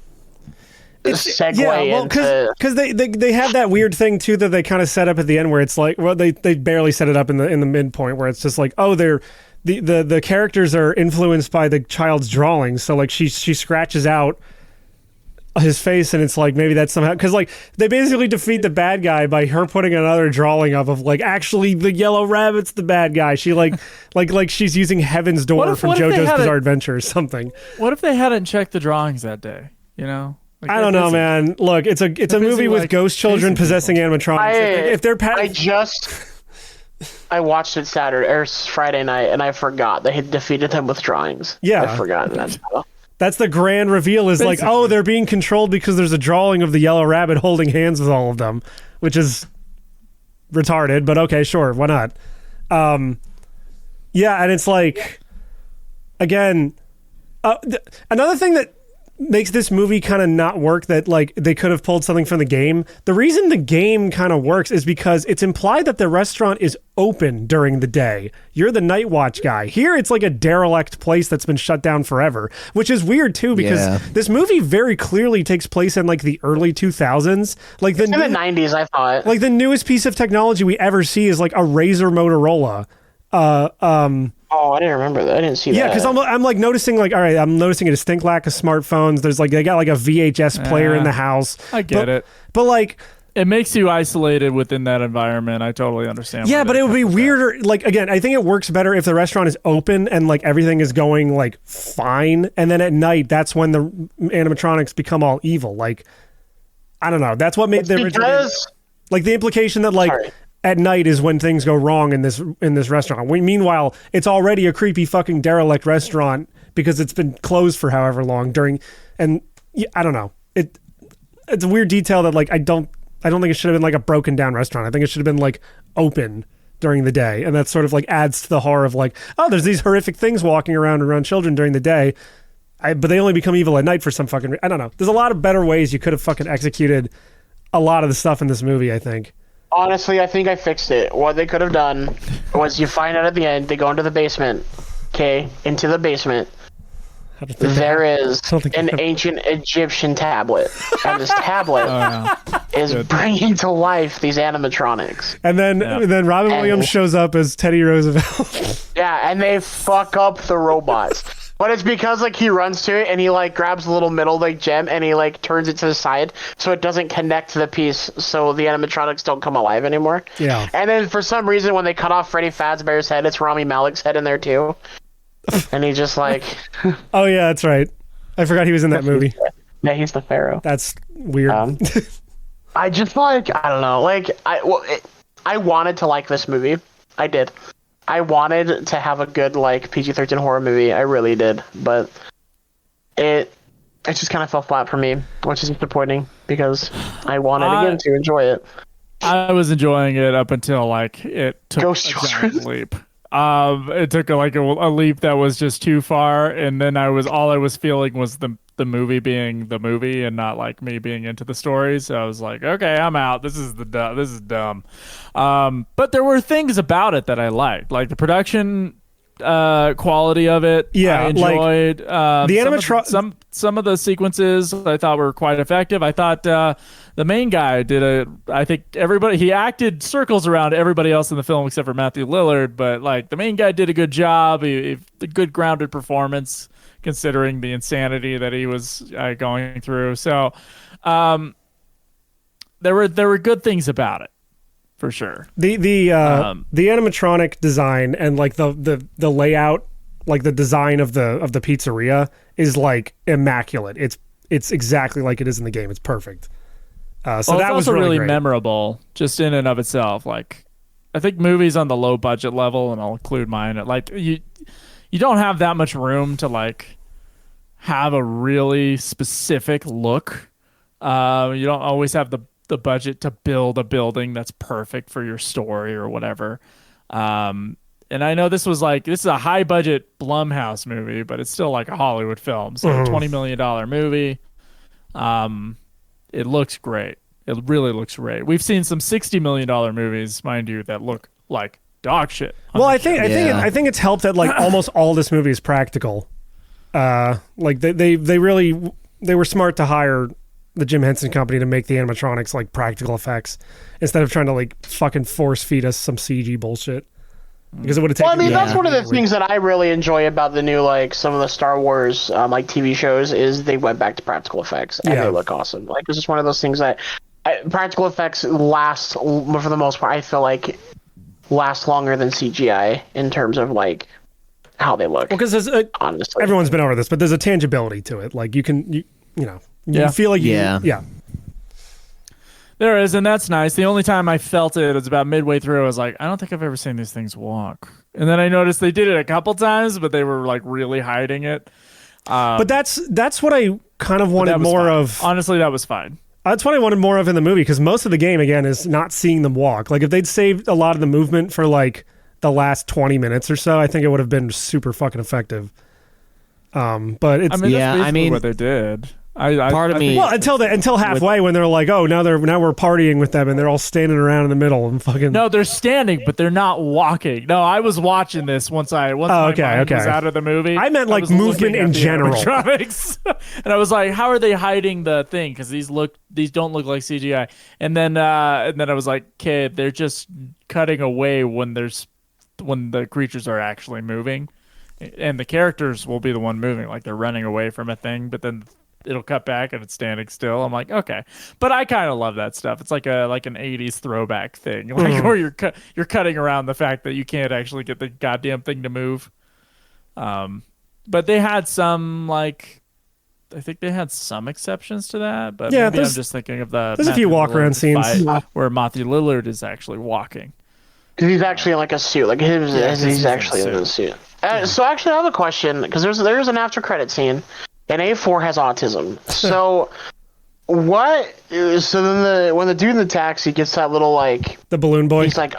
segue into... because they have that weird thing too that they kind of set up at the end where it's like, well, they barely set it up in the midpoint where it's just like, oh, they're the characters are influenced by the child's drawings, so like she scratches out his face and it's like maybe that's somehow because like they basically defeat the bad guy by her putting another drawing up of like actually the yellow rabbit's the bad guy. She like she's using Heaven's Door from JoJo's Bizarre Adventure or something. What if they hadn't checked the drawings that day? You know. Like I don't know, man. Look, it's a movie with like, ghost children possessing animatronics. If they're I watched it Friday night, and I forgot they had defeated them with drawings. Yeah, I forgot that. That's the grand reveal. Is basically, like, oh, they're being controlled because there's a drawing of the yellow rabbit holding hands with all of them, which is retarded. But okay, sure, why not? Yeah, and it's like, again, another thing that makes this movie kind of not work, that like they could have pulled something from the game. The reason the game kind of works is because it's implied that the restaurant is open during the day. You're the night watch guy. Here it's like a derelict place that's been shut down forever, which is weird too because this movie very clearly takes place in like the early 2000s. Like in the 90s, I thought. Like the newest piece of technology we ever see is like a Razor Motorola. Oh, I didn't remember that. I didn't see that. Yeah, because I'm like noticing, like, all right, I'm noticing a distinct lack of smartphones. There's like, they got like a VHS player in the house. I get it. But like, it makes you isolated within that environment. I totally understand. Yeah, but it would be weirder. Like, again, I think it works better if the restaurant is open and like everything is going like fine. And then at night, that's when the animatronics become all evil. Like, I don't know. That's what made the original. Like the implication that like. Sorry. At night is when things go wrong in this restaurant. Meanwhile, it's already a creepy fucking derelict restaurant because it's been closed for however long and I don't know. It's a weird detail that like I don't think it should have been like a broken down restaurant. I think it should have been like open during the day, and that sort of like adds to the horror of like, oh, there's these horrific things walking around children during the day, but they only become evil at night for some fucking I don't know. There's a lot of better ways you could have fucking executed a lot of the stuff in this movie, I think. Honestly, I think I fixed it. What they could have done was you find out at the end, they go into the basement. Okay, into the basement. There is an ancient Egyptian tablet. And this tablet is bringing to life these animatronics. And then Robin Williams shows up as Teddy Roosevelt. Yeah, and they fuck up the robots. But it's because like he runs to it and he like grabs a little middle like gem and he like turns it to the side so it doesn't connect to the piece, so the animatronics don't come alive anymore. Yeah. And then for some reason when they cut off Freddy Fazbear's head, it's Rami Malek's head in there too. And he just like oh yeah, that's right. I forgot he was in that movie. Yeah, he's the Pharaoh. That's weird. I just like I don't know, like I wanted to like this movie. I did. I wanted to have a good like PG-13 horror movie. I really did, but it just kind of fell flat for me, which is disappointing because I wanted again to enjoy it. I was enjoying it up until like it took a giant leap. It took a leap that was just too far, and then all I was feeling was the movie being the movie and not like me being into the story. So I was like, okay, I'm out. This is dumb. But there were things about it that I liked, like the production quality of it. Yeah, I enjoyed the some of the sequences I thought were quite effective. I thought the main guy he acted circles around everybody else in the film except for Matthew Lillard, but like the main guy did a good job. A good grounded performance considering the insanity that he was going through. So there were good things about it. For sure. The animatronic design and like the layout, like the design of the pizzeria is like immaculate. It's exactly like it is in the game. It's perfect. So that was also really great. memorable just in and of itself. Like I think movies on the low budget level, and I'll include mine, like you don't have that much room to like have a really specific look. You don't always have the the budget to build a building that's perfect for your story or whatever. And I know this is a high budget Blumhouse movie, but it's still like a Hollywood film. So $20 million movie. It looks great. It really looks great. We've seen some $60 million movies, mind you, that look like dog shit. Well, I think it's helped that like almost all this movie is practical. Like they were smart to hire the Jim Henson Company to make the animatronics like practical effects instead of trying to like fucking force feed us some CG bullshit. Because it would have taken. Well, I mean, that's one of the things that I really enjoy about the new, like, some of the Star Wars, like, TV shows is they went back to practical effects, and they look awesome. Like, it's just one of those things that practical effects last, for the most part, I feel like, last longer than CGI in terms of, like, how they look. Well, because honestly, everyone's been over this, but there's a tangibility to it. Like, you feel like yeah. There is, and that's nice. The only time I felt it was about midway through. I was like, I don't think I've ever seen these things walk. And then I noticed they did it a couple times, but they were like really hiding it. But that's what I kind of wanted more of. Honestly, that was fine. That's what I wanted more of in the movie, because most of the game, again, is not seeing them walk. Like, if they'd saved a lot of the movement for like the last 20 minutes or so, I think it would have been super fucking effective. But it's that's basically what they did. Part of me. Well, until halfway when they're like, oh, now we're partying with them, and they're all standing around in the middle and fucking. No, they're standing, but they're not walking. No, I was watching this once my mind was out of the movie. I meant like movement in general. And I was like, how are they hiding the thing? Because these don't look like CGI. And then I was like, okay, they're just cutting away when the creatures are actually moving, and the characters will be the one moving, like they're running away from a thing, but then it'll cut back and it's standing still. I'm like, okay, but I kind of love that stuff. It's like an 80s throwback thing, like where you're cutting around the fact that you can't actually get the goddamn thing to move. But they had some I think they had some exceptions to that. But maybe I'm just thinking of there's a few walk around scenes where Matthew Lillard is actually walking. Because he's actually in like a suit, like he's actually in a suit. So actually, I have a question, because there's an after credit scene. And A4 has autism. So what? So then when the dude in the taxi gets that little like the balloon boy, he's like,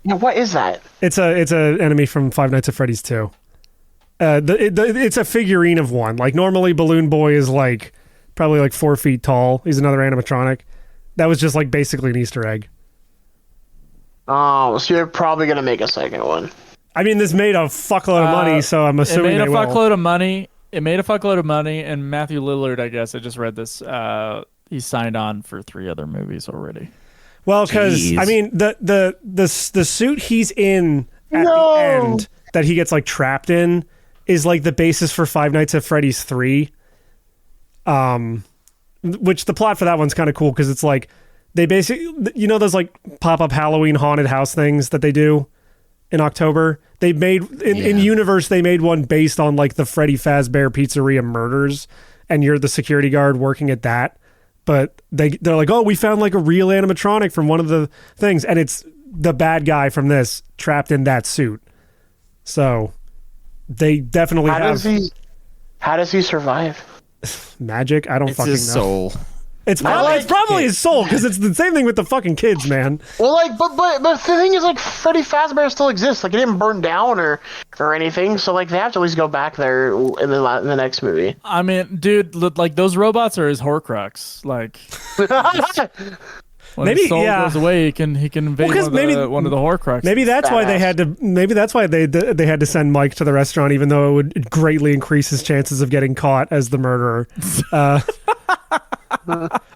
what is that? It's a enemy from Five Nights at Freddy's 2. It's a figurine of one. Like normally, Balloon Boy is like probably like 4 feet tall. He's another animatronic. That was just like basically an Easter egg. Oh, so you're probably gonna make a second one. I mean, this made a fuckload of money, so I'm assuming it made a fuckload of money. It made a fuckload of money, and Matthew Lillard, I guess, I just read this, he signed on for 3 other movies already. Well, because, I mean, the suit he's in at the end that he gets, like, trapped in is, like, the basis for Five Nights at Freddy's 3. Which the plot for that one's kind of cool, because it's, like, they basically, those, like, pop-up Halloween haunted house things that they do in October? They made in universe. They made one based on like the Freddy Fazbear Pizzeria murders, and you're the security guard working at that. But they're like, oh, we found like a real animatronic from one of the things, and it's the bad guy from this trapped in that suit. So they definitely How does he survive? Magic? I don't fucking know. His soul. It's probably his soul, because it's the same thing with the fucking kids, man. Well, like, but the thing is, like, Freddy Fazbear still exists. Like, it didn't burn down or anything. So, like, they have to at least go back there in the next movie. I mean, dude, like those robots are his Horcrux. Like, when his soul goes away, he can invade one of the Horcruxes. Maybe that's why they had to. Maybe that's why they had to send Mike to the restaurant, even though it would greatly increase his chances of getting caught as the murderer.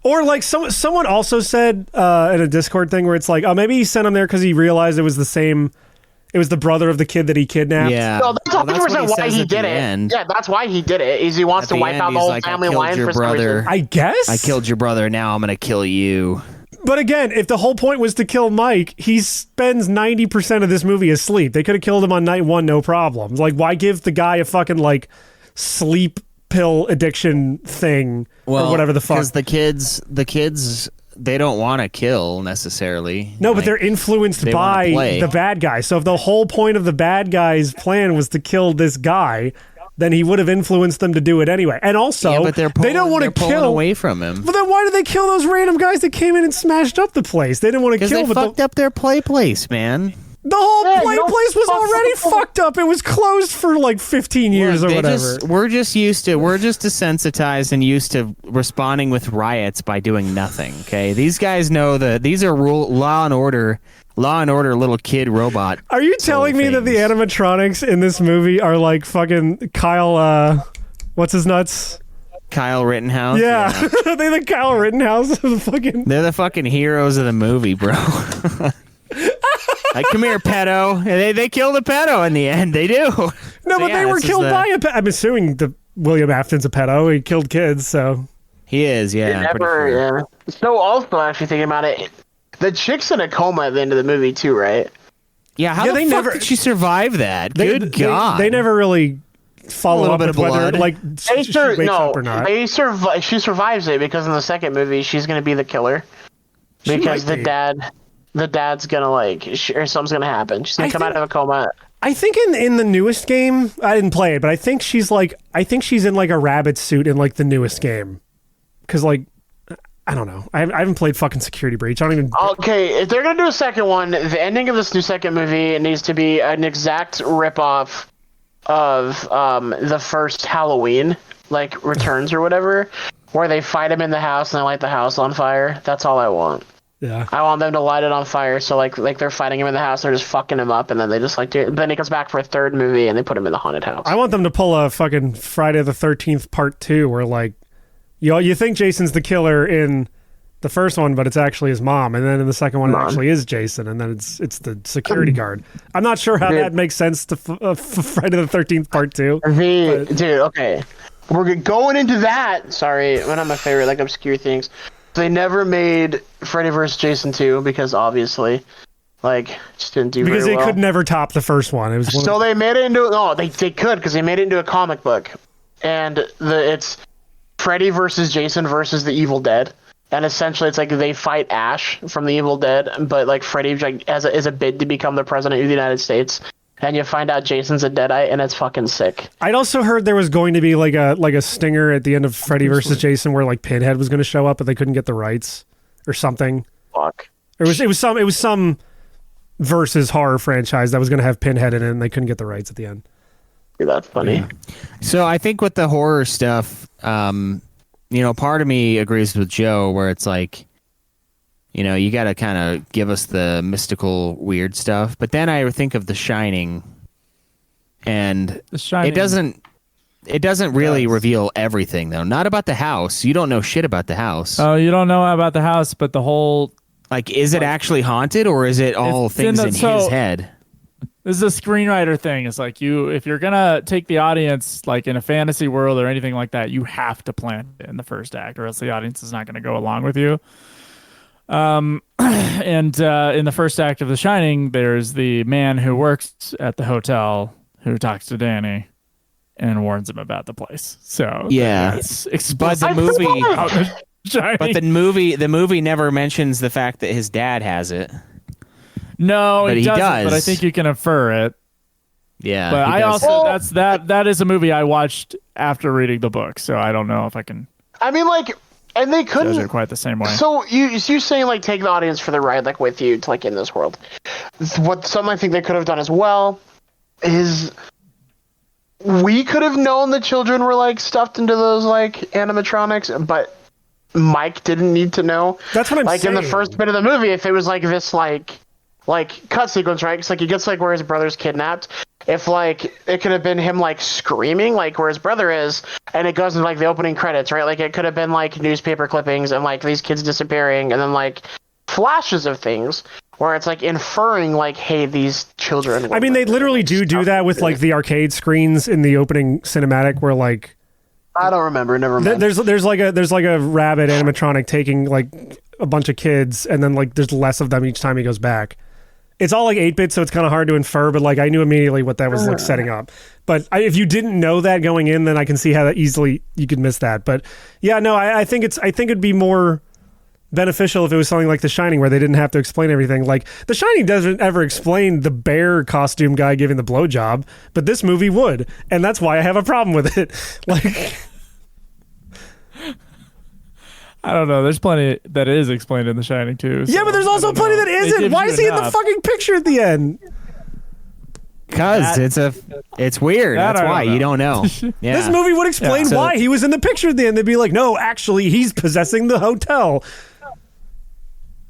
Or like someone also said in a Discord thing where it's like, oh, maybe he sent him there because he realized it was the brother of the kid that he kidnapped. Yeah, no, that's 100% why he did it. Yeah, that's why he did it. Is he wants to wipe out the whole family line for some reason. I guess I killed your brother. Now I'm gonna kill you. But again, if the whole point was to kill Mike, he spends 90% of this movie asleep. They could have killed him on night 1, no problem. Like, why give the guy a fucking like sleep pill addiction thing or whatever the fuck? Because the kids, they don't want to kill necessarily. No, but they're influenced by the bad guy. So if the whole point of the bad guy's plan was to kill this guy, then he would have influenced them to do it anyway. And also, but they don't want to kill away from him. But then why did they kill those random guys that came in and smashed up the place? They didn't want to kill. Because they fucked up their play place, man. The whole place was already fucked up. It was closed for like 15 years or whatever. We're just desensitized and used to responding with riots by doing nothing. Okay, these guys know these are Law and Order little kid robot. Are you telling me that the animatronics in this movie are like fucking Kyle? What's his nuts? Kyle Rittenhouse. Yeah. They're the Kyle Rittenhouse of the fucking. They're the fucking heroes of the movie, bro. Like, come here, pedo. They killed a pedo in the end. They do. No, but they were killed by a pedo. I'm assuming William Afton's a pedo. He killed kids, so. He is, yeah. Yeah. So also, actually thinking about it, the chick's in a coma at the end of the movie too, right? Yeah, how the fuck did she survive that? Good God. They never really follow up with whether, like, she wakes up or not. She survives it because in the second movie, she's going to be the killer. Because the dad's gonna or something's gonna happen. She's gonna come out of a coma. I think in the newest game, I didn't play it, but I think she's in like a rabbit suit in like the newest game. Because like, I don't know. I haven't played fucking Security Breach. I don't even. Okay, if they're gonna do a second one, the ending of this new second movie needs to be an exact ripoff of the first Halloween, like Returns or whatever, where they fight him in the house and they light the house on fire. That's all I want. Yeah. I want them to light it on fire, so like they're fighting him in the house, they're just fucking him up, and then they just then he comes back for a third movie, and they put him in the haunted house. I want them to pull a fucking Friday the 13th Part 2, where like, you think Jason's the killer in the first one, but it's actually his mom, and then in the second one it actually is Jason, and then it's the security guard. I'm not sure how that makes sense to Friday the 13th Part 2. Dude, okay, we're going into that. Sorry, one of my favorite like obscure things. They never made Freddy vs. Jason 2 because obviously, like, just didn't do because very well. They could never top the first one. It was they made it into they could because they made it into a comic book, and it's Freddy versus Jason versus the Evil Dead, and essentially it's like they fight Ash from the Evil Dead, but like Freddy like is a bid to become the president of the United States. And you find out Jason's a Deadite, and it's fucking sick. I'd also heard there was going to be like a stinger at the end of Freddy vs. Jason where like Pinhead was going to show up, but they couldn't get the rights or something. Fuck. It was some versus horror franchise that was going to have Pinhead in it, and they couldn't get the rights at the end. Yeah, that's funny. Yeah. So I think with the horror stuff, part of me agrees with Joe, where it's like, you got to kind of give us the mystical, weird stuff. But then I think of The Shining, and it doesn't really reveal everything, though. Not about the house. You don't know shit about the house. Oh, you don't know about the house, but the whole... Like, is it actually haunted, or is it all things in his head? This is a screenwriter thing. It's like if you're going to take the audience, like in a fantasy world or anything like that, you have to plant it in the first act, or else the audience is not going to go along with you. And in the first act of The Shining, there's the man who works at the hotel who talks to Danny and warns him about the place. So yeah, it's but the movie never mentions the fact that his dad has it. No, but he does. But I think you can infer it. Yeah, but I also that is a movie I watched after reading the book, so I don't know if I can. I mean, like. And they couldn't judge it quite the same way. So you're saying like take the audience for the ride, like with you to like in this world. Something I think they could have done as well is we could have known the children were like stuffed into those like animatronics, but Mike didn't need to know. That's what I'm like saying. In the first bit of the movie, if it was like this like cut sequence, right? It's like he gets like where his brother's kidnapped. If like it could have been him like screaming like where his brother is, and it goes into like the opening credits, right? Like it could have been like newspaper clippings and like these kids disappearing, and then like flashes of things where it's like inferring like, hey, these children. I mean, they literally do that with like the arcade screens in the opening cinematic, where like I don't remember. Never mind. There's like a rabbit animatronic taking like a bunch of kids, and then like there's less of them each time he goes back. It's all like 8-bit, so it's kind of hard to infer, but like I knew immediately what that was like setting up. But if you didn't know that going in, then I can see how that easily you could miss that. But yeah, no, I think it'd be more beneficial if it was something like The Shining where they didn't have to explain everything. Like The Shining doesn't ever explain the bear costume guy giving the blowjob, but this movie would, and that's why I have a problem with it. Like, I don't know. There's plenty that is explained in The Shining too. yeah, but there's also plenty that isn't. Why is he in the fucking picture at the end? Because it's weird. That That's I don't why know. you don't know. Yeah. This movie would explain So- why he was in the picture at the end. They'd be like, no, actually, he's possessing the hotel.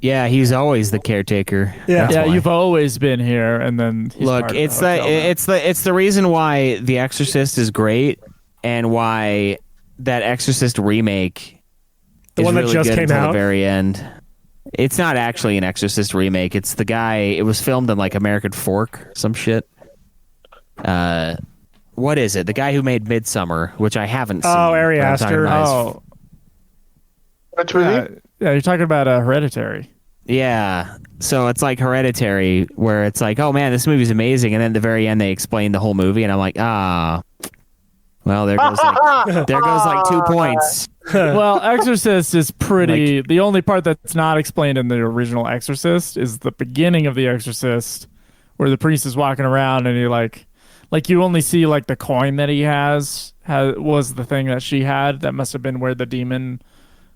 Yeah, he's always the caretaker. Yeah. That's Yeah, why. you've always been here, and then he's Look, part of it's hotel now. it's the reason why The Exorcist is great, and why that Exorcist remake The is one that really just good came until out? the very end. It's not actually an Exorcist remake. It's the guy. It was filmed in like American Fork, some shit. What is it? The guy who made Midsummer, which I haven't seen. Oh, Ari but I'm talking Aster. about his- Oh, Which movie? yeah, you're talking about Hereditary. Yeah. So it's like Hereditary, where it's like, oh man, this movie's amazing, and then at the very end they explain the whole movie, and I'm like, well, there goes like 2 points. Well, Exorcist is pretty. The only part that's not explained in the original Exorcist is the beginning of the Exorcist, where the priest is walking around and he like you only see like the coin that he has was the thing that she had. That must have been where the demon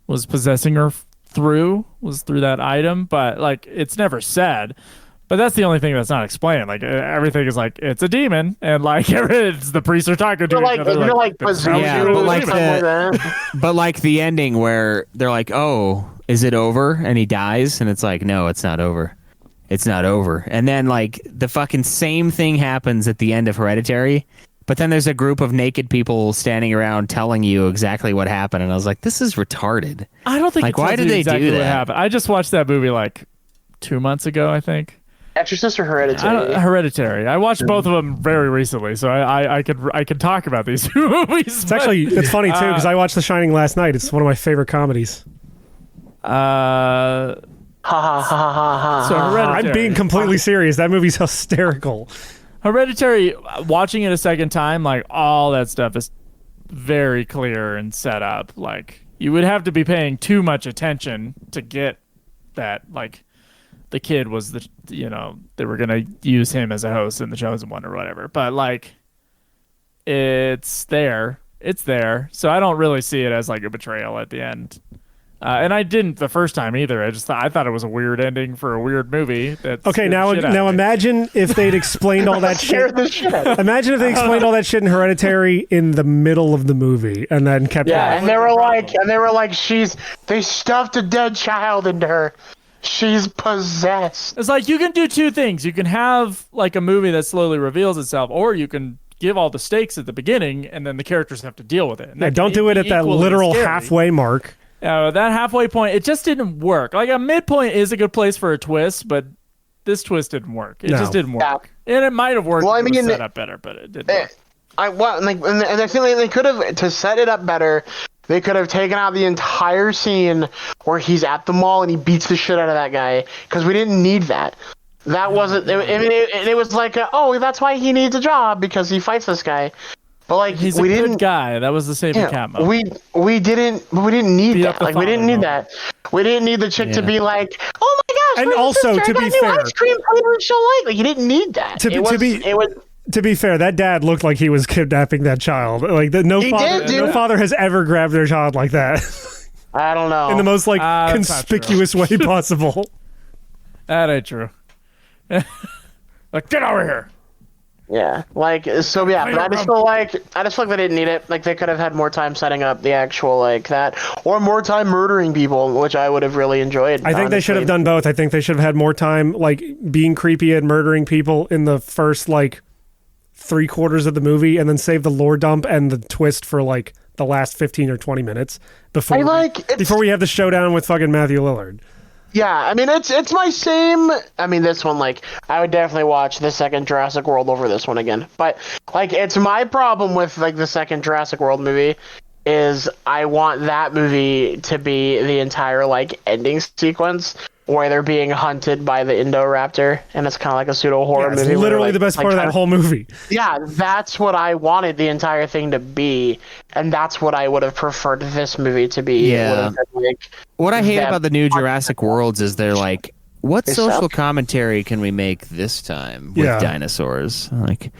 was possessing her through that item, but like it's never said. But that's the only thing that's not explained. Like everything is like it's a demon, and like it's the priests are talking to You're each like, other. you're like "That's possessed Yeah, or but like something like that. But like the ending where they're like, oh, is it over? And he dies, and it's like, no, it's not over. It's not over. And then like the fucking same thing happens at the end of Hereditary, but then there's a group of naked people standing around telling you exactly what happened, and I was like, this is retarded. I don't think. Like, it why tells did you they exactly do what that? happened. I just watched that movie like 2 months ago, I think. Exorcist or Hereditary? Hereditary. I watched both of them very recently, so I could talk about these two movies. It's funny too because I watched The Shining last night. It's one of my favorite comedies. Ha ha ha ha ha. So Hereditary. I'm being completely serious. That movie's hysterical. Hereditary. Watching it a second time, like all that stuff is very clear and set up. Like you would have to be paying too much attention to get that. Like the kid was they were gonna use him as a host in the chosen one or whatever. But like it's there. So I don't really see it as like a betrayal at the end. And I didn't the first time either. I thought it was a weird ending for a weird movie. Okay, now imagine if they'd explained all that shit. Imagine if they explained all that shit in Hereditary in the middle of the movie and then kept. Yeah, and they were like, they stuffed a dead child into her. She's possessed. It's like you can do two things. You can have like a movie that slowly reveals itself, or you can give all the stakes at the beginning, and then the characters have to deal with it. And Yeah, don't do it at that equally literal scary. halfway mark. That halfway point, it just didn't work. Like a midpoint is a good place for a twist, but this twist didn't work. It just didn't work. And it might have worked. Well, I if it was mean, set up better, but it didn't work. And I feel like they could have, to set it up better, they could have taken out the entire scene where he's at the mall and he beats the shit out of that guy, because we didn't need that. That wasn't. It was like, oh, that's why he needs a job, because he fights this guy. But like, He's a we good didn't. guy. That was the saving cat moment. We didn't need Beat that. up the Like, we didn't father need that. We didn't need the chick to be like, oh my gosh, And my also, sister to got be new fair- ice cream flavor she'll like. You didn't need that. To be fair, that dad looked like he was kidnapping that child. Like no father has ever grabbed their child like that I don't know. in the most like that's not true. conspicuous way possible. That ain't true. Like, get over here. Yeah, like, so yeah, but I just feel like they didn't need it. Like, they could have had more time setting up the actual, like, that, or more time murdering people, which I would have really enjoyed. I think they should have done both. I think they should have had more time, like, being creepy and murdering people in the first, like, 3/4 of the movie, and then save the lore dump and the twist for, like, the last 15 or 20 minutes before we have the showdown with fucking Matthew Lillard. Yeah, I mean, it's my same. I mean, this one, like, I would definitely watch the second Jurassic World over this one again. But like, it's my problem with like the second Jurassic World movie is I want that movie to be the entire like ending sequence where they're being hunted by the Indoraptor, and it's kind of like a pseudo horror It's movie. literally like, the best part of that whole movie. Yeah, that's what I wanted the entire thing to be, and that's what I would have preferred this movie to be. It would have been, like, What I hate about the new Jurassic Worlds is they're like, what They social suck. commentary can we make this time with Yeah. dinosaurs? Like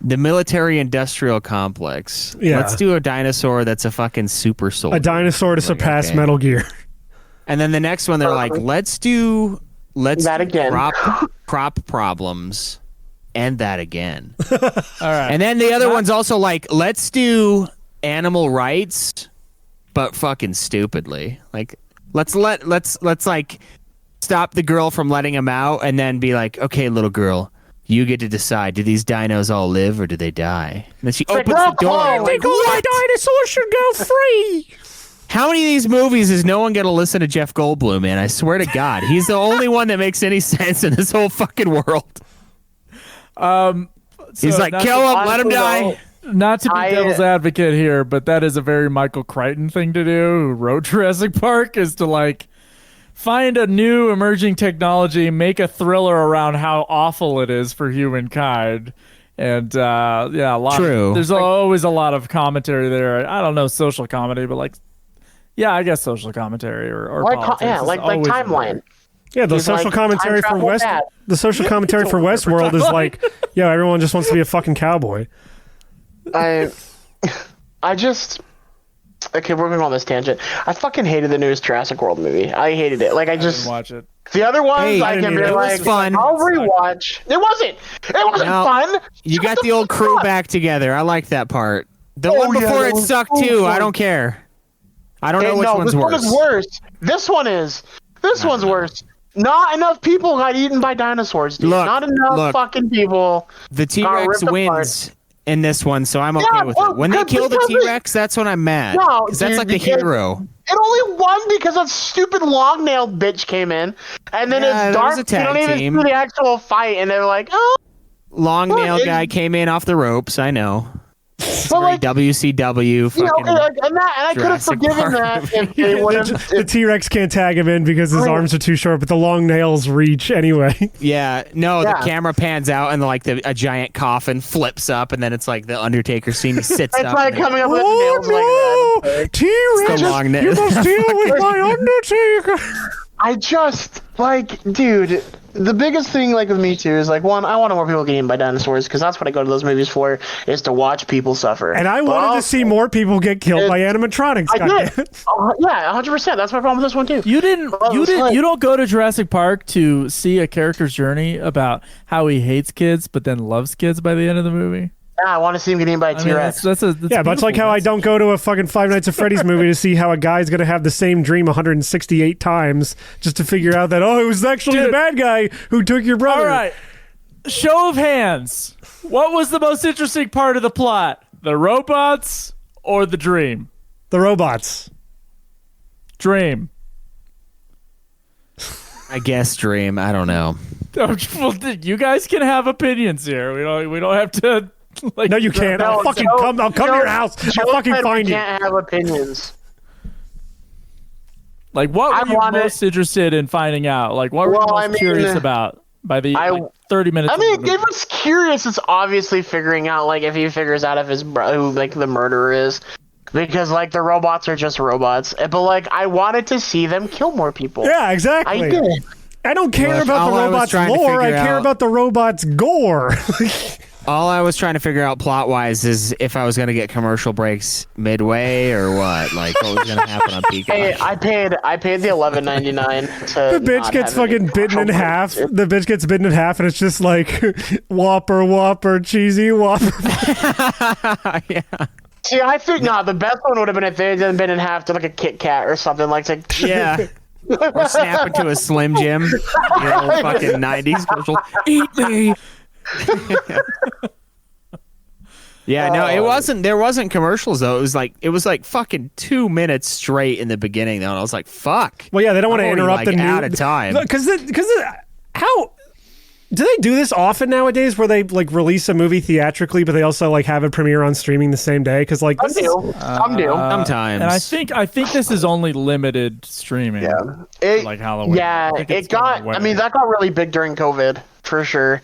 the military-industrial complex. Yeah. Let's do a dinosaur that's a fucking super soldier. A dinosaur to surpass okay. Metal Gear. And then the next one, they're like, let's do That again. crop problems and that again. All right. And then the other one's also like, let's do animal rights, but fucking stupidly. Like, let's like stop the girl from letting him out, and then be like, okay, little girl, you get to decide: do these dinos all live or do they die? And then she opens the door. oh, Like, what? Dinosaurs should go free. How many of these movies is no one going to listen to Jeff Goldblum, man? I swear to God. He's the only one that makes any sense in this whole fucking world. He's like, kill him, let him die. Not to be devil's advocate here, but that is a very Michael Crichton thing to do, who wrote Jurassic Park, is to like find a new emerging technology, make a thriller around how awful it is for humankind. And yeah, a lot. True. There's always a lot of commentary there. I don't know, social comedy, but like, yeah, I guess social commentary or Like, politics yeah, is like always in timeline. there. Yeah, the He's social like, commentary time for travel West. bad. The social commentary for Westworld is like, yo, everyone just wants to be a fucking cowboy. I just. Okay, we're going on this tangent. I fucking hated the newest Jurassic World movie. I hated it. Like, I just. Didn't watch it. The other ones, Hey, I can be it was like, fun. I'll rewatch. It wasn't. It wasn't No, fun. You Shut got the old fuck crew up. back together. I like that part. The Oh, one yeah, before that it was sucked so too. I fun. don't care. I don't know And which no, one's this worse. one is worse. This one is. This one's worse. Not enough people got eaten by dinosaurs, dude. Look, Not enough look. fucking people. The T-Rex ripped apart. wins in this one, so I'm okay Yeah, with well, it. When they good, kill the because it- T-Rex, that's when I'm mad. No, Because that's dude, like the because- hero. It only won because that stupid long-nailed bitch came in, and then Yeah, it's that was dark. a tag You don't even team. see the actual fight, and they're like, oh. Long Well, nail it- guy came in off the ropes. I know. It's But very like, WCW. you know, Fucking and I could have Jurassic forgiven Park that if they would have. The T-Rex can't tag him in because his Right. arms are too short, but the long nails reach anyway. yeah. No, Yeah. the camera pans out and like a giant coffin flips up, and then it's like the Undertaker scene. He sits It's up. like and then- coming up with nails like that. T-Rex! It's the long nail. You must deal with my Undertaker! I just like, dude. The biggest thing, like with me too, is like, one, I wanted more people getting eaten by dinosaurs because that's what I go to those movies for, is to watch people suffer. And I But wanted to also- see more people get killed by animatronics. I did. goddammit. Yeah, 100%. That's my problem with this one too. You didn't. Well, it's like- You don't go to Jurassic Park to see a character's journey about how he hates kids, but then loves kids by the end of the movie. Yeah, I want to see him getting eaten by a I mean, T-Rex. that's Yeah, much like how I don't go to a fucking Five Nights at Freddy's movie to see how a guy's going to have the same dream 168 times just to figure out that, oh, it was actually the Dude. bad guy who took your brother. All right. Show of hands. What was the most interesting part of the plot? The robots or the dream? The robots. Dream. I guess Dream. I don't know. Well, you guys can have opinions here. We don't have to. Like, No, you can't. No, I'll fucking Joe- come. I'll come to your Joe- house. Joe I'll fucking said find we you. can't have opinions. Like, what I were you wanted- most interested in finding out? Like, what were you Well, most I mean, curious about by the I- 30 minutes? I of mean, the if movie? it's curious, it's obviously figuring out, like, if he figures out if his who, like, the murderer is. Because, like, the robots are just robots. But, like, I wanted to see them kill more people. Yeah, exactly. I did. I don't care Look, about all the I was robots' trying to lore. I figure care out- about the robots' gore. All I was trying to figure out plot wise is if I was going to get commercial breaks midway or what. Like, what was going to happen on Peacock. Hey, I paid the $11.99 to. The bitch gets fucking bitten in half. The bitch gets bitten in half, and it's just like Whopper, cheesy Whopper. yeah. See, I think the best one would have been if they had been in half to like a Kit Kat or something like. Yeah. Or snap into a Slim Jim. You know, fucking 90s commercial. Eat me. Yeah, no, it wasn't. There wasn't commercials though. It was like fucking 2 minutes straight in the beginning though, and I was like, "Fuck." Well, yeah, they don't want to I'm already, interrupt like, the new out of time. because how Do they do this often nowadays, where they like release a movie theatrically, but they also like have it premiere on streaming the same day? Because like Some do. Some do. Sometimes. And I think this is only limited streaming. Yeah. Like Halloween. Yeah, it got. I mean, that got really big during COVID for sure.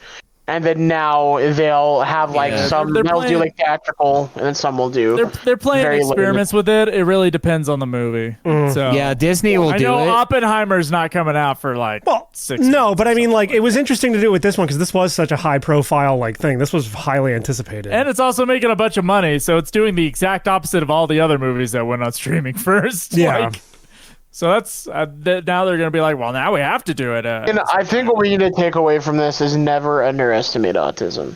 And then now they'll have like some. They'll do like theatrical, and then some will do. They're playing very experiments with it. It really depends on the movie. So yeah, Disney will I do know it. Oppenheimer's not coming out for like 6 No, months but or I mean, something like, it was interesting to do with this one because this was such a high profile like thing. This was highly anticipated. And it's also making a bunch of money, so it's doing the exact opposite of all the other movies that went on streaming first. Yeah. Like, so that's now they're going to be like, well, now we have to do it. And I think what we need to take away from this is never underestimate autism.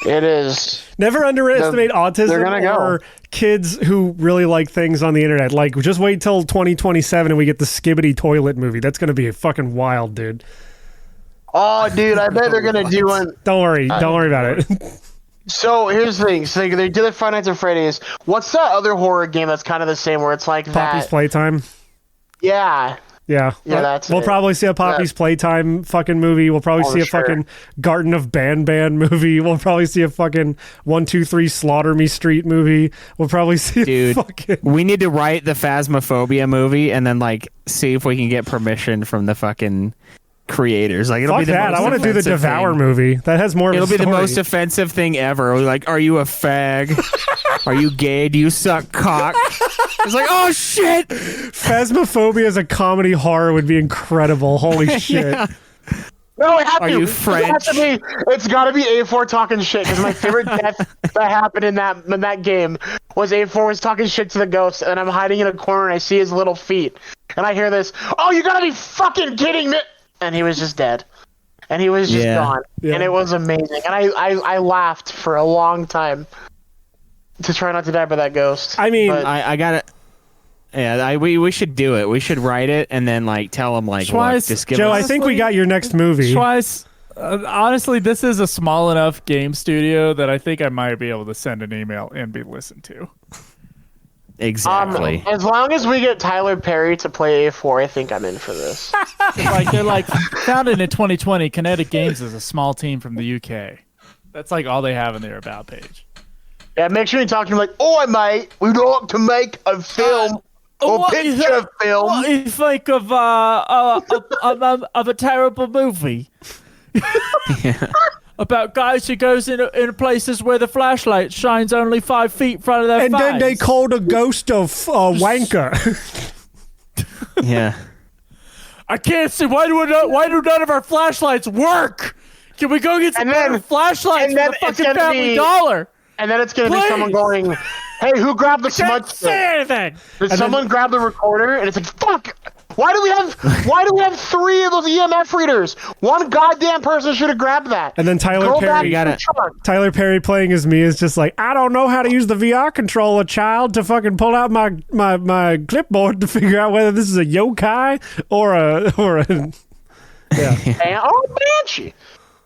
It is. Never underestimate They're autism gonna go. or kids who really like things on the internet. Like, just wait till 2027 and we get the Skibbity Toilet movie. That's going to be fucking wild, dude. Oh, dude, I bet they're gonna do one. Don't worry about it. So here's the thing. So they did the Five Nights at Freddy's. What's that other horror game that's kind of the same, where it's like Poppy's that? Playtime. Yeah. Yeah, that's we'll it. probably see a Poppy's Playtime fucking movie. We'll probably see a sure. fucking Garden of Ban movie. We'll probably see a fucking 1-2-3 Slaughter Me Street movie. We'll probably see Dude, fucking. we need to write the Phasmophobia movie and then like see if we can get permission from the fucking creators. Like, it'll Fuck be the that! most I want to do the offensive Devour thing. movie. That has more. It'll of a be the story. most offensive thing ever. We're like, are you a fag? Are you gay? Do you suck cock? It's like, oh shit! Phasmophobia as a comedy horror would be incredible. Holy shit! Yeah. No, it has Are to. you French? It's got to be A4 talking shit, because my favorite death that happened in that game was A4 was talking shit to the ghost, and I'm hiding in a corner and I see his little feet, and I hear this. Oh, you gotta be fucking kidding me! And he was just dead, and he was just gone, and it was amazing, and I laughed for a long time to try not to die by that ghost. I mean, But- I got it. Yeah, we should do it. We should write it and then like tell them like, look, just give Joe, us. I think we got your next movie. Twice. Honestly, this is a small enough game studio that I think I might be able to send an email and be listened to. Exactly. As long as we get Tyler Perry to play A4, I think I'm in for this. They're like founded in 2020. Kinetic Games is a small team from the UK. That's like all they have in their about page. Yeah, make sure you talk to him like, "Oh, mate, we'd like to make a film or what is picture that- film." What do you think of a terrible movie about guys who goes in places where the flashlight shines only 5 feet in front of their And face? then they called a ghost of wanker. Yeah. I can't see why do none of our flashlights work? Can we go get some And then- better flashlights and for then the it's fucking gonna Family be- Dollar? And then it's gonna be Please. someone going, "Hey, who grabbed the smudge Can't stick?" say anything. Did someone grab the recorder? And it's like, "Fuck! Why do we have 3 of those EMF readers? One goddamn person should have grabbed that." And then Tyler Go Perry back to got the it. truck. Tyler Perry playing as me is just like, I don't know how to use the VR controller, child, to fucking pull out my clipboard to figure out whether this is a yokai or a And, oh, Banshee.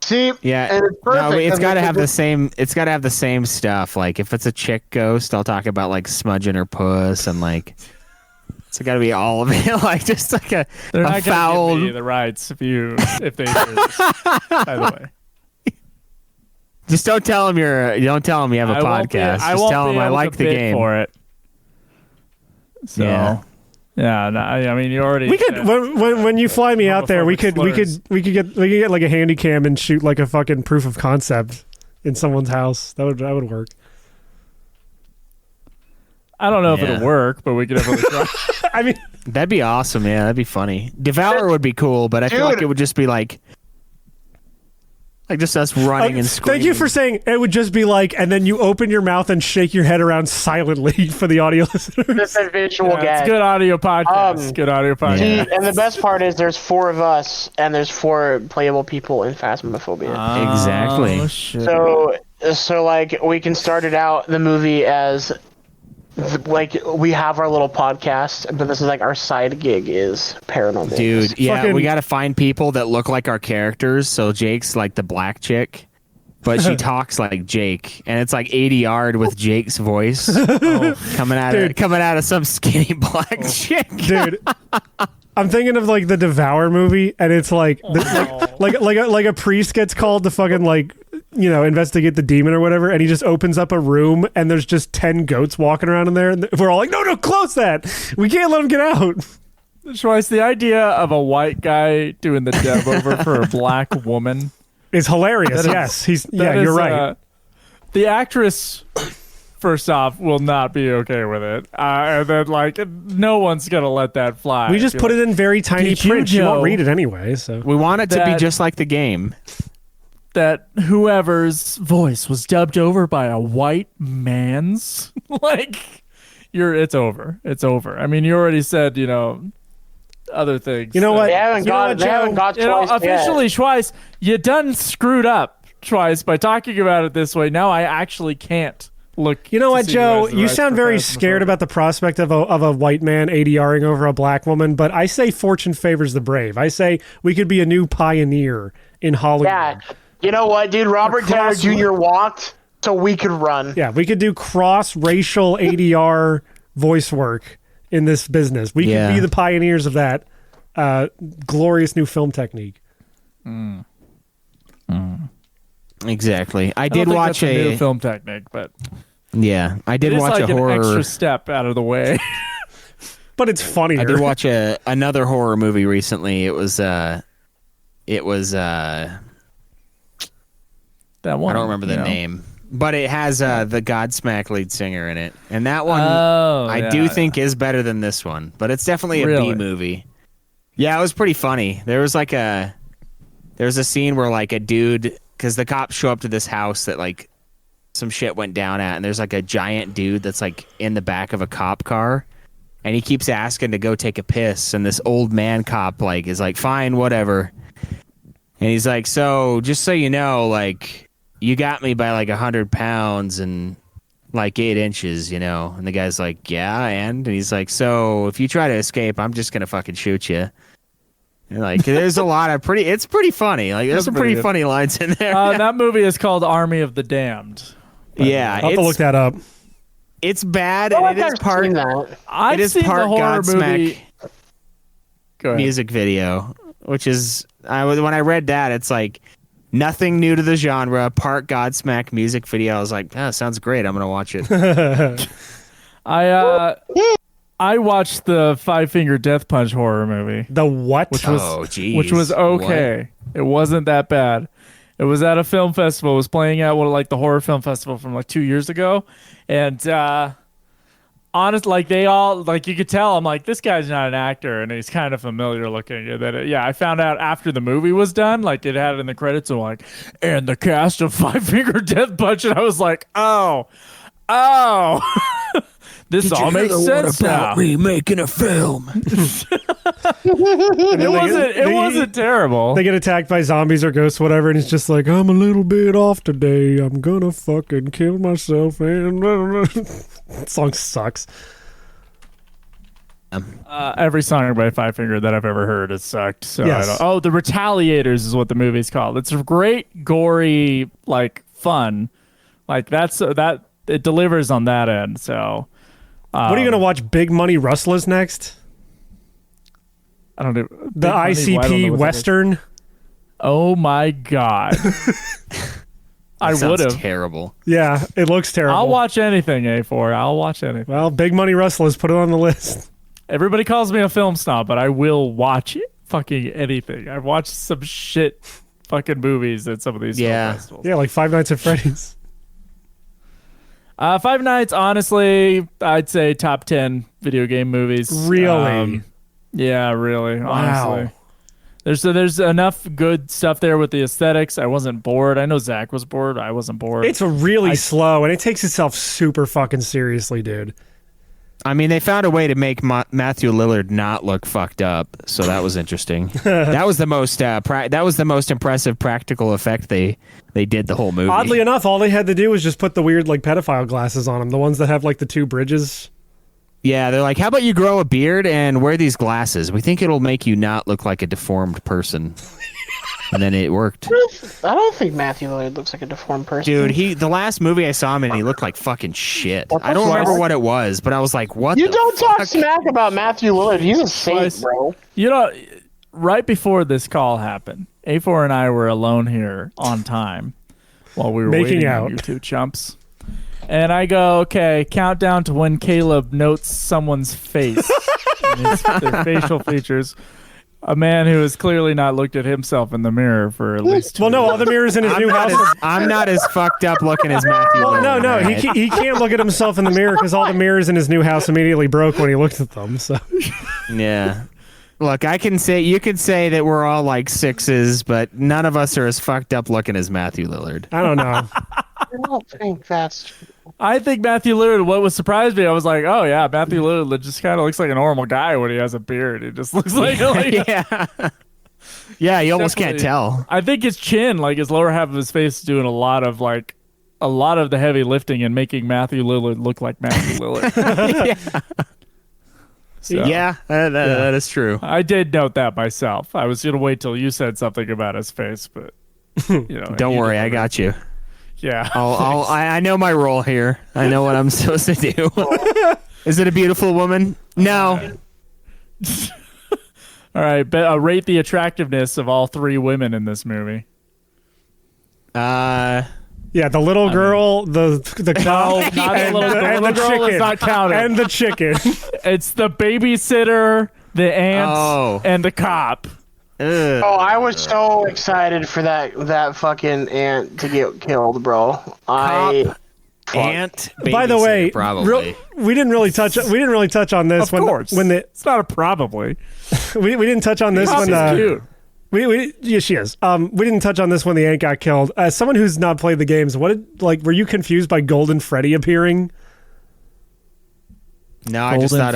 See, Yeah, and it's perfect. no, it's and got to it's have the just- same. It's got to have the same stuff. Like if it's a chick ghost, I'll talk about like smudging her puss and like. It's got to be all of it, like just like a They're not foul. gonna give me the rights if they do this. By the way, Just don't tell them Don't tell them you have a podcast. Just tell them I like the game. for it. So, Yeah. no, I mean you already. We could when you fly me out there, we could get like a handy cam and shoot like a fucking proof of concept in someone's house. That would work. I don't know if Yeah. it'll work, but we could definitely try. I mean, That'd be awesome. Yeah, that'd be funny. Devour would be cool, but I feel like Dude. it would just be like just us running and screaming. thank you for saying it would just be like, and then you open your mouth and shake your head around silently for the audio listeners. This is visual It's gag. good audio podcast. Good audio podcast. See, and the best part is there's 4 of us, and there's 4 playable people in Phasmophobia. Exactly. Oh, shit. So like we can start it out the movie as like we have our little podcast, but this is like our side gig is paranormal. Dude, yeah, Fucking- we got to find people that look like our characters. So Jake's like the black chick, but she talks like Jake, and it's like 80 yard with Jake's voice coming out of some skinny black chick. Dude, I'm thinking of like the Devour movie, and it's like like a priest gets called to fucking like investigate the demon or whatever, and he just opens up a room, and there's just 10 goats walking around in there, and we're all like, no, close that. We can't let him get out. Schweiss, the idea of a white guy doing the dub over for a black woman is hilarious. Yes, you're right. The actress, first off, will not be okay with it, and then like no one's gonna let that fly. We just put it in very tiny print. She won't read it anyway. So we want it to be just like the game. That whoever's voice was dubbed over by a white man's, like, it's over. It's over. I mean, you already said, other things. You know what? They haven't got twice officially, yet. Schweiss, you done screwed up, Schweiss, by talking about it this way. Now I actually can't look. You know what, Joe? You sound very scared about the prospect of a white man ADRing over a black woman, but I say fortune favors the brave. I say we could be a new pioneer in Hollywood. Yeah. You know what, dude? Robert Downey Jr. walked so we could run. Yeah, we could do cross-racial ADR voice work in this business. We could be the pioneers of that glorious new film technique. Exactly. I did watch a new film technique, but I did watch like a horror. an extra step out of the way. But it's funnier. I did watch another horror movie recently. It was that one. I don't remember the name, but it has the Godsmack lead singer in it, and that one I do think is better than this one. But it's definitely a B movie. Yeah, it was pretty funny. There was a scene where like a dude, because the cops show up to this house that like some shit went down at, and there's like a giant dude that's like in the back of a cop car, and he keeps asking to go take a piss, and this old man cop like is like, fine, whatever. And he's like, so just so you know, like, you got me by like 100 pounds and like 8 inches, And the guy's like, yeah, and he's like, so if you try to escape, I'm just going to fucking shoot you. And like, there's a lot of it's pretty funny. Like, there's some pretty funny lines in there. That movie is called Army of the Damned. Yeah. I'll have to look that up. It's bad, and it is part Godsmack music video, which is, when I read that, it's like, nothing new to the genre, part Godsmack music video. I was like, sounds great. I'm going to watch it. I watched the Five Finger Death Punch horror movie. The what? Which was okay. What? It wasn't that bad. It was at a film festival. It was playing at the horror film festival from like 2 years ago. And honest, like they all, like you could tell, I'm like, this guy's not an actor, and he's kind of familiar looking. And then, I found out after the movie was done, like it had it in the credits, and like, and the cast of Five Finger Death Punch, and I was like, oh, this all makes sense now. Making a film. It wasn't terrible. They get attacked by zombies or ghosts, whatever, and he's just like, I'm a little bit off today. I'm gonna fucking kill myself. And that song sucks. Every song by Five Finger that I've ever heard has sucked. So yes. The Retaliators is what the movie's called. It's great, gory, like fun. Like that it delivers on that end. So, what are you gonna watch? Big Money Rustlers next? I don't know. The ICP Western. Oh my god. I would have. Terrible. Yeah, it looks terrible. I'll watch anything, A4. I'll watch anything. Well, Big Money Rustlers, put it on the list. Everybody calls me a film snob, but I will watch fucking anything. I've watched some shit fucking movies at some of these film festivals. Yeah, like Five Nights at Freddy's. Five Nights, honestly, I'd say top 10 video game movies. Really? Yeah, really. Wow. Honestly. There's enough good stuff there with the aesthetics. I wasn't bored. I know Zach was bored. I wasn't bored. It's really slow, and it takes itself super fucking seriously, dude. I mean, they found a way to make Matthew Lillard not look fucked up, so that was interesting. That was the most impressive practical effect they did the whole movie. Oddly enough, all they had to do was just put the weird like pedophile glasses on him, the ones that have like the two bridges. Yeah, they're like, how about you grow a beard and wear these glasses? We think it'll make you not look like a deformed person. and then it worked. I don't think Matthew Lillard looks like a deformed person. Dude, the last movie I saw him in, he looked like fucking shit. What the I don't fuck? remember what it was, but I was like, what You the don't fuck? talk smack about Matthew Lillard. He's a saint, bro. You know, right before this call happened, A4 and I were alone here on time while we were Making waiting out. on you two chumps. And I go, okay, countdown to when Caleb notes someone's face and their facial features. A man who has clearly not looked at himself in the mirror for at least 2 Well, no, years. all the mirrors in his new house. I'm not as fucked up looking as Matthew Well, Lillard. no, right? he can't look at himself in the mirror because all the mirrors in his new house immediately broke when he looked at them. So Yeah. Look, you could say that we're all like 6s, but none of us are as fucked up looking as Matthew Lillard. I don't know. I don't think that's true. I think Matthew Lillard, what was surprised me, I was like, oh yeah, Matthew Lillard just kind of looks like a normal guy when he has a beard. He just looks like yeah. Yeah, you almost can't Definitely. tell. I think his chin, like his lower half of his face, is doing a lot of the heavy lifting and making Matthew Lillard look like Matthew Lillard. So, Yeah, that is true. I did note that myself. I was gonna wait till you said something about his face, but you know, Don't you worry, I never- got you. Yeah, I know my role here. I know what I'm supposed to do. Is it a beautiful woman? No. All right, rate the attractiveness of all 3 women in this movie. Yeah, the little girl, the cow, No, not the little girl. and The the little girl is chicken, not counted. and the chicken. It's the babysitter, the aunt, Oh. and the cop. Ugh. Oh, I was so excited for that fucking ant to get killed, bro. Aunt. By the way, babysitter, probably. we didn't really touch on this Of course, when the it's not a probably. we didn't touch on this Cop when is cute. yeah, she is. We didn't touch on this when the ant got killed. As someone who's not played the games, were you confused by Golden Freddy appearing? No, I just Golden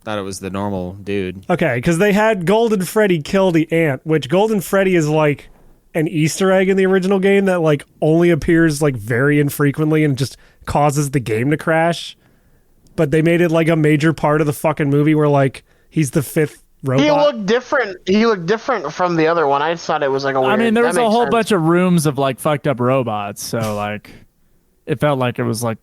thought it was the normal dude. Okay, because they had Golden Freddy kill the ant, which Golden Freddy is like an Easter egg in the original game that like only appears like very infrequently and just causes the game to crash. But they made it like a major part of the fucking movie where like he's the 5th robot. He looked different. He looked different from the other one. I just thought it was like a weird. I mean, there was that a makes whole sense. bunch of rooms of like fucked up robots, so like it felt like it was like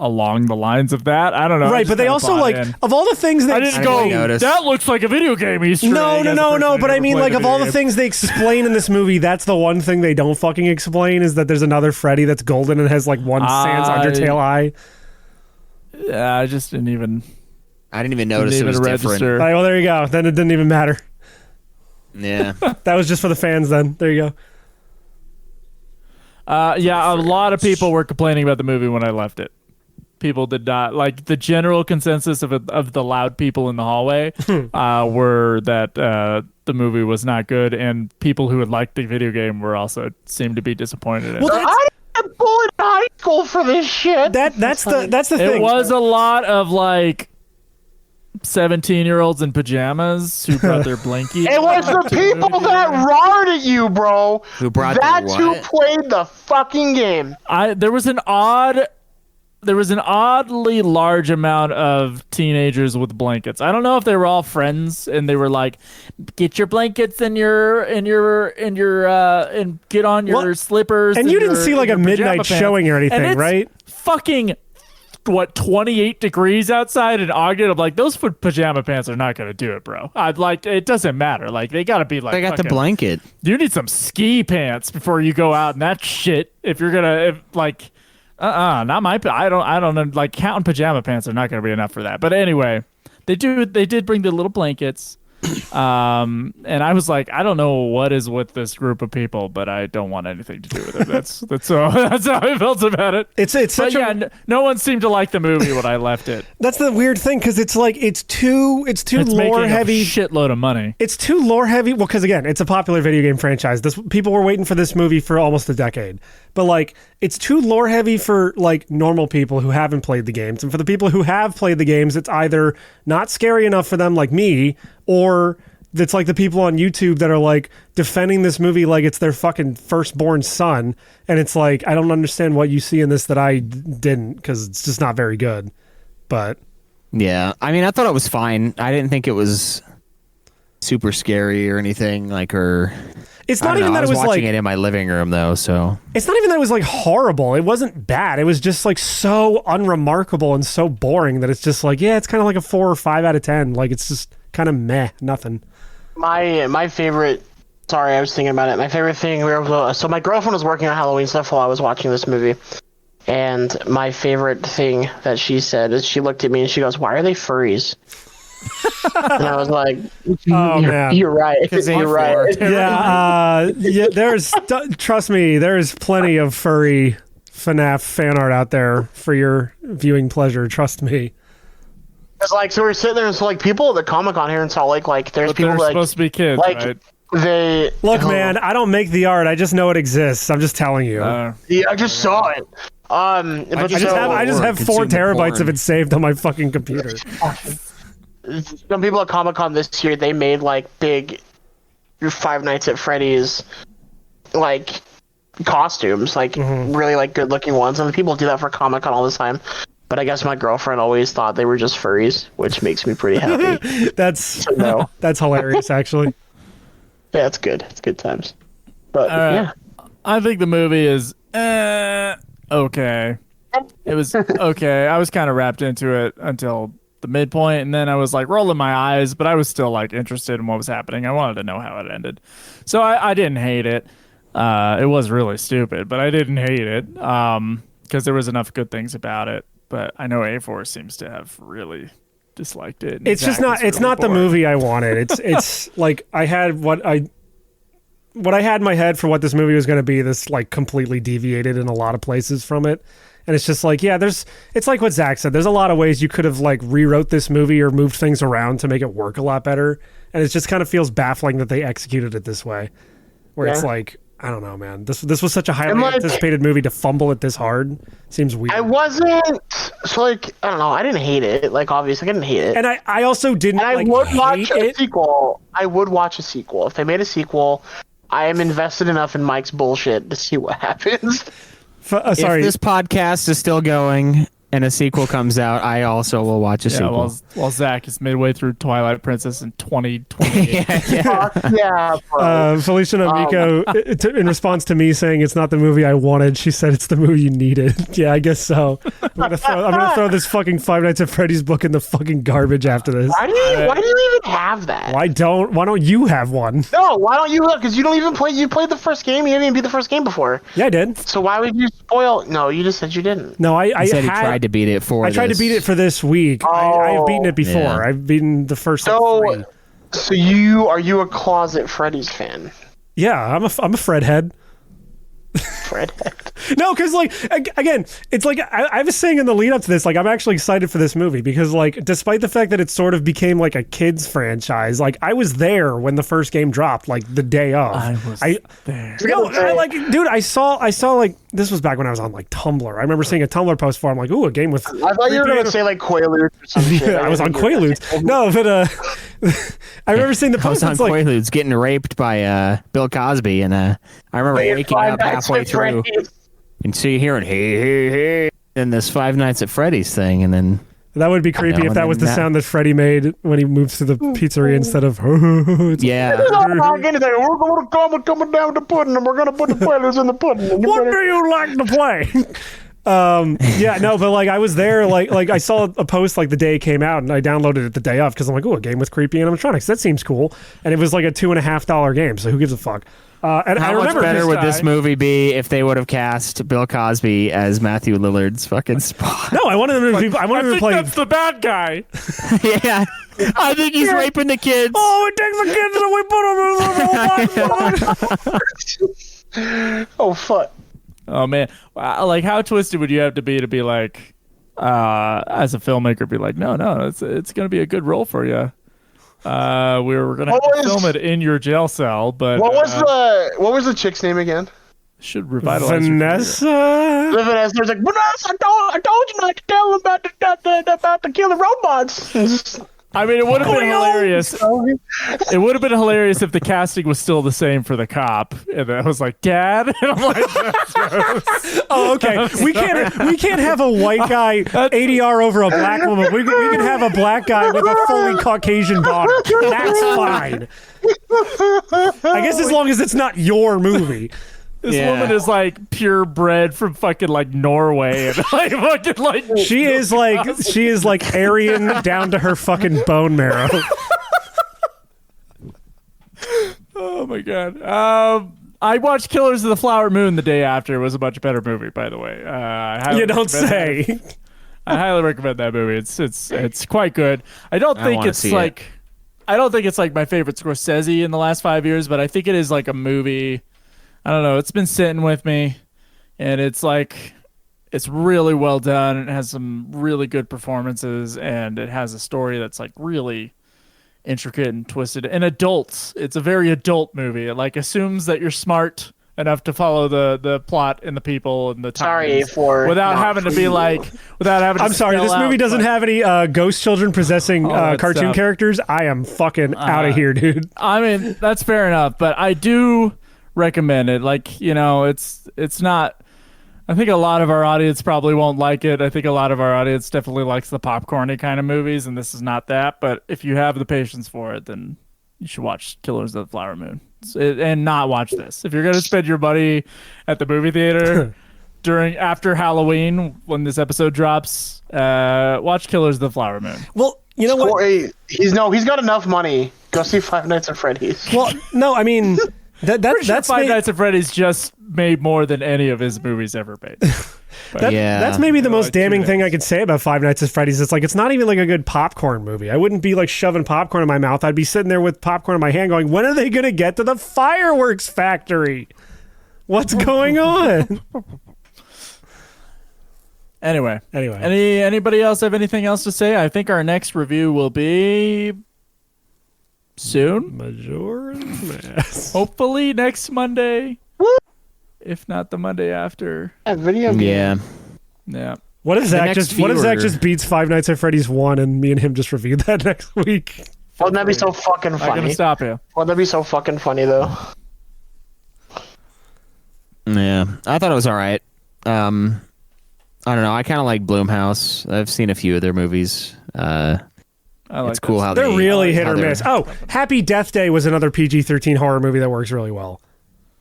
along the lines of that. I don't know. I Right, just but they kinda also bought like in. of all the things they I didn't I go. didn't notice. That looks like a video game Easter No, egg no, as a no, person no. who But I never mean, played like, a of all video the game. things they explain in this movie, that's the one thing they don't fucking explain is that there's another Freddy that's golden and has like one sans undertale eye. Yeah, I just didn't even notice it was different. register. All right, well, there you go. Then it didn't even matter. Yeah. That was just for the fans. Then there you go. Yeah, a lot of people were complaining about the movie when I left it. People did not like the general consensus of the loud people in the hallway were that the movie was not good, and people who had liked the video game were also seemed to be disappointed in it. I didn't pull in high school for this shit. That's the thing. It was a lot of like 17-year-olds in pajamas who brought their blankie. It was the people that roared at you, bro. Who brought their That's who what? played the fucking game. There was an oddly large amount of teenagers with blankets. I don't know if they were all friends and they were like, "Get your blankets and get on your slippers." And you didn't your- see like a your pajama midnight pants." showing or And anything, it's right? Fucking 28 degrees outside in August. I'm like, those pajama pants are not gonna do it, bro. It doesn't matter. Like they gotta be like. I got the fucking- blanket. You need some ski pants before you go out and that shit. If you're gonna not my. I don't know. Like counting pajama pants are not gonna be enough for that. But anyway, they did bring the little blankets. And I was like, I don't know what is with this group of people, but I don't want anything to do with it. That's how I felt about it. It's such no one seemed to like the movie when I left it. That's the weird thing because it's like it's too It's lore making heavy. a shitload of money. It's too lore heavy. Well, because again, it's a popular video game franchise. People were waiting for this movie for almost a decade. But like, it's too lore heavy for like normal people who haven't played the games, and for the people who have played the games, it's either not scary enough for them, like me, or it's like the people on YouTube that are like defending this movie like it's their fucking firstborn son, and it's like I don't understand what you see in this that I didn't because it's just not very good. But Yeah. I mean, I thought it was fine. I didn't think it was super scary or anything. Like, or It's I not don't even know. that I was it was watching like it in my living room though, so it's not even that it was like horrible. It wasn't bad. It was just like so unremarkable and so boring that it's just like, yeah, it's kind of like a 4 or 5 out of 10. Like it's just kind of meh, nothing. My favorite. Sorry, I was thinking about it. My favorite thing. So my girlfriend was working on Halloween stuff while I was watching this movie, and my favorite thing that she said is she looked at me and she goes, "Why are they furries?" And I was like, Oh, man. "You're right. 'Cause they You're right." Yeah, there's trust me, there's plenty of furry FNAF fan art out there for your viewing pleasure. Trust me. It's like, so we're sitting there and so like people at the Comic-Con here in Salt Lake, like there's But people they're like supposed to be kids, like right? they Look, man, I don't make the art. I just know it exists. I'm just telling you. Yeah, I just saw it. But I just have 4 terabytes of it saved on my fucking computer. Some people at Comic-Con this year, they made like big Five Nights at Freddy's like costumes, like really like good looking ones, and people do that for Comic-Con all the time. But I guess my girlfriend always thought they were just furries, which makes me pretty happy. That's No. that's hilarious, actually. Yeah, it's good. It's good times. But yeah. I think the movie is okay. It was okay. I was kind of wrapped into it until the midpoint, and then I was like rolling my eyes, but I was still like interested in what was happening. I wanted to know how it ended, so I didn't hate it. It was really stupid, but I didn't hate it because there was enough good things about it. But I know A4 seems to have really disliked it. It's just not. It's not the movie I wanted. It's like I had what I had in my head for what this movie was going to be. This like completely deviated in a lot of places from it, and it's just like, yeah, it's like what Zach said. There's a lot of ways you could have like rewrote this movie or moved things around to make it work a lot better, and it just kind of feels baffling that they executed it this way, where it's like, I don't know, man. This was such a highly anticipated movie to fumble it this hard seems weird. I wasn't so like, I don't know. I didn't hate it. Like obviously, I didn't hate it. And I also didn't. And I like, would watch hate a it. sequel. I would watch a sequel if they made a sequel. I am invested enough in Mike's bullshit to see what happens. Sorry. if this podcast is still going and a sequel comes out, I also will watch a sequel. While Zach is midway through Twilight Princess in 2028. Yeah, bro. Felicia Amico, in response to me saying it's not the movie I wanted, she said it's the movie you needed. Yeah, I guess so. I'm gonna throw this fucking Five Nights at Freddy's book in the fucking garbage after this. Why do you even have that? Why don't you have one? No, why don't you have? Because you don't even play. You played the first game. You didn't even beat the first game before. Yeah, I did. So why would you spoil? No, you just said you didn't. No, I He said he had, tried to beat it for I tried to beat it for this week. I've beaten it before. Yeah. I've beaten the first So, like, 3. so are you a closet Freddy's fan? Yeah, I'm a Fred head. Fred? No, because like again, it's like I was saying in the lead up to this, like I'm actually excited for this movie because like despite the fact that it sort of became like a kids franchise, like I was there when the first game dropped, like the day of. I was there. No, dude, I saw like this was back when I was on like Tumblr. I remember seeing a Tumblr post for. I'm like, ooh, a game with. I thought you were gonna say like Quaaludes or some shit. Yeah, I was on Quaaludes. No, but I remember seeing the I was post. on It's like, Quaaludes getting raped by Bill Cosby, and I remember waking up halfway through and hearing hey, and this Five Nights at Freddy's thing, and then that would be creepy if that was the sound that Freddy made when he moved to the pizzeria instead of. yeah. We're coming down the pudding, and we're gonna put the Quaaludes in the pudding. What do you like to play? Yeah, no, but like I was there, like I saw a post like the day it came out, and I downloaded it the day of because I'm like, oh, a game with creepy animatronics, that seems cool, and it was like a $2.50 game, so who gives a fuck? And How I much remember better would this guy- movie be if they would have cast Bill Cosby as Matthew Lillard's fucking Spot? No, I wanted him to be. I wanted him to play. That's the bad guy. Yeah, I think he's raping the kids. Oh, we take the kids and we put them in a robot. Oh fuck! Oh man, like how twisted would you have to be like, as a filmmaker, be like, no, it's gonna be a good role for you. We're gonna have to film it in your jail cell, but What was the chick's name again? should revitalize your Vanessa. Vanessa was like, Vanessa, I told you not to tell them about the killer robots. I mean, it would have been hilarious. It would have been hilarious if the casting was still the same for the cop, and I was like, "Dad," and I'm like, "That's gross." Oh, okay. We can't have a white guy ADR over a black woman. We can have a black guy with a fully Caucasian daughter. That's fine. I guess as long as it's not your movie. This woman is like purebred from fucking like Norway, and like fucking like she is like Aryan down to her fucking bone marrow. Oh my god. I watched Killers of the Flower Moon the day after. It was a much better movie, by the way. You don't say. I highly recommend that movie. It's quite good. I don't think it's like my favorite Scorsese in the last 5 years, but I think it is like a movie. I don't know. It's been sitting with me, and it's like it's really well done. It has some really good performances, and it has a story that's like really intricate and twisted. And adults, it's a very adult movie. It like assumes that you're smart enough to follow the plot and the people and the times without having to be like without having. I'm sorry, this movie doesn't have any ghost children possessing cartoon characters. I am fucking out of here, dude. I mean, that's fair enough, but I do recommend it. Like, you know, it's not. I think a lot of our audience probably won't like it. I think a lot of our audience definitely likes the popcorny kind of movies, and this is not that. But if you have the patience for it, then you should watch Killers of the Flower Moon and not watch this. If you're gonna spend your money at the movie theater after Halloween when this episode drops, watch Killers of the Flower Moon. Well, you know what? He's got enough money. Go see Five Nights at Freddy's. Well, no, I mean. That's Five Nights at Freddy's just made more than any of his movies ever made. That's maybe the most damning thing I could say about Five Nights at Freddy's. It's like it's not even like a good popcorn movie. I wouldn't be like shoving popcorn in my mouth. I'd be sitting there with popcorn in my hand going, when are they going to get to the fireworks factory? What's going on? Anyway. Anybody else have anything else to say? I think our next review will be soon. Majora's Mask. Hopefully next Monday. If not the Monday after. A video game. Yeah. What if Zach just beats Five Nights at Freddy's 1 and me and him just review that next week? Wouldn't that be so fucking funny? I'm gonna stop you. Wouldn't that be so fucking funny though? Yeah. I thought it was alright. I don't know. I kinda like Blumhouse. I've seen a few of their movies. It's cool how they're really hit or miss. Oh, Happy Death Day was another PG-13 horror movie that works really well.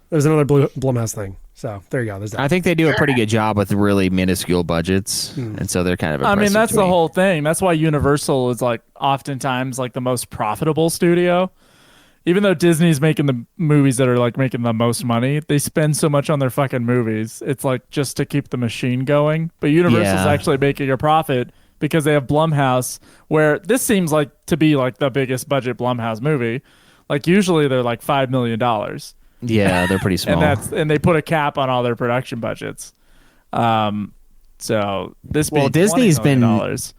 There's another Blumhouse thing. So there you go. There's that. I think they do a pretty good job with really minuscule budgets, and so they're kind of. I mean, that's the whole thing. That's why Universal is like oftentimes like the most profitable studio. Even though Disney's making the movies that are like making the most money, they spend so much on their fucking movies. It's like just to keep the machine going. But Universal's actually making a profit because they have Blumhouse, where this seems like to be like the biggest budget Blumhouse movie. Like usually they're like $5 million. Yeah, they're pretty small. and they put a cap on all their production budgets. So this Disney's been bombing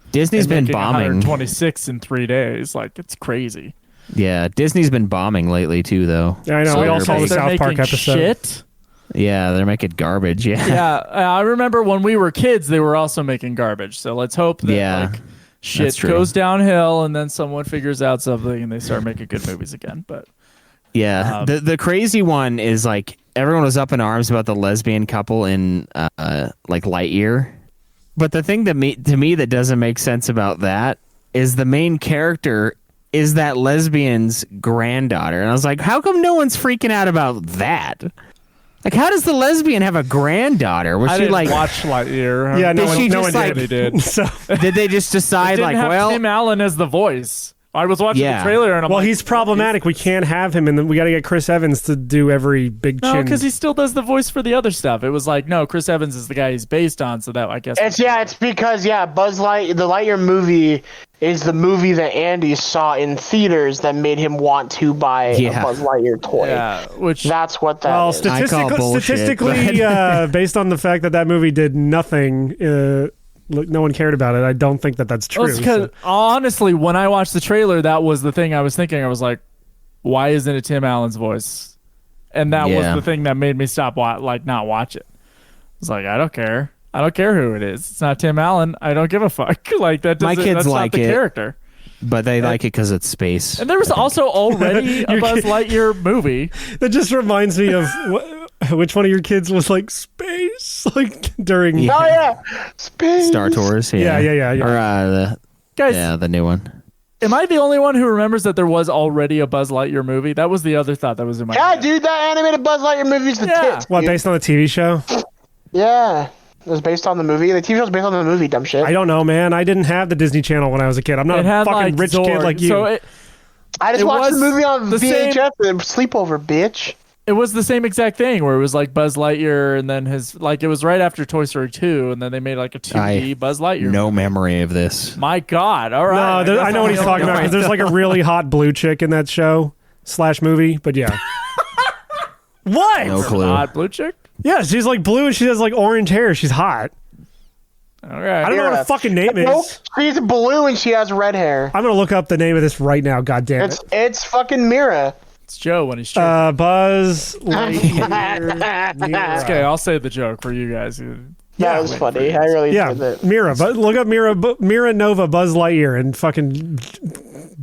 126 in 3 days. Like it's crazy. Yeah, Disney's been bombing lately too, though. Yeah, I know. So we all saw the South Park episode. Shit. Yeah, they're making garbage. Yeah. I remember when we were kids, they were also making garbage. So let's hope that like shit goes downhill, and then someone figures out something, and they start making good movies again. But yeah, the crazy one is like everyone was up in arms about the lesbian couple in like Lightyear, but the thing to me that doesn't make sense about that is the main character is that lesbian's granddaughter, and I was like, how come no one's freaking out about that? Like, how does the lesbian have a granddaughter? Was she like watch Lightyear? Yeah, no one did. So did they just decide like, well, Tim Allen as the voice? I was watching the trailer and I'm like, he's problematic. We can't have him, and then we got to get Chris Evans to do every big chin. No, because he still does the voice for the other stuff. It was like, no, Chris Evans is the guy he's based on, so that I guess it's because Buzz Lightyear, the Lightyear movie is the movie that Andy saw in theaters that made him want to buy a Buzz Lightyear toy. Yeah, which that's what that is. Statistically, based on the fact that movie did nothing. No one cared about it. I don't think that's true. Because honestly, when I watched the trailer, that was the thing I was thinking. I was like, why isn't it Tim Allen's voice? And that was the thing that made me stop not watch it. I was like, I don't care. I don't care who it is. It's not Tim Allen. I don't give a fuck. Like that. My kids that's like not the it. Character. but they like it because it's space. And there was also already a Buzz Lightyear movie. That just reminds me of which one of your kids was like space, like during Oh yeah, space. Star Tours. Yeah. Or Guys, the new one. am I the only one who remembers that there was already a Buzz Lightyear movie? That was the other thought that was in my head. Dude, that animated Buzz Lightyear movie's the tits. What, dude. based on the TV show? Yeah. It was based on the movie. The TV show was based on the movie, dumb shit. I don't know, man. I didn't have the Disney Channel when I was a kid. I'm not It a had, fucking like, rich Zorg. kid like you. So I just it watched was the movie on the VHS and sleepover, bitch. it was the same exact thing where it was like Buzz Lightyear and then it was right after Toy Story 2 and then they made like a 2D Buzz Lightyear. No memory of this. My God. All right. No, I know what he's talking about because there's like a really hot blue chick in that show / movie, but yeah. What? No clue. Hot blue chick? Yeah, she's like blue and she has like orange hair. She's hot. All right. I don't know what her fucking name Nope. is. She's blue and she has red hair. I'm gonna look up the name of this right now. God damn it. It's fucking Mira. It's Joe when he's joking. Buzz Lightyear. Mira. Okay, I'll say the joke for you guys. That was funny. I really enjoyed it. Mira. But look up Mira Nova Buzz Lightyear and fucking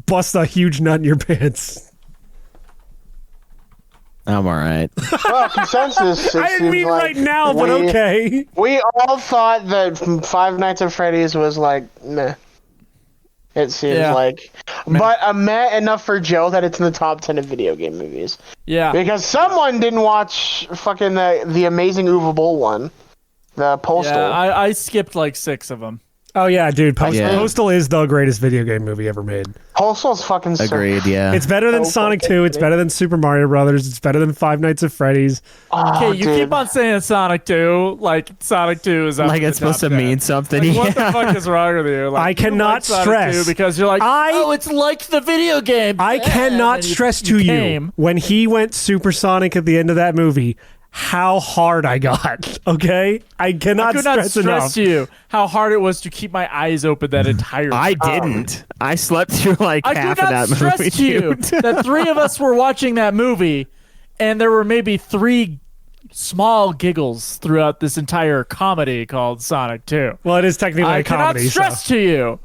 bust a huge nut in your pants. I'm all right. Well, consensus. I didn't mean right now, but okay. We all thought that Five Nights at Freddy's was like meh. It seems like, but a meh enough for Joe that it's in the top 10 of video game movies. Yeah. Because someone didn't watch fucking the Amazing Uwe Boll one, the Postal. Yeah, I skipped like 6 of them. Oh yeah, dude. Yeah. Postal is the greatest video game movie ever made. Postal's fucking Agreed. so. Yeah. It's better than So Sonic fucking 2. It's good. better than Super Mario Brothers. It's better than Five Nights at Freddy's. Oh, Okay, you dude. keep on saying Sonic 2, like Sonic 2 is up like in it's the top supposed to 10. mean something. Like, what the Yeah. fuck is wrong with you? Like, I you cannot like Sonic stress. 2 because you're like, oh, it's like the video game. I cannot And then stress to you came. when he went supersonic at the end of that movie how hard I got. Okay, I cannot I could not stress enough. stress to you how hard it was to keep my eyes open that entire time. I didn't. I slept through like I half could of not that stress movie. to you dude. that 3 of us were watching that movie, and there were maybe 3 small giggles throughout this entire comedy called Sonic 2. Well, it is technically I a comedy. cannot stress to you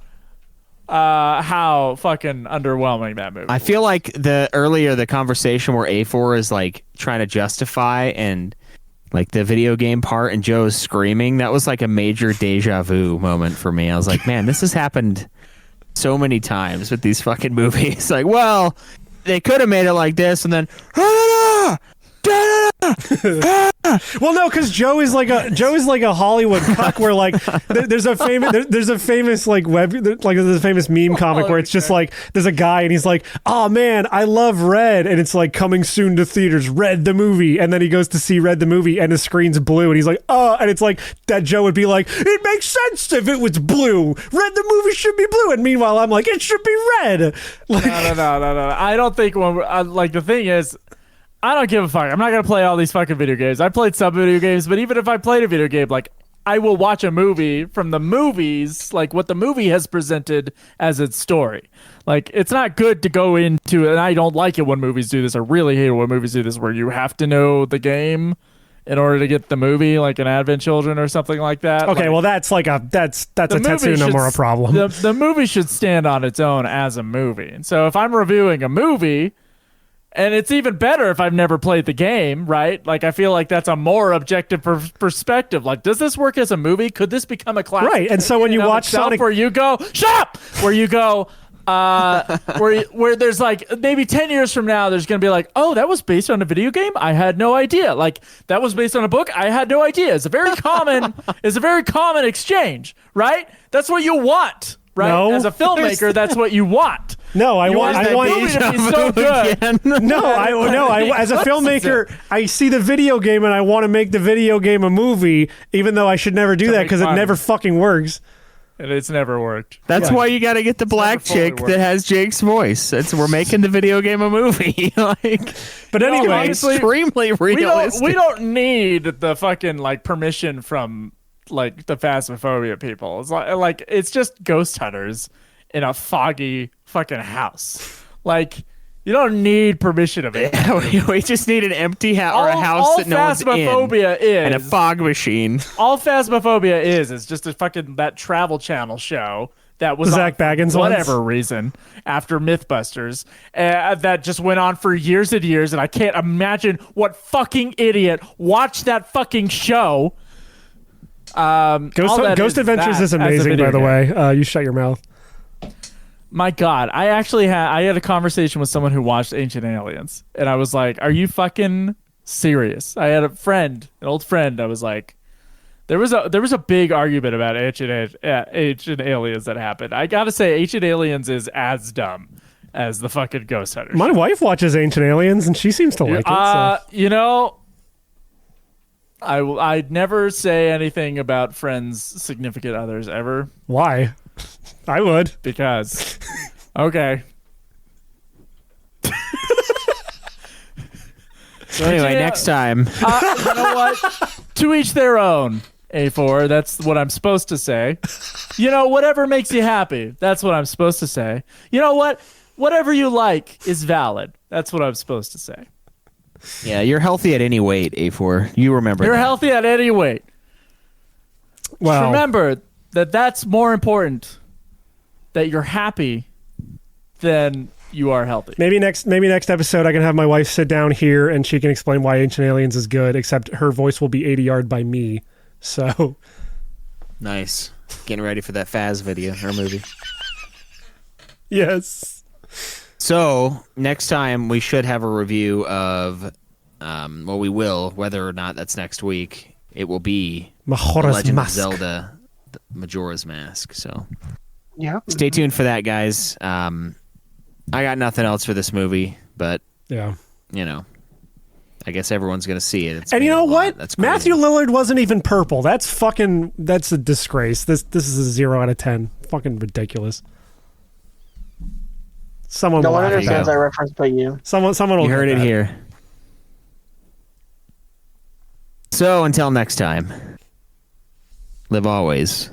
how fucking underwhelming that movie. I feel like the conversation where A4 is like trying to justify and like the video game part and Joe's screaming, that was like a major deja vu moment for me. I was like, man, this has happened so many times with these fucking movies. Like, well, they could have made it like this and then Well, no, because Joe is like a Hollywood cuck where like there's a famous like there's a famous meme comic where it's just like there's a guy and he's like, oh man, I love Red, and it's like coming soon to theaters, Red the movie, and then he goes to see Red the movie and the screen's blue and he's like, oh, and it's like that Joe would be like, it makes sense if it was blue, Red the movie should be blue, and meanwhile I'm like, it should be red. Like, No. I don't think like the thing is, I don't give a fuck. I'm not gonna play all these fucking video games. I played some video games, but even if I played a video game, like I will watch a movie from the movies, like what the movie has presented as its story. Like it's not good to go into, and I don't like it when movies do this. I really hate it when movies do this, where you have to know the game in order to get the movie, like an Advent Children or something like that. okay, like, well that's like that's a the movie Tetsuya should- Nomura problem. The movie should stand on its own as a movie. And so if I'm reviewing a movie, and it's even better if I've never played the game, right? Like, I feel like that's a more objective perspective. Like, does this work as a movie? Could this become a classic? Right, and so when in you and of watch itself, Sonic- where you go, shut up! Where you go, where there's like, maybe 10 years from now, there's going to be like, oh, that was based on a video game? I had no idea. Like, that was based on a book? I had no idea. It's a very common exchange, right? That's what you want, right? No, As a filmmaker, that's what you want. No, I want that movie to be so good. No, as a filmmaker, I see the video game and I want to make the video game a movie, even though I should never do that because it never fucking works. And it's never worked. That's why you got to get the black never fully chick worked. that has Jake's voice. We're making the video game a movie. Like, But anyway, honestly, extremely realistic. We don't need the fucking like permission from like the Phasmophobia people. It's like it's just ghost hunters in a foggy fucking house. Like you don't need permission of it. we just need an empty house or a house all that no one's in, Phasmophobia is and a fog machine. all Phasmophobia is just a fucking that Travel Channel show that was Zach on for Baggins whatever ones? reason after Mythbusters that just went on for years and years, and I can't imagine what fucking idiot watched that fucking show. Ghost Adventures is amazing, by the way. You shut your mouth. My God, I actually had a conversation with someone who watched Ancient Aliens, and I was like, "Are you fucking serious?" I had an old friend. I was like, there was a big argument about Ancient Aliens that happened. I gotta say, Ancient Aliens is as dumb as the fucking Ghost Hunters. My wife watches Ancient Aliens, and she seems to like it. So. You know, I'd never say anything about friends' significant others ever. Why? I would. Because. Okay. So anyway, next time. You know what? To each their own, A4. That's what I'm supposed to say. You know, whatever makes you happy. That's what I'm supposed to say. You know what? Whatever you like is valid. That's what I'm supposed to say. Yeah, you're healthy at any weight, A4. You remember You're that. healthy at any weight. Well, Just remember that's more important, that you're happy than you are healthy. maybe next episode I can have my wife sit down here and she can explain why Ancient Aliens is good, except her voice will be 80 yard by me. So Nice. Getting ready for that Faz video or movie. yes. So next time we should have a review of, well, we will, whether or not that's next week. It will be The Majora's Legend of Mask. Zelda, Majora's Mask. So Yeah. stay tuned for that, guys. I got nothing else for this movie, but Yeah. you know, I guess everyone's gonna see it. It's And you made know a lot. what? That's crazy. Matthew Lillard wasn't even purple. That's a disgrace. This is a 0 out of 10. Fucking ridiculous. Someone No will one laugh at understands that. that reference but you. Someone will You heard get it that. here. So until next time, live always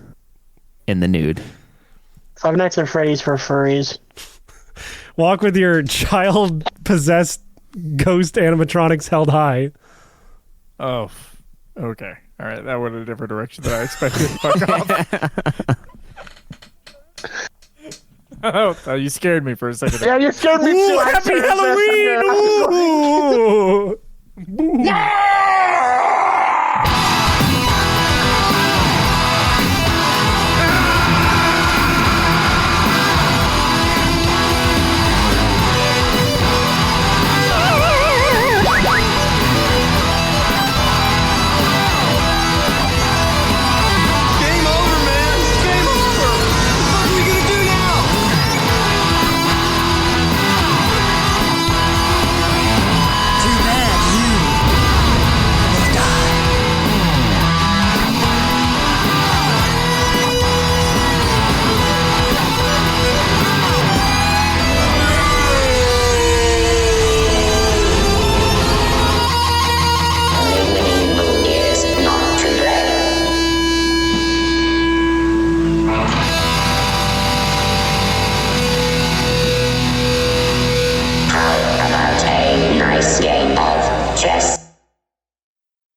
in the nude. Five Nights at Freddy's for furries. Walk with your child-possessed ghost animatronics held high. Oh, okay. All right. That went a different direction than I expected. Fuck off. Oh, you scared me for a second. Yeah, you scared me too. Ooh, happy Halloween! Ooh. Yeah!